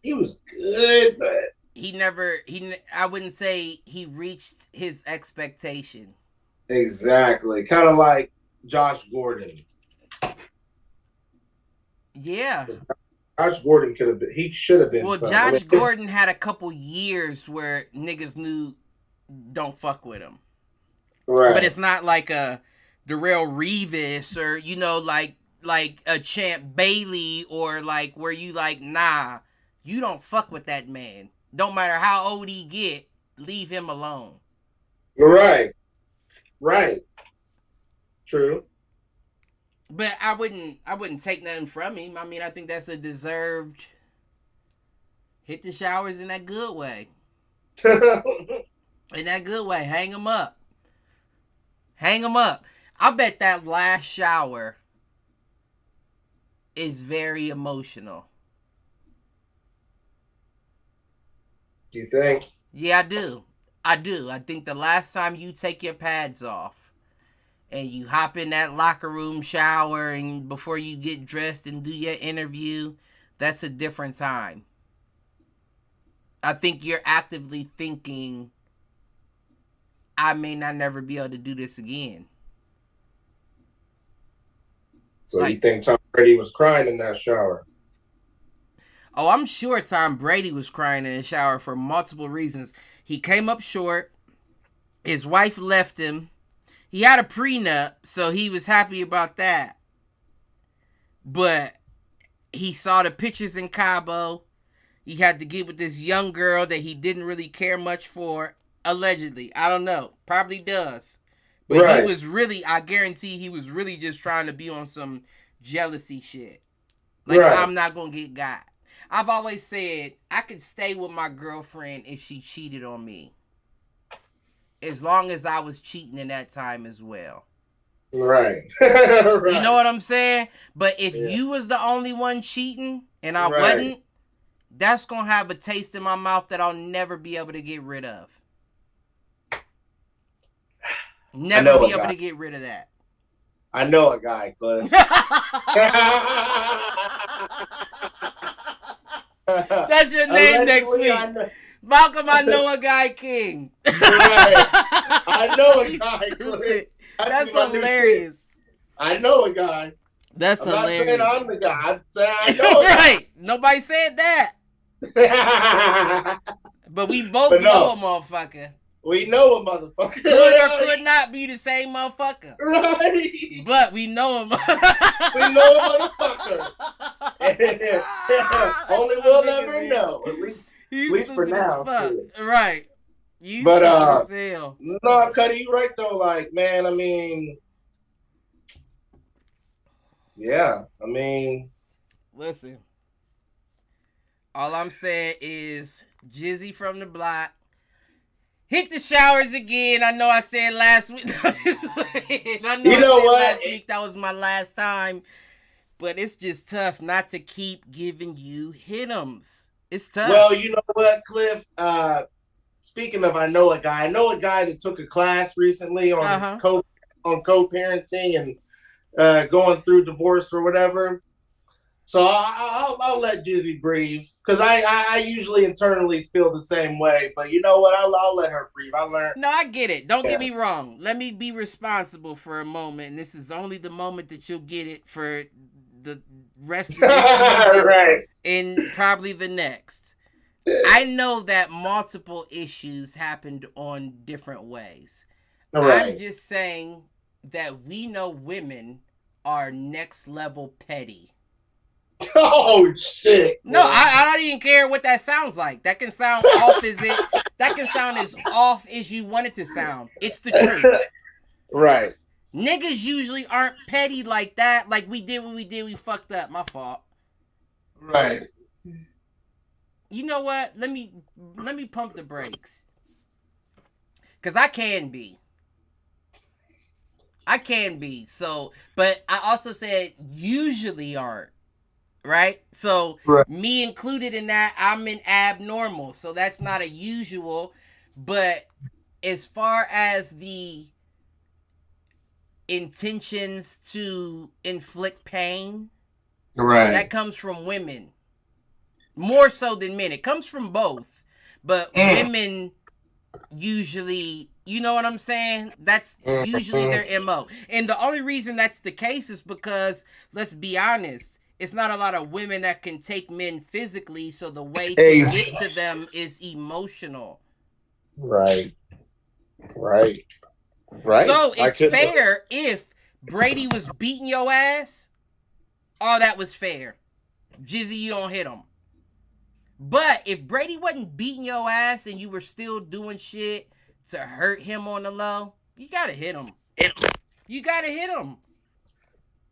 Speaker 2: he was good, but
Speaker 1: I wouldn't say he reached his expectation.
Speaker 2: Exactly. Kind of like Josh Gordon.
Speaker 1: Yeah.
Speaker 2: Josh Gordon should have been.
Speaker 1: Well, Josh Gordon had a couple years where niggas knew don't fuck with him.
Speaker 2: Right.
Speaker 1: But it's not like a Darrell Revis or, you know, like a Champ Bailey or like where you like, nah, you don't fuck with that man. Don't matter how old he get, leave him alone.
Speaker 2: Right. Right. True.
Speaker 1: But I wouldn't take nothing from him. I mean, I think that's a deserved hit the showers in that good way. In that good way. Hang him up. Hang him up. I bet that last shower is very emotional.
Speaker 2: You think?
Speaker 1: Yeah, I do. I think the last time you take your pads off and you hop in that locker room shower and before you get dressed and do your interview, that's a different time. I think you're actively thinking, I may not never be able to do this again.
Speaker 2: So you think Tom Brady was crying in that shower?
Speaker 1: Oh, I'm sure Tom Brady was crying in the shower for multiple reasons. He came up short. His wife left him. He had a prenup, so he was happy about that. But he saw the pictures in Cabo. He had to get with this young girl that he didn't really care much for, allegedly. I don't know. Probably does. But right. He was really, I guarantee he was really just trying to be on some jealousy shit. Like, right. I'm not going to get got. I've always said I could stay with my girlfriend if she cheated on me. As long as I was cheating in that time as well.
Speaker 2: Right. Right.
Speaker 1: You know what I'm saying? But if you was the only one cheating and I wasn't, that's going to have a taste in my mouth that I'll never be able to get rid of. Never be able to get rid of that.
Speaker 2: I know a guy, Cliff.
Speaker 1: That's your name next week. Malcolm, I know a guy king.
Speaker 2: Right. I know a guy, Cliff.
Speaker 1: That's hilarious.
Speaker 2: I know a guy.
Speaker 1: That's hilarious.
Speaker 2: I'm not saying I'm the guy. I'm saying I know a guy.
Speaker 1: Right. Nobody said that. But we both know a motherfucker.
Speaker 2: We know a motherfucker.
Speaker 1: Could or could not be the same motherfucker.
Speaker 2: Right.
Speaker 1: But we know him.
Speaker 2: We know a motherfucker. Only we'll never know. At least for now.
Speaker 1: Right.
Speaker 2: But no, Cuddy, you right though. Like, man, I mean, yeah, I mean,
Speaker 1: listen. All I'm saying is Jizzy from the block. Hit the showers again. I know I said last week. I know last week that was my last time. But it's just tough not to keep giving you hit-ems. It's tough.
Speaker 2: Well, you know what, Cliff? Speaking of, I know a guy that took a class recently on co-parenting and going through divorce or whatever. So I'll let Jizzy breathe because I usually internally feel the same way. But you know what? I'll let her breathe. I learned.
Speaker 1: No, I get it. Don't get me wrong. Let me be responsible for a moment. And this is only the moment that you'll get it for the rest of the season
Speaker 2: right.
Speaker 1: And probably the next. I know that multiple issues happened on different ways. Right. I'm just saying that we know women are next level petty.
Speaker 2: Oh shit!
Speaker 1: No, I don't even care what that sounds like. That can sound off that can sound as off as you want it to sound. It's the truth.
Speaker 2: Right.
Speaker 1: Niggas usually aren't petty like that. Like we did what we did. We fucked up. My fault.
Speaker 2: Right.
Speaker 1: You know what? Let me pump the brakes. Cause I can be. So, but I also said usually aren't. Right? So, Me included in that, I'm an abnormal. So, that's not a usual. But as far as the intentions to inflict pain,
Speaker 2: right,
Speaker 1: that comes from women. More so than men. It comes from both. But women usually, you know what I'm saying? That's usually their MO. And the only reason that's the case is because, let's be honest, it's not a lot of women that can take men physically, so the way to get to them is emotional.
Speaker 2: Right. Right.
Speaker 1: So it's fair if Brady was beating your ass. All that was fair. Jizzy, you don't hit him. But if Brady wasn't beating your ass and you were still doing shit to hurt him on the low, you gotta hit him. You gotta hit him.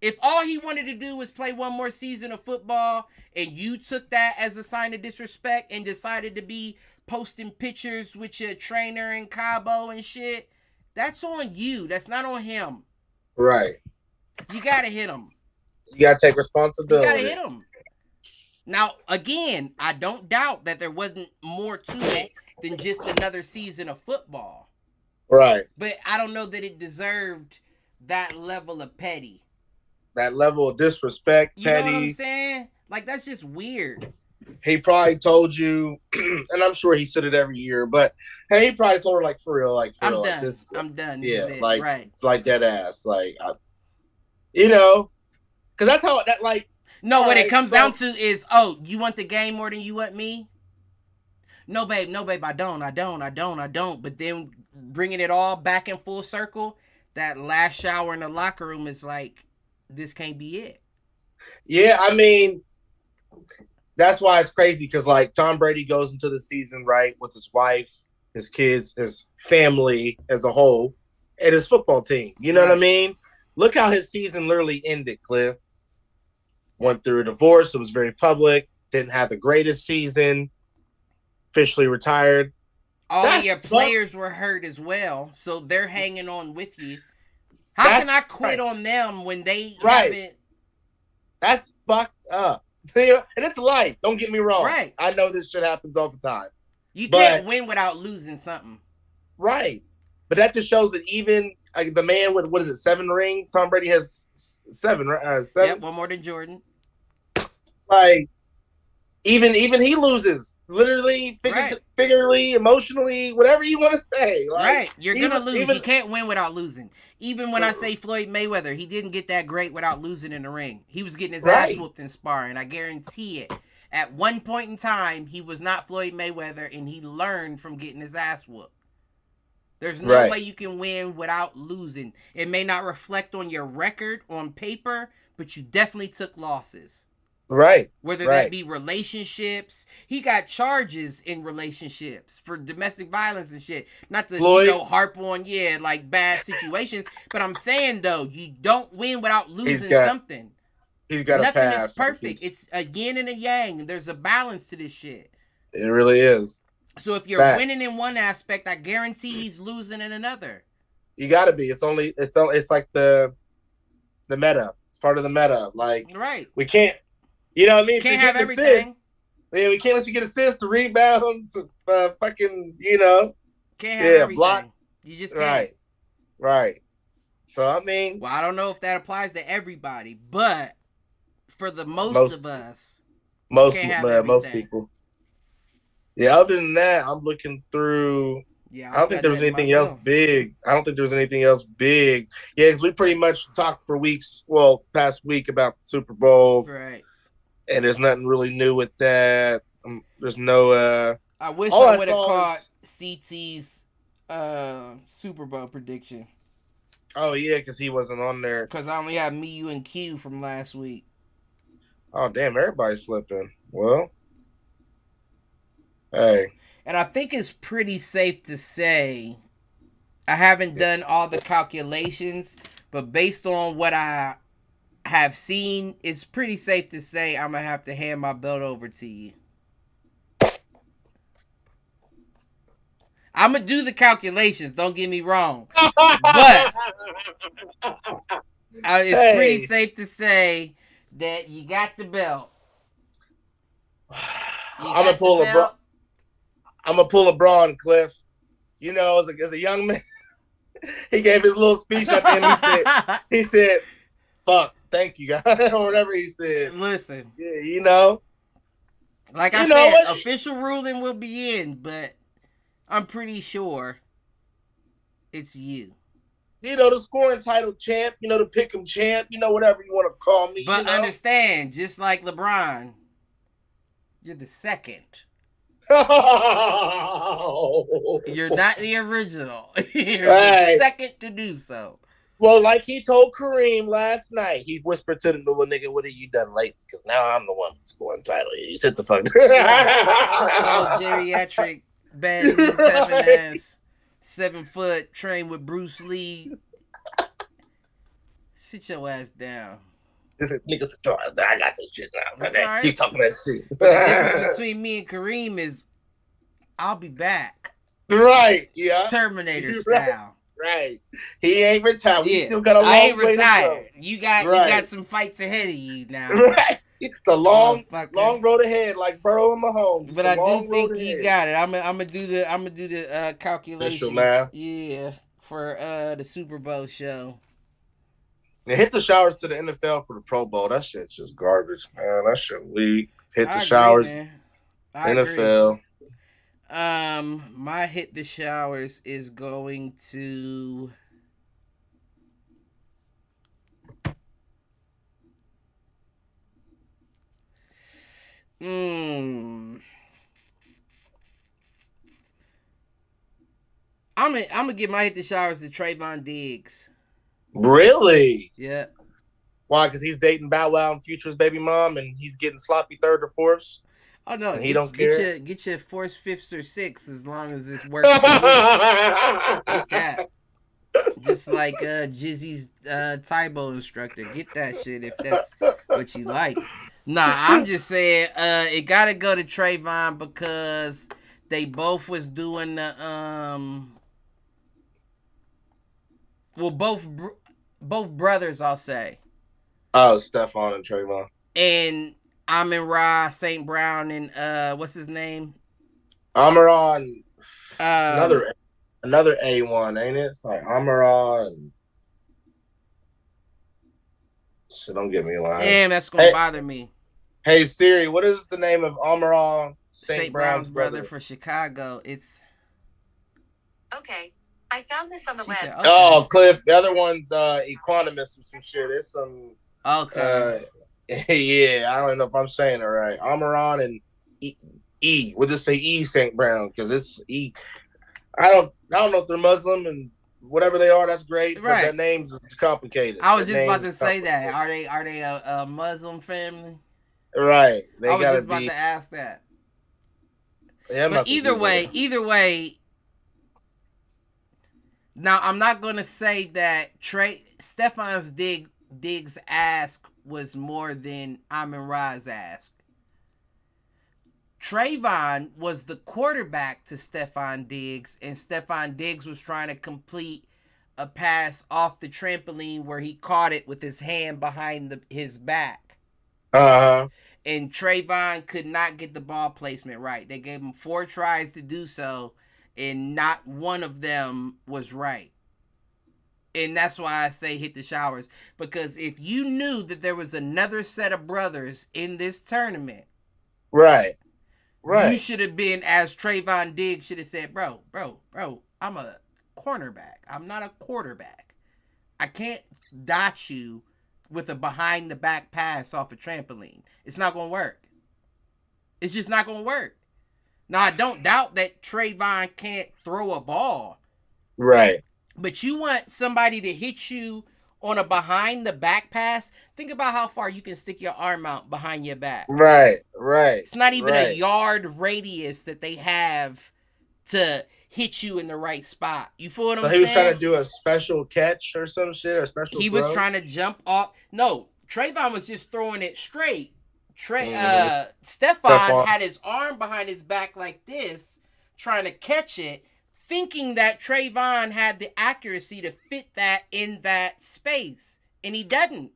Speaker 1: If all he wanted to do was play one more season of football and you took that as a sign of disrespect and decided to be posting pictures with your trainer in Cabo and shit, that's on you. That's not on him.
Speaker 2: Right.
Speaker 1: You gotta hit him.
Speaker 2: You gotta take responsibility.
Speaker 1: You gotta hit him. Now, again, I don't doubt that there wasn't more to it than just another season of football.
Speaker 2: Right.
Speaker 1: But I don't know that it deserved that level of petty.
Speaker 2: That level of disrespect, petty.
Speaker 1: You know what I'm saying? Like, that's just weird.
Speaker 2: He probably told you, and I'm sure he said it every year, but hey, he probably told her, like, for real, like,
Speaker 1: I'm done.
Speaker 2: Like, this,
Speaker 1: I'm done.
Speaker 2: Yeah,
Speaker 1: this
Speaker 2: like,
Speaker 1: right.
Speaker 2: Like dead ass. Like, because that's how that, like.
Speaker 1: No, what it comes down to is, oh, you want the game more than you want me? No, babe, I don't. But then bringing it all back in full circle, that last shower in the locker room is like, this can't be it.
Speaker 2: Yeah, I mean, that's why it's crazy because, like, Tom Brady goes into the season, right, with his wife, his kids, his family as a whole, and his football team. You know what I mean? Look how his season literally ended, Cliff. Went through a divorce. It was very public. Didn't have the greatest season. Officially retired.
Speaker 1: All your players were hurt as well, so they're hanging on with you. How can I quit on them when they haven't?
Speaker 2: That's fucked up. And it's life. Don't get me wrong.
Speaker 1: Right.
Speaker 2: I know this shit happens all the time.
Speaker 1: You can't win without losing something.
Speaker 2: Right. But that just shows that even the man with, 7 rings? Tom Brady has 7, right? 7?
Speaker 1: Yep, one more than Jordan.
Speaker 2: Like, even he loses. Literally, figuratively, emotionally, whatever you want to say. Like,
Speaker 1: right. You're going to lose. You can't win without losing. Even when I say Floyd Mayweather, he didn't get that great without losing in the ring. He was getting his ass whooped in sparring. I guarantee it. At one point in time, he was not Floyd Mayweather, and he learned from getting his ass whooped. There's no way you can win without losing. It may not reflect on your record on paper, but you definitely took losses.
Speaker 2: Right.
Speaker 1: Whether that be relationships. He got charges in relationships for domestic violence and shit. Not to harp on, like bad situations. But I'm saying, though, you don't win without losing something.
Speaker 2: He's got
Speaker 1: Nothing
Speaker 2: a pass.
Speaker 1: is perfect. It's a yin and a yang. There's a balance to this shit.
Speaker 2: It really is.
Speaker 1: So if you're winning in one aspect, I guarantee he's losing in another.
Speaker 2: You got to be. It's like the meta. It's part of the meta. Like, we can't. You know what I mean?
Speaker 1: Can't have everything.
Speaker 2: Assists, we can't let you get assists, the rebounds, fucking,
Speaker 1: Can't have everything.
Speaker 2: Blocks.
Speaker 1: You just can't.
Speaker 2: Right. So, I mean.
Speaker 1: Well, I don't know if that applies to everybody, but for the most of us.
Speaker 2: Most people. Yeah, other than that, I'm looking through. Yeah, I don't think there was anything else big. Yeah, because we pretty much talked for weeks, past week about the Super Bowl.
Speaker 1: Right.
Speaker 2: And there's nothing really new with that. There's no.
Speaker 1: I wish I would have caught CT's Super Bowl prediction.
Speaker 2: Oh yeah, because he wasn't on there.
Speaker 1: Because I only have me, you, and Q from last week.
Speaker 2: Oh damn! Everybody's slipping. Well, hey.
Speaker 1: And I think it's pretty safe to say, I haven't done all the calculations, but based on what I have seen, it's pretty safe to say I'm gonna have to hand my belt over to you. I'm gonna do the calculations, don't get me wrong, but it's pretty safe to say that you got the belt.
Speaker 2: I'm gonna pull LeBron, Cliff. You know, as a young man, he gave his little speech at the end. He said, "Fuck, thank you, guys," or whatever he said.
Speaker 1: Listen,
Speaker 2: yeah, you know,
Speaker 1: like I said, official ruling will be in, but I'm pretty sure it's you.
Speaker 2: You know, the scoring title champ. You know, the pick'em champ. You know, whatever you want to call me.
Speaker 1: But understand, just like LeBron, you're the second. You're not the original. You're
Speaker 4: Right.
Speaker 1: the second to do so.
Speaker 4: Well, like he told Kareem last night, he whispered to the little nigga, "What have you done lately? Because now I'm the one scoring title. You sit the fuck."
Speaker 1: Old geriatric bad knees having ass, 7 foot, trained with Bruce Lee. Sit your ass down.
Speaker 4: This is nigga. I got this shit now.
Speaker 1: That's
Speaker 4: Okay.
Speaker 1: all right.
Speaker 4: You talking that shit?
Speaker 1: But the difference between me and Kareem is, I'll be back.
Speaker 4: Right? Yeah.
Speaker 1: Terminator
Speaker 4: Right.
Speaker 1: style.
Speaker 4: Right. He ain't retired. We
Speaker 1: Yeah.
Speaker 4: still got a long
Speaker 1: I ain't
Speaker 4: way to
Speaker 1: retired. You got
Speaker 4: Right.
Speaker 1: some fights ahead of you now.
Speaker 4: go. Right. It's a long
Speaker 1: Motherfucker.
Speaker 4: road ahead, like Burrow and Mahomes.
Speaker 1: But I do think you got it. I'm gonna do the calculations.
Speaker 4: math.
Speaker 1: Yeah, for the Super Bowl show.
Speaker 4: And hit the showers to the NFL for the Pro Bowl. That shit's just garbage, man. That shit weak. Hit the
Speaker 1: I agree,
Speaker 4: showers,
Speaker 1: man. I agree.
Speaker 4: NFL.
Speaker 1: My hit the showers is going to I'm gonna give my hit the showers to Trayvon Diggs.
Speaker 4: Really?
Speaker 1: Yeah.
Speaker 4: Why? Because he's dating Bow Wow and Future's baby mom, and he's getting sloppy third or fourth.
Speaker 1: Oh no,
Speaker 4: And he don't care?
Speaker 1: Get your fourth, fifth, or sixth as long as it's working. For you. Get that. Just like Jizzy's Tybo instructor. Get that shit if that's what you like. Nah, I'm just saying it gotta go to Trayvon because they both was doing the well both brothers I'll say.
Speaker 4: Oh, Stephon and Trayvon.
Speaker 1: And Amon-Ra, St. Brown, and what's his name?
Speaker 4: Amon-Ra, another A1, ain't it? It's like Amon-Ra and shit. Don't get me lying.
Speaker 1: Damn, that's gonna bother me.
Speaker 4: Hey Siri, what is the name of Amon-Ra,
Speaker 1: St. Brown's brother for Chicago? It's
Speaker 5: okay. I found this on the web.
Speaker 1: said, okay.
Speaker 4: Oh, Cliff. The other one's Equanimous or some shit. It's some.
Speaker 1: Okay.
Speaker 4: Yeah, I don't know if I'm saying it right. Amaron and E. We'll just say E St. Brown because it's E. I don't know if they're Muslim and whatever they are. That's great.
Speaker 1: Right.
Speaker 4: But their names is complicated.
Speaker 1: I was
Speaker 4: Their
Speaker 1: just about
Speaker 4: names
Speaker 1: to say that.
Speaker 4: complicated.
Speaker 1: Are they a Muslim family?
Speaker 4: Right. They
Speaker 1: I was
Speaker 4: gotta
Speaker 1: just about
Speaker 4: be.
Speaker 1: to ask that.
Speaker 4: Yeah,
Speaker 1: But either way. Now I'm not gonna say that Stephon's Diggs' ask was more than Amon-Ra's ask. Trayvon was the quarterback to Stephon Diggs, and Stephon Diggs was trying to complete a pass off the trampoline where he caught it with his hand behind his back. And Trayvon could not get the ball placement right. They gave him 4 tries to do so, and not one of them was right. And that's why I say hit the showers. Because if you knew that there was another set of brothers in this tournament,
Speaker 4: Right.
Speaker 1: you should have been, as Trayvon Diggs should have said, bro, I'm a cornerback. I'm not a quarterback. I can't dot you with a behind the back pass off a trampoline. It's not going to work. It's just not going to work. Now, I don't doubt that Trayvon can't throw a ball.
Speaker 4: Right.
Speaker 1: But you want somebody to hit you on a behind the back pass? Think about how far you can stick your arm out behind your back.
Speaker 4: Right.
Speaker 1: It's not even a yard radius that they have to hit you in the right spot. You feel what I'm
Speaker 4: So
Speaker 1: saying?
Speaker 4: he was trying to do a special catch or some shit or special.
Speaker 1: He was trying to jump off. No, Trayvon was just throwing it straight. Stephon had his arm behind his back like this, trying to catch it, thinking that Trayvon had the accuracy to fit that in that space, and he doesn't.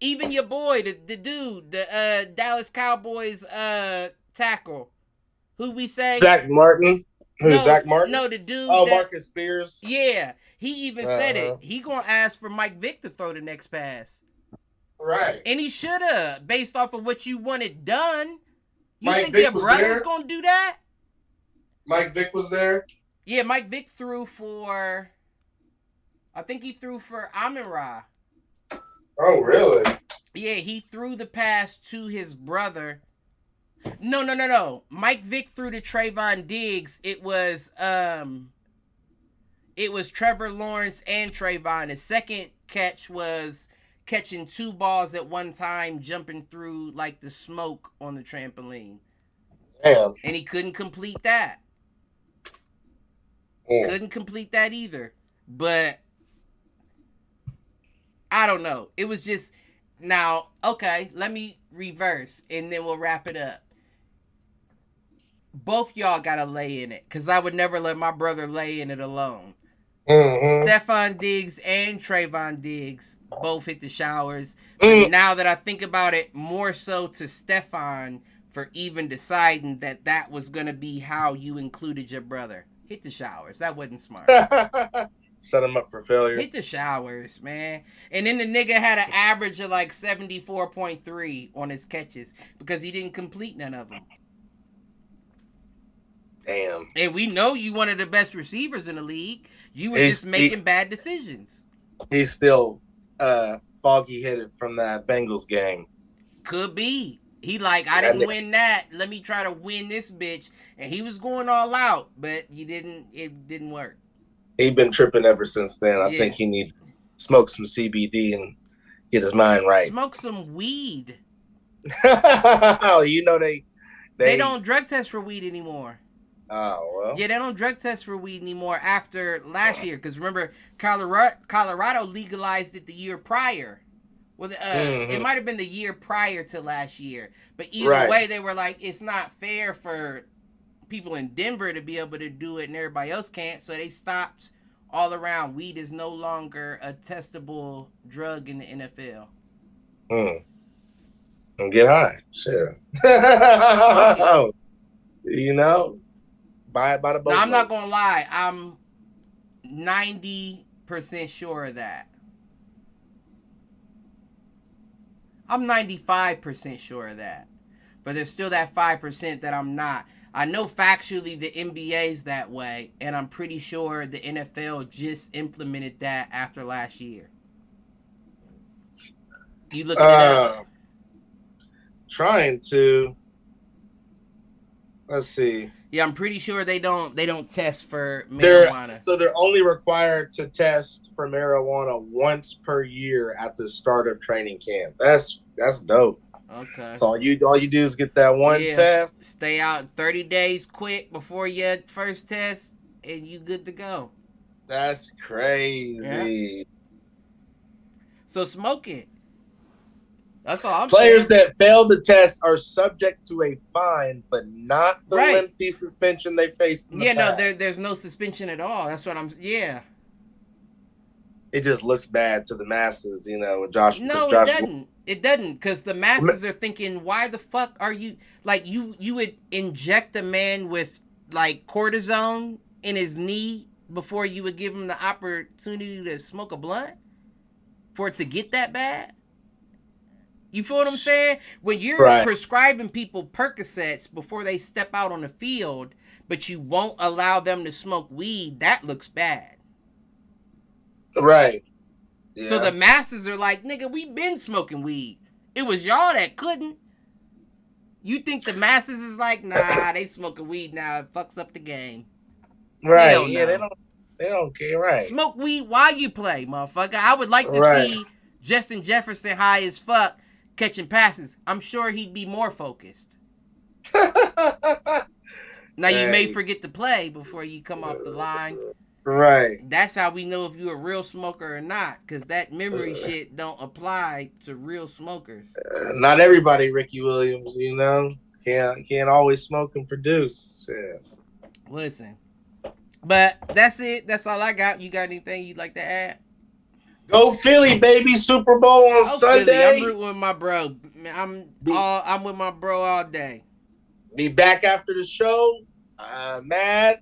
Speaker 1: Even your boy, the dude, the Dallas Cowboys tackle, who we say
Speaker 4: Zach Martin. Who's Zach Martin?
Speaker 1: No, the dude.
Speaker 4: Oh, Marcus Spears.
Speaker 1: Yeah, he even said it. He gonna ask for Mike Vick to throw the next pass.
Speaker 4: Right.
Speaker 1: And he should have, based off of what you wanted done. You
Speaker 2: Mike
Speaker 1: think
Speaker 2: Vick
Speaker 1: your
Speaker 2: was
Speaker 1: brother's
Speaker 2: there?
Speaker 1: gonna do that?
Speaker 2: Mike Vick was there.
Speaker 1: Yeah, Mike Vick threw for. I think he threw for Amon-Ra.
Speaker 2: Oh, really?
Speaker 1: Yeah, he threw the pass to his brother, No. Mike Vick threw to Trayvon Diggs. It was Trevor Lawrence and Trayvon. His second catch was catching 2 balls at one time, jumping through like the smoke on the trampoline.
Speaker 4: Damn.
Speaker 1: And he couldn't complete that.
Speaker 4: Mm.
Speaker 1: Couldn't complete that either. But I don't know. It was just now, okay, let me reverse and then we'll wrap it up. Both y'all gotta lay in it, because I would never let my brother lay in it alone.
Speaker 4: Mm-hmm.
Speaker 1: Stephon Diggs and Trayvon Diggs both hit the showers. But now that I think about it, more so to Stephon for even deciding that was going to be how you included your brother. Hit the showers. That wasn't smart.
Speaker 4: Set him up for failure.
Speaker 1: Hit the showers, man. And then the nigga had an average of like 74.3 on his catches because he didn't complete none of them.
Speaker 4: Damn.
Speaker 1: And we know you one of the best receivers in the league. You were just making bad decisions.
Speaker 4: He's still foggy headed from that Bengals game.
Speaker 1: Could be. He like, I didn't win that. Let me try to win this bitch. And he was going all out, but it didn't work.
Speaker 4: He's been tripping ever since then. I think he needs to smoke some CBD and get his mind right.
Speaker 1: Smoke some weed.
Speaker 4: You know they
Speaker 1: don't drug test for weed anymore.
Speaker 4: Oh, well.
Speaker 1: Yeah, they don't drug test for weed anymore after last year. Because remember, Colorado legalized it the year prior. Well, it might have been the year prior to last year. But either way, they were like, it's not fair for people in Denver to be able to do it and everybody else can't. So they stopped all around. Weed is no longer a testable drug in the NFL.
Speaker 4: And get high. Sure. You know? Buy it by the boat.
Speaker 1: Now, I'm not going to lie. I'm 90% sure of that. I'm 95% sure of that. But there's still that 5% that I'm not. I know factually the NBA's that way, and I'm pretty sure the NFL just implemented that after last year. You looking it up?
Speaker 4: Trying to. Let's see.
Speaker 1: Yeah, I'm pretty sure they don't test for marijuana.
Speaker 4: So they're only required to test for marijuana once per year at the start of training camp. That's dope.
Speaker 1: Okay.
Speaker 4: So all you do is get that one test.
Speaker 1: Stay out 30 days quick before your first test, and you good to go.
Speaker 4: That's crazy.
Speaker 1: Yeah. So smoke it. That's all I'm
Speaker 4: Players
Speaker 1: saying.
Speaker 4: that fail the test are subject to a fine, but not the lengthy suspension they faced in the past.
Speaker 1: No, there's no suspension at all. That's what
Speaker 4: It just looks bad to the masses, you know, with Josh.
Speaker 1: No,
Speaker 4: with Josh.
Speaker 1: It doesn't. It doesn't, because the masses are thinking, why the fuck are you, like, you would inject a man with, like, cortisone in his knee before you would give him the opportunity to smoke a blunt? For it to get that bad? You feel what I'm saying? When you're prescribing people Percocets before they step out on the field, but you won't allow them to smoke weed, that looks bad.
Speaker 4: Right. Yeah.
Speaker 1: So the masses are like, nigga, we been smoking weed. It was y'all that couldn't. You think the masses is like, nah, they smoking weed now. It fucks up the game.
Speaker 4: Right. Yeah, they don't care. Right.
Speaker 1: Smoke weed while you play, motherfucker. I would like to see Justin Jefferson high as fuck catching passes. I'm sure he'd be more focused. Now you may forget to play before you come off the line.
Speaker 4: Right.
Speaker 1: That's how we know if you're a real smoker or not, because that memory shit don't apply to real smokers.
Speaker 4: Not everybody, Ricky Williams, you know, can't always smoke and produce. Yeah.
Speaker 1: Listen, but that's it. That's all I got. You got anything you'd like to add?
Speaker 4: Go Philly, baby! Super Bowl on Sunday.
Speaker 1: Philly. I'm rooting with my bro. I'm with my bro all day.
Speaker 4: Be back after the show. Mad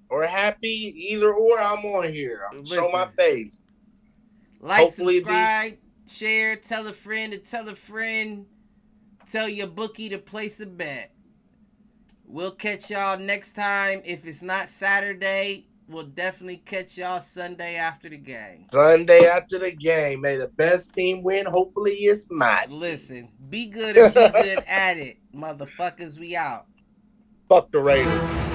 Speaker 4: or happy, either or. I'm on here. I'm show my face.
Speaker 1: Like, subscribe, share, tell a friend to tell a friend. Tell your bookie to place a bet. We'll catch y'all next time. If it's not Saturday, we'll definitely catch y'all Sunday after the game.
Speaker 4: Sunday after the game. May the best team win. Hopefully it's my team.
Speaker 1: Listen, be good and be good at it. Motherfuckers, we out.
Speaker 4: Fuck the Raiders.